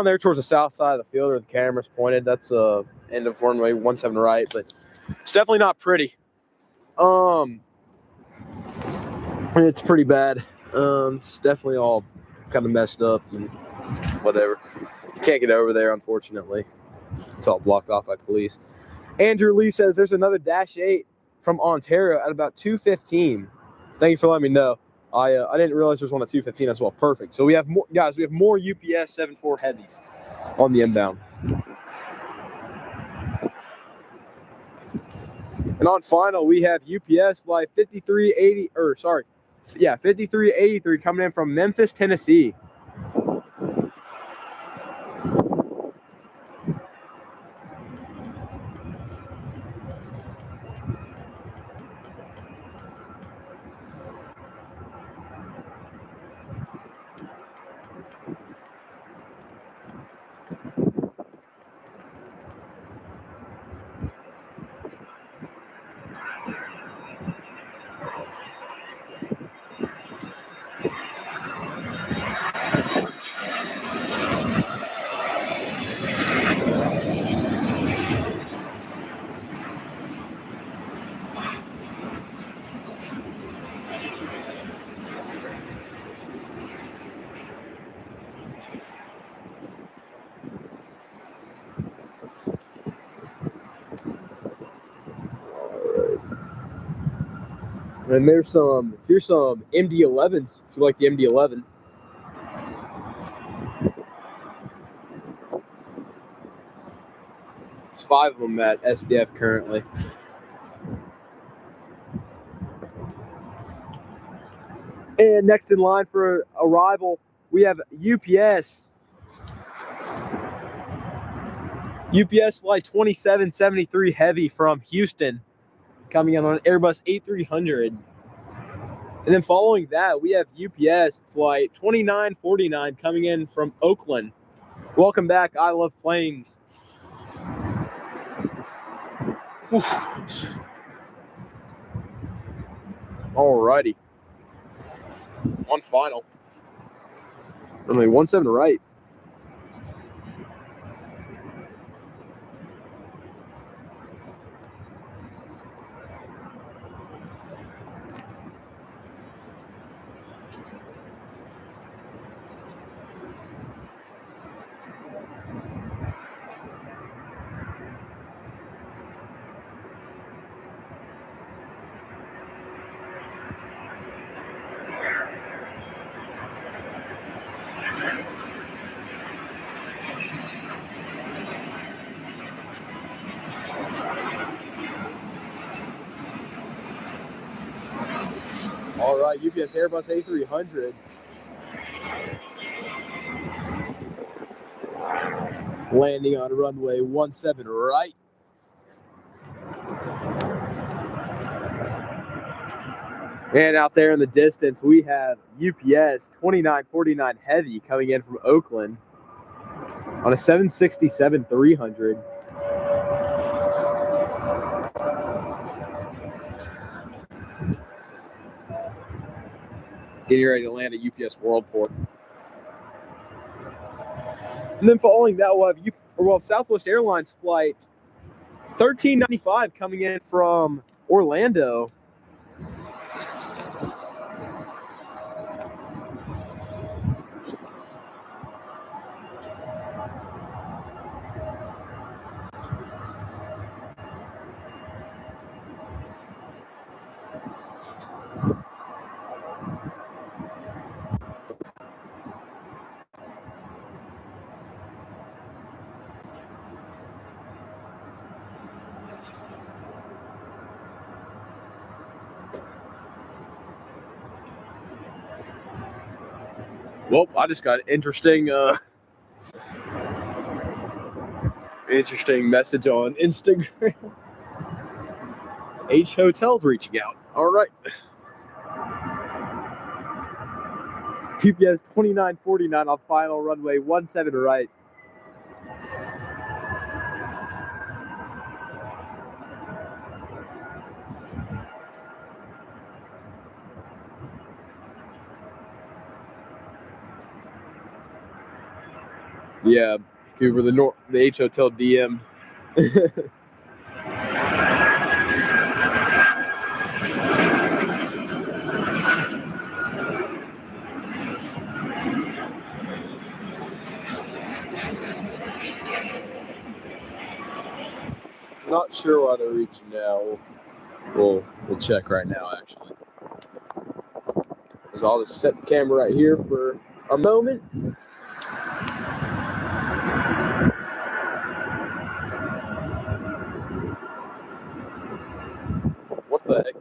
there towards the south side of the field where the camera's pointed. That's end of runway 17 right, but it's definitely not pretty. It's pretty bad. It's definitely all kind of messed up and whatever. You can't get over there, unfortunately. It's all blocked off by police. Andrew Lee says there's another Dash 8 from Ontario at about 2:15. Thank you for letting me know. I didn't realize there's one at 2:15 as well. Perfect. So we have more, guys. We have more UPS 74 heavies on the inbound. And on final, we have UPS flight 5383 coming in from Memphis, Tennessee. And here's some MD-11s if you like the MD-11. It's 5 of them at SDF currently. And next in line for arrival, we have UPS flight 2773 heavy from Houston, coming in on an Airbus A300. And then following that, we have UPS flight 2949 coming in from Oakland. Welcome back. I love planes. Alrighty. On final. Only 17 right. All right, UPS Airbus A300. Landing on runway 17 right. And out there in the distance, we have UPS 2949 Heavy coming in from Oakland on a 767-300. Getting ready to land at UPS Worldport. And then following that, we'll have Southwest Airlines flight 1395 coming in from Orlando. Well, I just got an interesting message on Instagram. H Hotels reaching out. All right. UPS 2949 on final runway 17 right. Yeah, Cooper, the H Hotel DM. Not sure why they're reaching now. We'll check right now, actually. So I'll just set the camera right here for a moment. What the heck?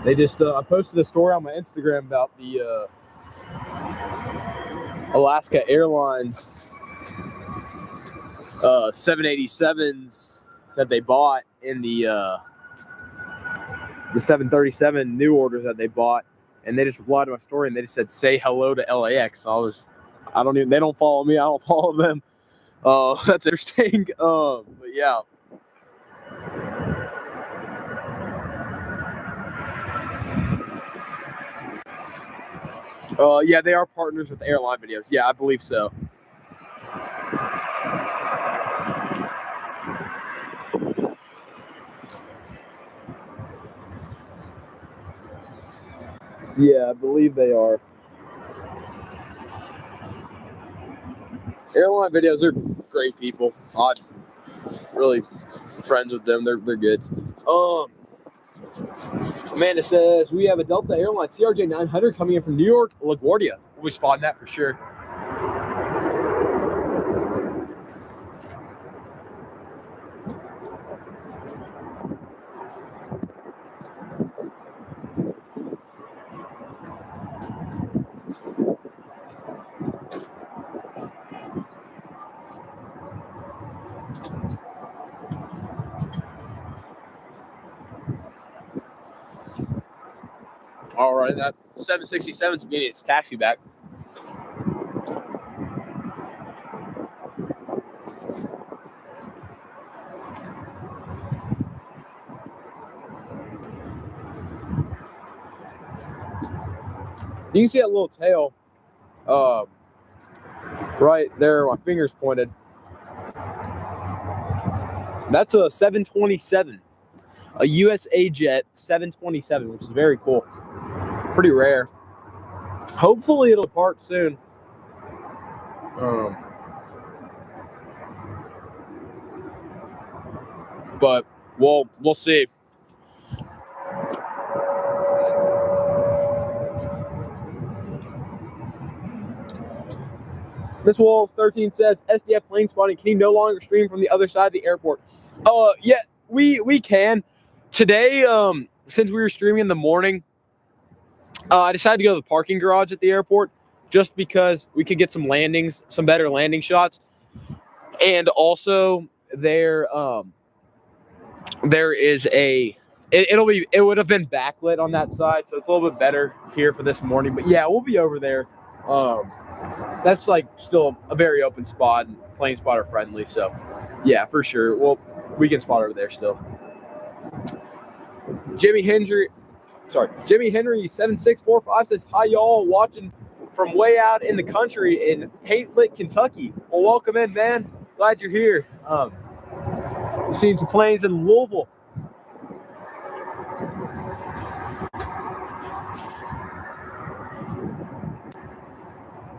They just, I posted a story on my Instagram about the Alaska Airlines 787s that they bought in the 737 new orders that they bought, and they just replied to my story and they just said, "Say hello to LAX." They don't follow me, I don't follow them. That's interesting. But yeah. Yeah, they are partners with Airline Videos. Yeah, I believe so. Yeah, I believe they are. Airline Videos are great people. I'm really friends with them. They're good. Amanda says we have a Delta Airlines CRJ 900 coming in from New York, LaGuardia. We'll be spotting that for sure. All right, that 767 is getting its taxi back. You can see that little tail right there, my finger's pointed. That's a 727, a USA Jet 727, which is very cool. Pretty rare. Hopefully it'll depart soon. But we'll see. Miss Wolf 13 says SDF plane spotting. Can you no longer stream from the other side of the airport? Yeah, we can. Today, since we were streaming in the morning, I decided to go to the parking garage at the airport just because we could get some better landing shots. And also there is it would have been backlit on that side, so it's a little bit better here for this morning. But yeah, we'll be over there. That's like still a very open spot and plane spotter friendly. So yeah, for sure. We can spot over there still. Jimmy Henry 7645 says, hi y'all, watching from way out in the country in Kalitta, Kentucky. Well, welcome in, man. Glad you're here. Seeing some planes in Louisville.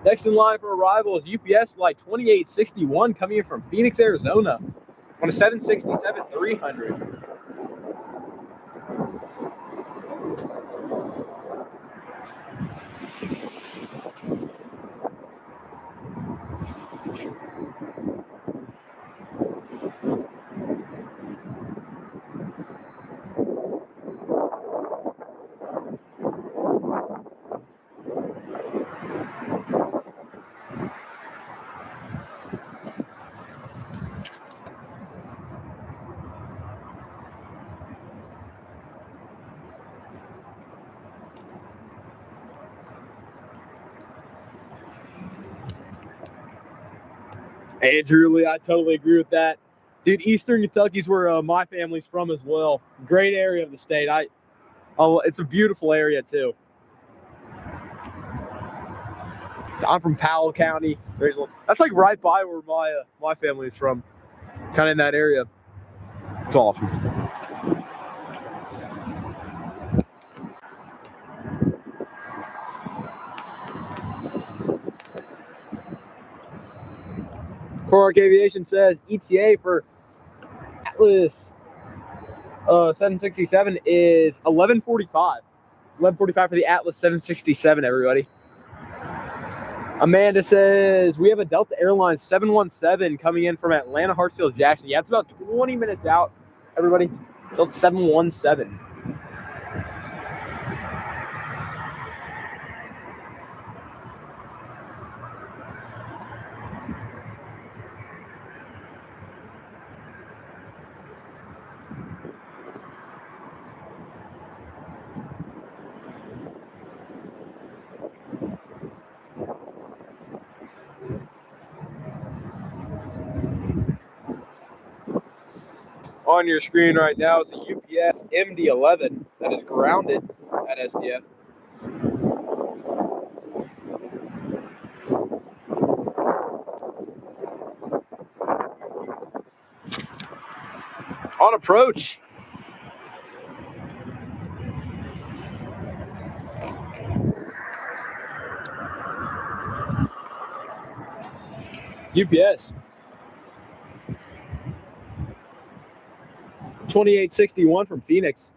Next in line for arrival is UPS flight 2861 coming in from Phoenix, Arizona on a 767-300. Hey, Drew, I totally agree with that. Dude, Eastern Kentucky's where my family's from as well. Great area of the state. It's a beautiful area too. I'm from Powell County. That's like right by where my family's from. Kind of in that area. It's awesome. Cork Aviation says ETA for Atlas 767 is 11:45. 11:45 for the Atlas 767, everybody. Amanda says we have a Delta Airlines 717 coming in from Atlanta, Hartsfield, Jackson. Yeah, it's about 20 minutes out, everybody. Delta 717. On your screen right now is a UPS MD-11 that is grounded at SDF. On approach. UPS 2861 from Phoenix.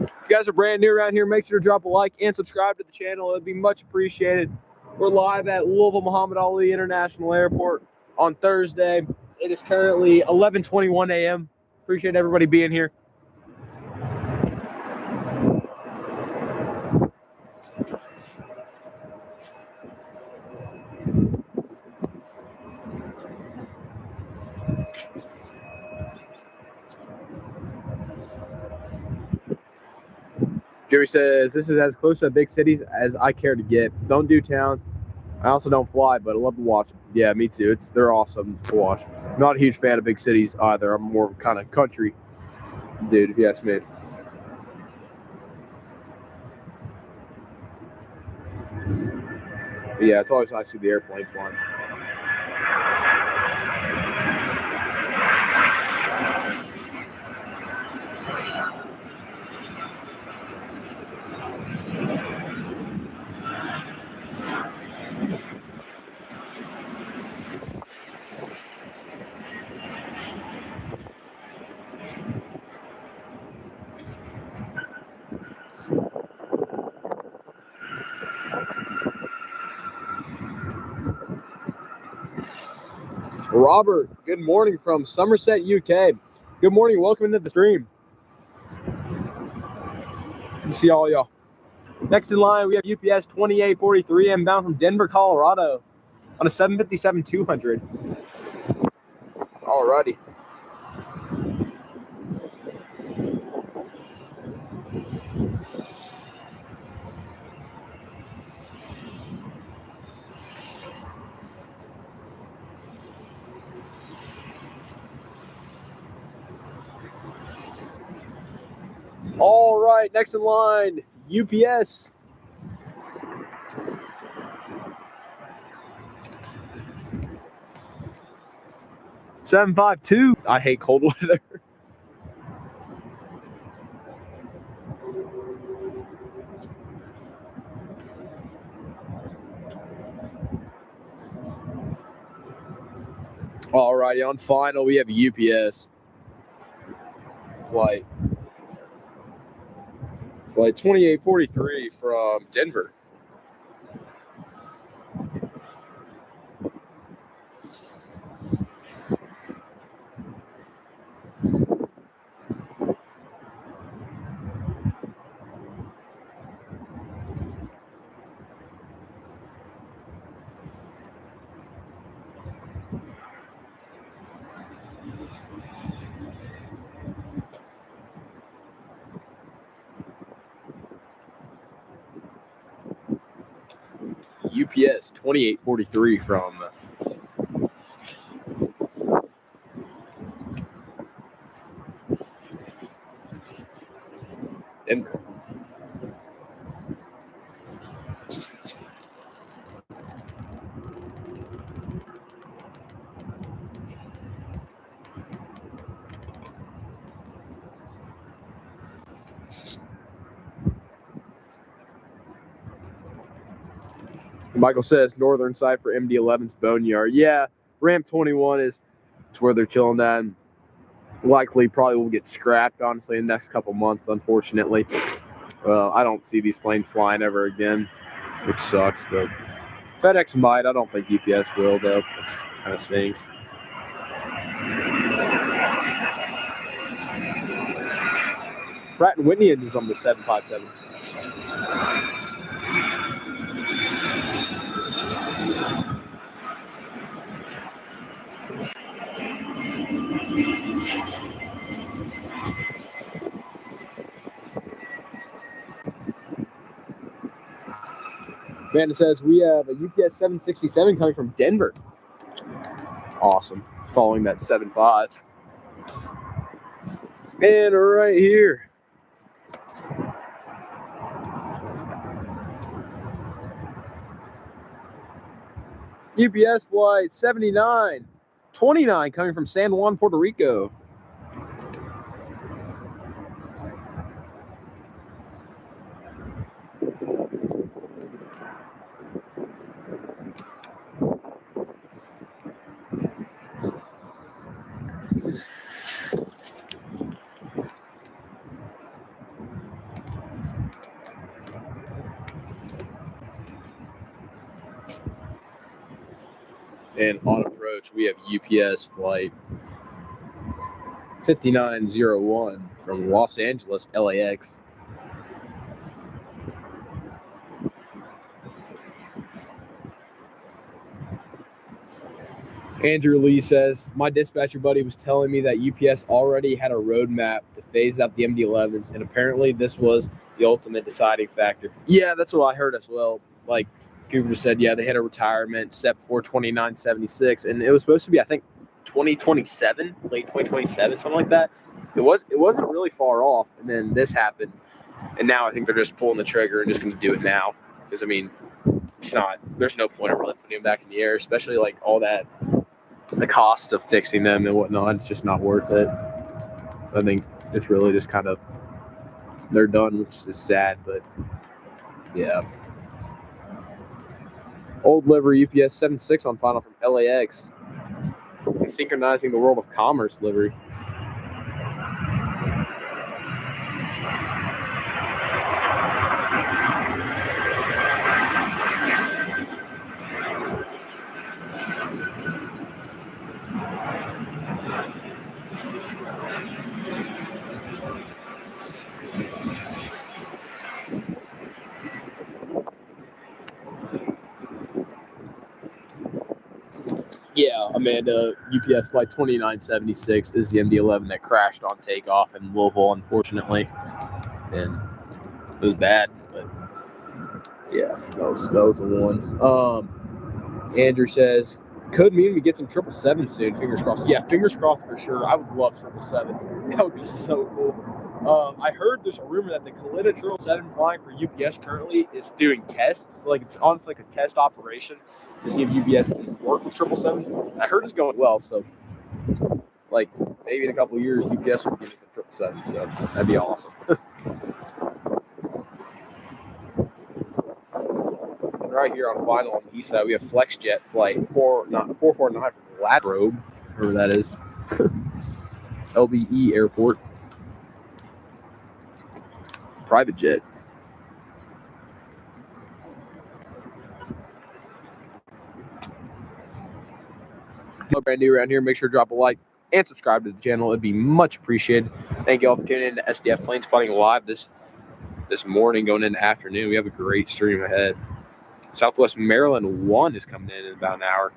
If you guys are brand new around here, make sure to drop a like and subscribe to the channel. It would be much appreciated. We're live at Louisville Muhammad Ali International Airport on Thursday. It is currently 11:21 a.m. Appreciate everybody being here. Jerry says, this is as close to big cities as I care to get. Don't do towns. I also don't fly, but I love to watch them. Yeah, me too. They're awesome to watch. Not a huge fan of big cities either. I'm more of kind of country dude, if you ask me. But yeah, it's always nice to see the airplanes flying. Robert, good morning from Somerset, UK. Good morning. Welcome into the stream. Good to see all y'all. Next in line, we have UPS 2843 inbound from Denver, Colorado on a 757-200. Alrighty. All right, next in line, UPS. $752. I hate cold weather. All righty, on final, we have UPS flight 2843 from Denver. UPS 2843 from Denver. Michael says northern side for MD-11's Boneyard. Yeah, Ramp 21 is where they're chilling at. And likely probably will get scrapped, honestly, in the next couple months, unfortunately. I don't see these planes flying ever again, which sucks. But FedEx might. I don't think UPS will, though. It kind of stinks. Pratt & Whitney is on the 757. Amanda says we have a UPS 767 coming from Denver. Awesome. Following that 75. And right here, UPS flight 7929 coming from San Juan, Puerto Rico. And on approach, we have UPS flight 5901 from Los Angeles, LAX. Andrew Lee says, my dispatcher buddy was telling me that UPS already had a roadmap to phase out the MD-11s, and apparently this was the ultimate deciding factor. Yeah, that's what I heard as well. Like, people just said, yeah, they had a retirement set for 2976, and it was supposed to be, I think, 2027, late 2027, something like that. It wasn't really far off, and then this happened, and now I think they're just pulling the trigger and just going to do it now. Because, I mean, there's no point in really putting them back in the air, especially like all that, the cost of fixing them and whatnot. It's just not worth it. So I think it's really just kind of, they're done, which is sad, but yeah. Old livery UPS 76 on final from LAX. And synchronizing the world of commerce livery. Yeah, Amanda, UPS flight 2976 is the MD-11 that crashed on takeoff in Louisville, unfortunately. And it was bad, but yeah, that was the one. Andrew says, could mean we get some 777 soon, fingers crossed. Yeah, fingers crossed for sure. I would love 777s. That would be so cool. I heard there's a rumor that the Kalitta 777 flying for UPS currently is doing tests. Like, it's honestly like a test operation to see if UPS can work with 777s. I heard it's going well, so like maybe in a couple of years UPS will give me some 777s, so that'd be awesome. And right here on final on the east side, we have FlexJet flight 449 from Latrobe, wherever that is. LBE Airport. Private jet. If you're brand new around here, make sure to drop a like and subscribe to the channel. It'd be much appreciated. Thank you all for tuning in to SDF Plane Spotting Live this morning, going into afternoon. We have a great stream ahead. Southwest Maryland 1 is coming in about an hour.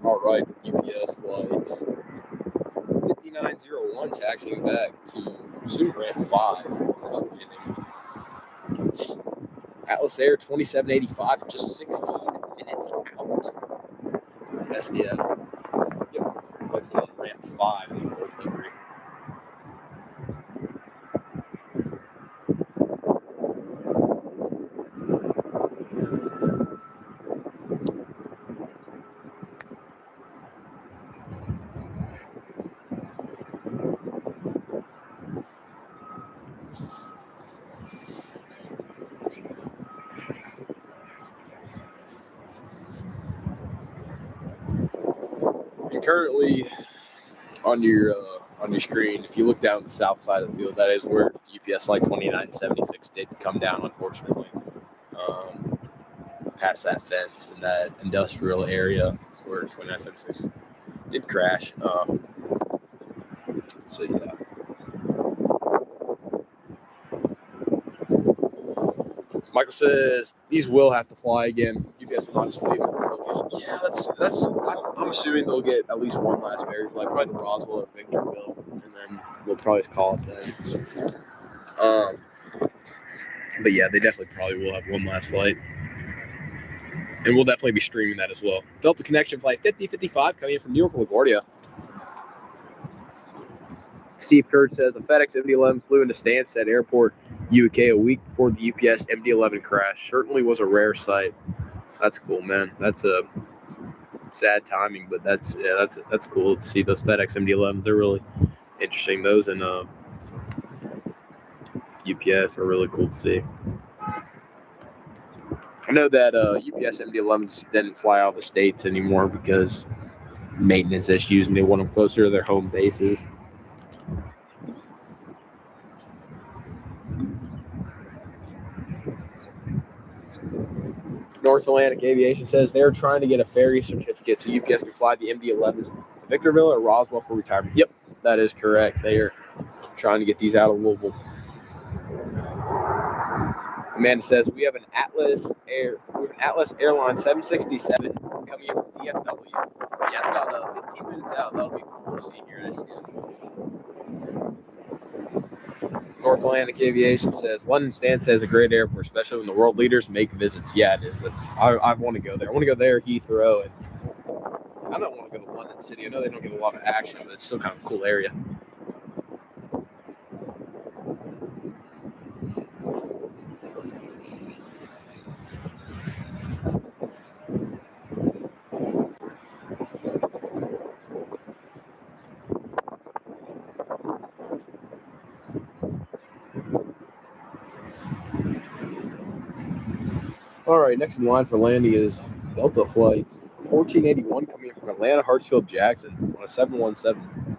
All right, UPS flight 5901 taxiing back to soon ramp 5. Atlas Air 2785, just 16 minutes out from SDF. Yep, let's go to ramp 5 in the World delivery. And currently on your screen, if you look down the south side of the field, that is where UPS flight 2976 did come down, unfortunately. Past that fence in that industrial area is where 2976 did crash. So yeah. Michael says these will have to fly again. UPS will not just leave at this location. Yeah, that's. I'm assuming they'll get at least one last ferry flight, probably to Roswell or Victorville, and then we'll probably just call it then. But yeah, they definitely probably will have one last flight, and we'll definitely be streaming that as well. Delta Connection flight 5055 coming in from New York LaGuardia. Steve Kurd says a FedEx MD-11 flew into Stansted Airport, UK, a week before the UPS MD-11 crash. Certainly was a rare sight. That's cool, man. That's a sad timing, but that's cool to see those FedEx MD-11s. They're really interesting. Those and UPS are really cool to see. I know that UPS MD-11s didn't fly out of the States anymore because maintenance issues, and they want them closer to their home bases. North Atlantic Aviation says they're trying to get a ferry certificate so UPS can fly the MD-11s to Victorville or Roswell for retirement. Yep, that is correct. They are trying to get these out of Louisville. Amanda says we have an Atlas Airline 767 coming in from DFW. Yeah, it's about 15 minutes out. That'll be cool to see here in North Atlantic Aviation says London Stansted is a great airport, especially when the world leaders make visits. Yeah, it is. I want to go there. I want to go there, Heathrow, and I don't want to go to London City. I know they don't get a lot of action, but it's still kind of a cool area. All right, next in line for landing is Delta Flight 1481 coming in from Atlanta, Hartsfield, Jackson on a 717.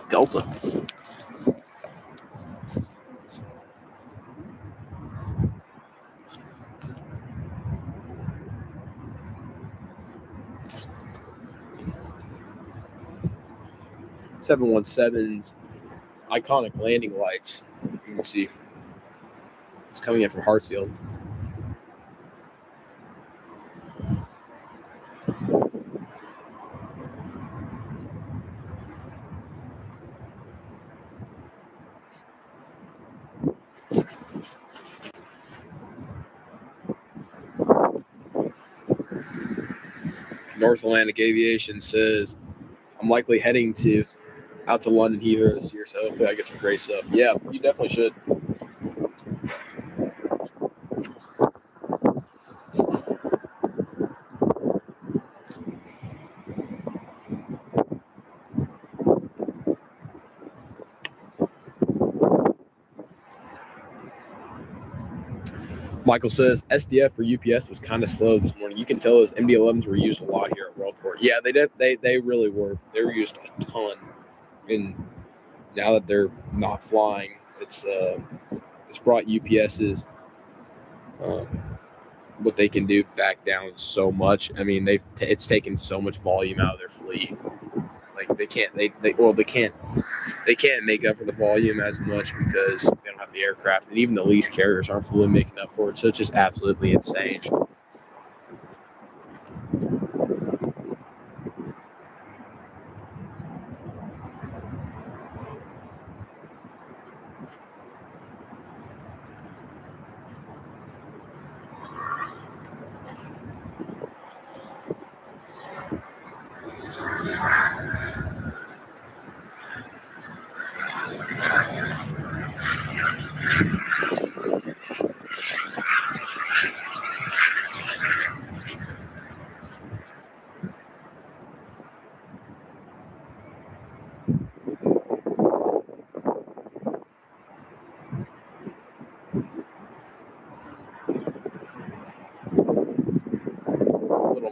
Delta. (717's) iconic landing lights. We'll see. It's coming in from Hartsfield. North Atlantic Aviation says I'm likely heading out to London Heathrow this year, so hopefully I get some great stuff. Yeah, you definitely should. Michael says SDF for UPS was kind of slow this morning. You can tell those MD-11s were used a lot here at Worldport. Yeah, they did. They really were. They were used a ton. And now that they're not flying, it's brought UPS's what they can do back down so much. I mean, it's taken so much volume out of their fleet. Like they can't make up for the volume as much because they don't have the aircraft, and even the lease carriers aren't fully making up for it. So it's just absolutely insane.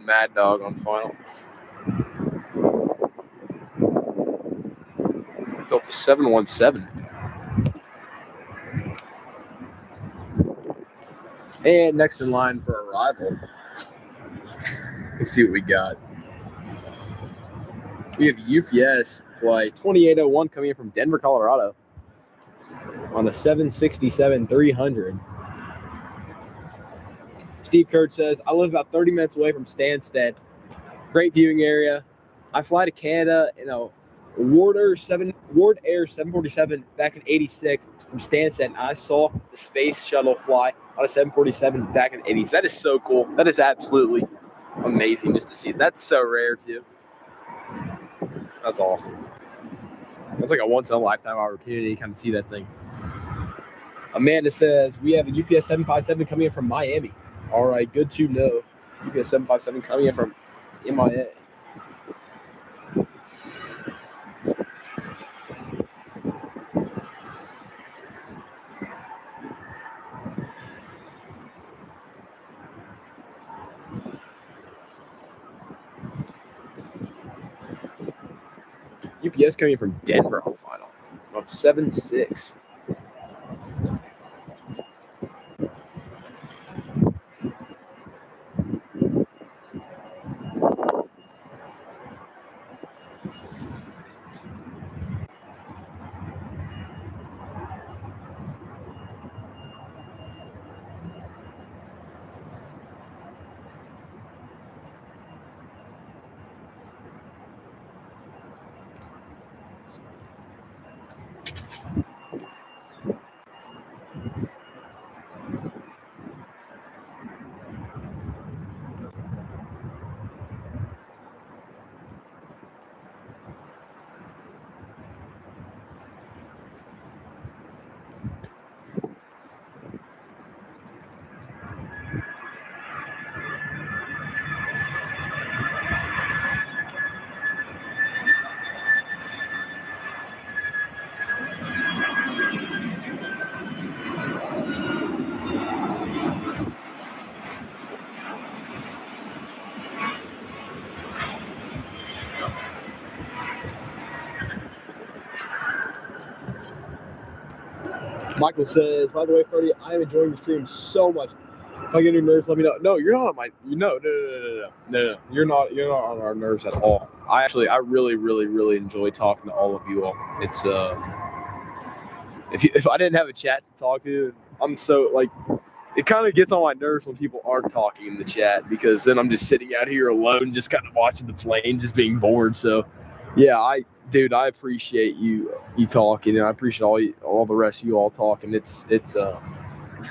Mad Dog on final. Built a 717. And next in line for arrival. Let's see what we got. We have UPS flight 2801 coming in from Denver, Colorado on a 767-300. Steve Kurt says, I live about 30 minutes away from Stansted. Great viewing area. I fly to Canada in a Ward Air 747 back in 86 from Stansted. And I saw the space shuttle fly on a 747 back in the 80s. That is so cool. That is absolutely amazing just to see. That's so rare too. That's awesome. That's like a once in a lifetime opportunity to kind of see that thing. Amanda says we have a UPS 757 coming in from Miami. All right, good to know. UPS 757 coming in from MIA. UPS coming in from Denver on the final. On 7-6. Michael says, by the way, Freddie, I am enjoying the stream so much. If I get any nerves, let me know. No, you're not on my. No. You're not on our nerves at all. I really enjoy talking to all of you all. It's if I didn't have a chat to talk to, I'm so like, it kind of gets on my nerves when people aren't talking in the chat, because then I'm just sitting out here alone, just kind of watching the plane, just being bored. So, yeah, I appreciate you talking, and I appreciate all the rest of you all talking. It's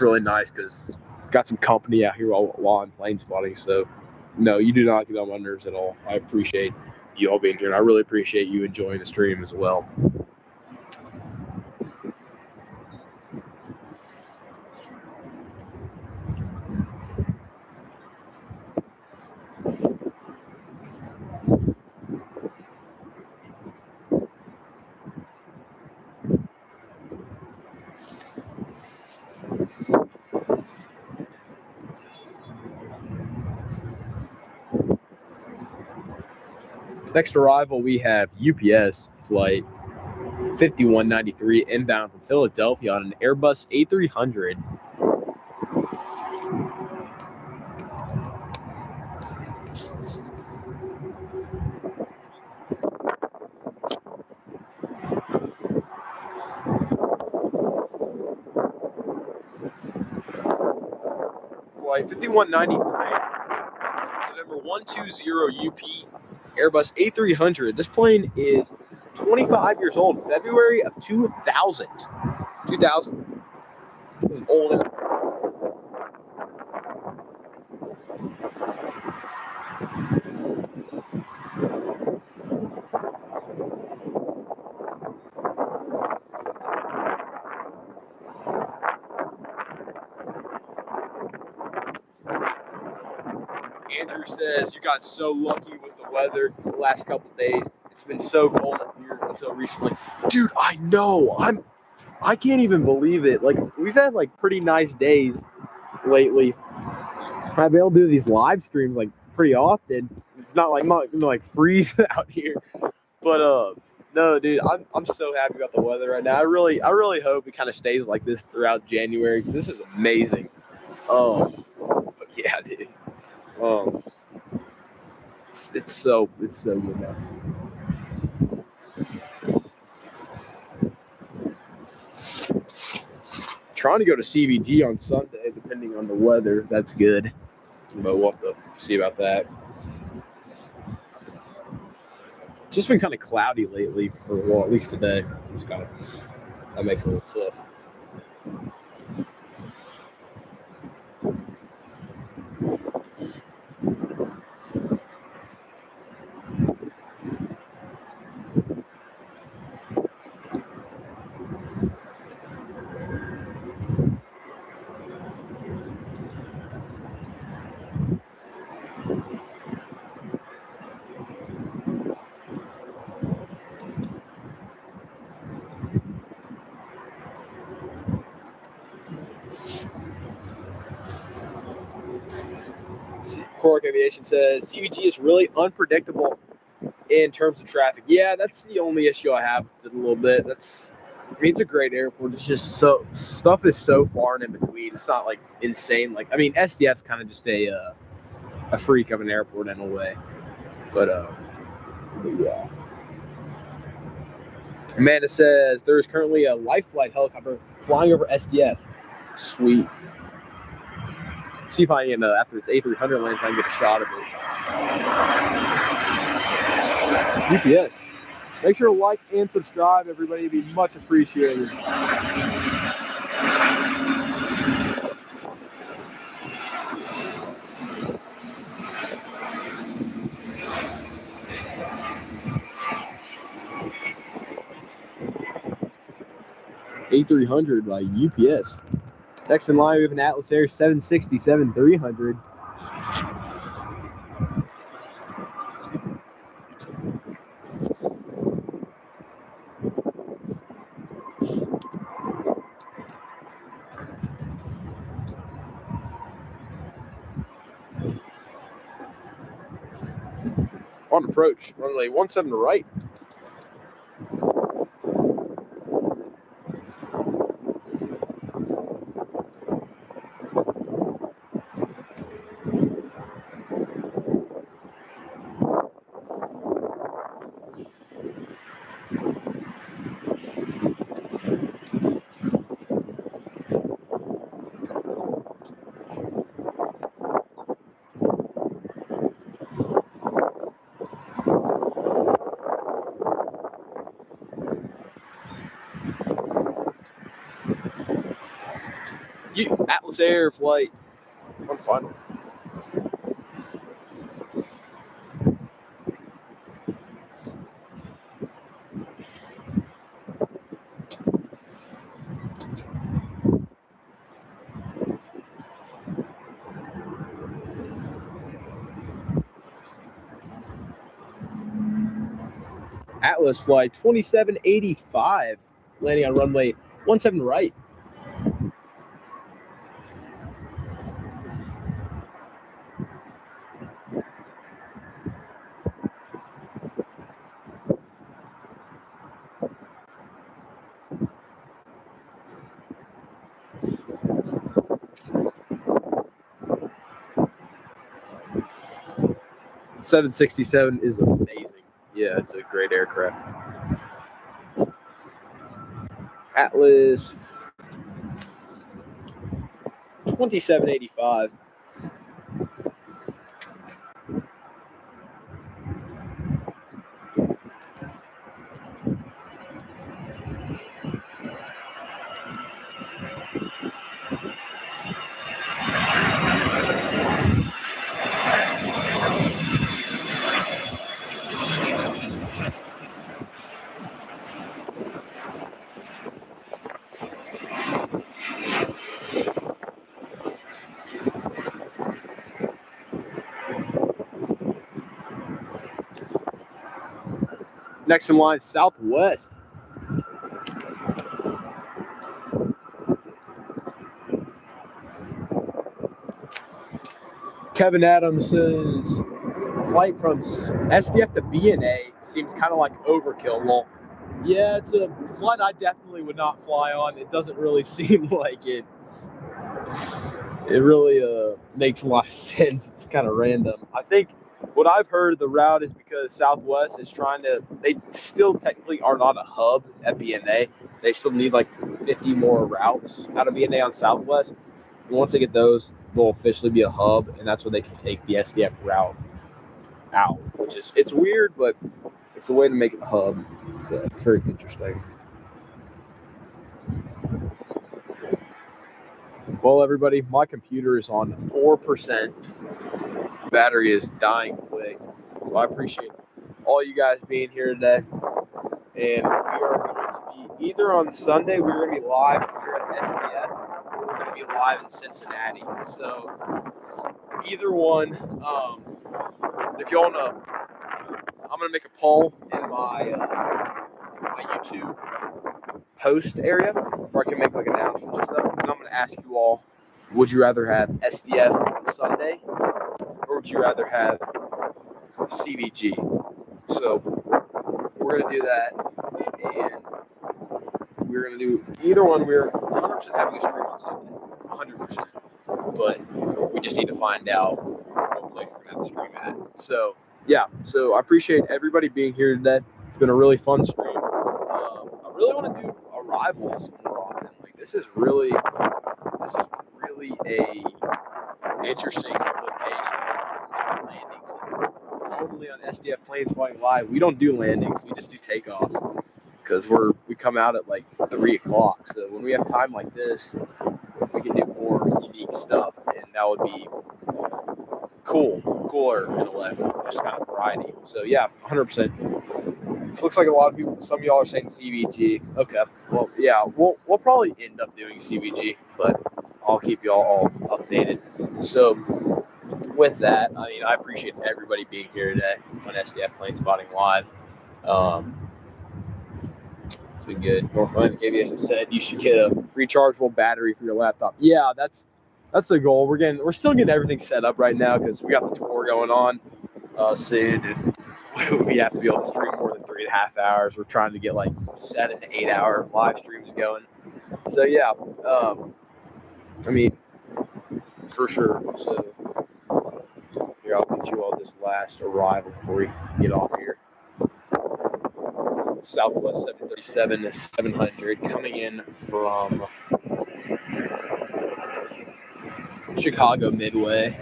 really nice because I've got some company out here while I'm plane spotting. So, no, you do not get on my nerves at all. I appreciate you all being here, and I really appreciate you enjoying the stream as well. Next arrival, we have UPS flight 5193 inbound from Philadelphia on an Airbus A300. Flight 5193, November 120 UP, Airbus A300. This plane is 25 years old, February of 2000. 2000. It was old. Andrew says you got so lucky with the weather the last couple days. It's been so cold up here until recently. Dude, I know. I can't even believe it. Like, we've had like pretty nice days lately. I've been able to do these live streams like pretty often. It's not like I'm not gonna like freeze out here. But no, dude, I'm so happy about the weather right now. I really hope it kind of stays like this throughout January, because this is amazing. But yeah, dude. It's so good now. Trying to go to CBG on Sunday, depending on the weather. That's good, but we'll have to see about that. Just been kind of cloudy lately, or well, at least today. It's kind of, that makes it a little tough. Cork Aviation says CVG is really unpredictable in terms of traffic. Yeah, that's the only issue I have with it a little bit. I mean, it's a great airport. It's just stuff is so far and in between. It's not like insane. Like, I mean, SDF's kind of just a freak of an airport in a way. But yeah. Amanda says there is currently a life flight helicopter flying over SDF. Sweet. See if I can, after this A300 lands, I can get a shot of it. UPS. Make sure to like and subscribe, everybody. It'd be much appreciated. A300 by UPS. Next in line, we have an Atlas Air 767-300. On approach, runway 17 right. Atlas Air flight on final. Atlas flight 2785, landing on runway 17 right. $767 is amazing. Yeah, it's a great aircraft. Atlas 2785. Next in line, Southwest. Kevin Adams says, flight from SDF to BNA seems kind of like overkill. Well, yeah, it's a flight I definitely would not fly on. It doesn't really seem like it. It really makes a lot of sense. It's kind of random. I think what I've heard the route is because Southwest is trying to, they still technically are not a hub at BNA. They still need like 50 more routes out of BNA on Southwest. And once they get those, they'll officially be a hub, and that's where they can take the SDF route out, which is, it's weird, but it's a way to make it a hub. It's very interesting. Well, everybody, my computer is on 4%. Battery is dying quick. So I appreciate all you guys being here today. And we are going to be either on Sunday, we're going to be live here at SDF, or we're going to be live in Cincinnati. So either one, if you all know, I'm going to make a poll in my my YouTube post area where I can make like announcements and stuff. And I'm going to ask you all, would you rather have SDF on Sunday, or would you rather have CVG? So we're going to do that, and we're going to do either one. We're 100% having a stream on Sunday, 100%. But we just need to find out what place we're going to have the stream at. So, yeah. So I appreciate everybody being here today. It's been a really fun stream. I really want to do arrivals more often. Like, this is really a interesting location. Landings. Normally on SDF Planes Flying Live, we don't do landings. We just do takeoffs because we come out at like 3 o'clock. So when we have time like this, we can do more unique stuff, and that would be cooler in a way, just kind of variety. So yeah, 100%. Looks like a lot of people. Some of y'all are saying CVG. Okay, well yeah, we'll probably end up doing CVG, but I'll keep y'all all updated. So with that, I mean, I appreciate everybody being here today on SDF Plane Spotting Live. It's been good. North Atlantic Aviation said you should get a rechargeable battery for your laptop. Yeah, that's the goal. We're still getting everything set up right now because we got the tour going on soon, and we have to be able to stream more than 3.5 hours. We're trying to get like 7 to 8 hour live streams going. So yeah, I mean, for sure. So here, I'll get you all this last arrival before we get off here. Southwest 737-700 coming in from Chicago Midway.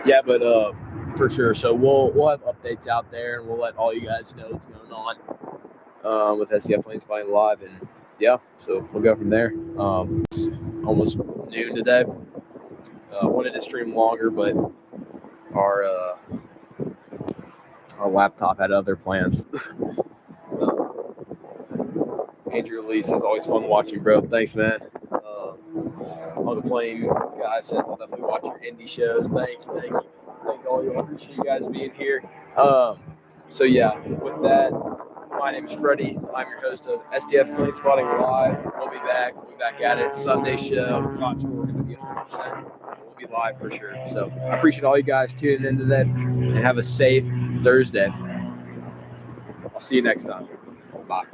Yeah, but for sure. So we'll have updates out there, and we'll let all you guys know what's going on with SDF Planes Flying Live, and yeah, so we'll go from there. It's almost noon today. Wanted to stream longer, but our laptop had other plans. Andrew Lee says, always fun watching, bro. Thanks, man. On the plane guy says, I'll definitely watch your indie shows. Thank you. Thank all of you. I appreciate you guys being here. So yeah, with that, my name is Freddie. I'm your host of SDF Plane Spotting Live. We'll be back at it. Sunday show. I'm not sure we're going to be 100%. We'll be live for sure. So I appreciate all you guys tuning in today, and have a safe Thursday. I'll see you next time. Bye.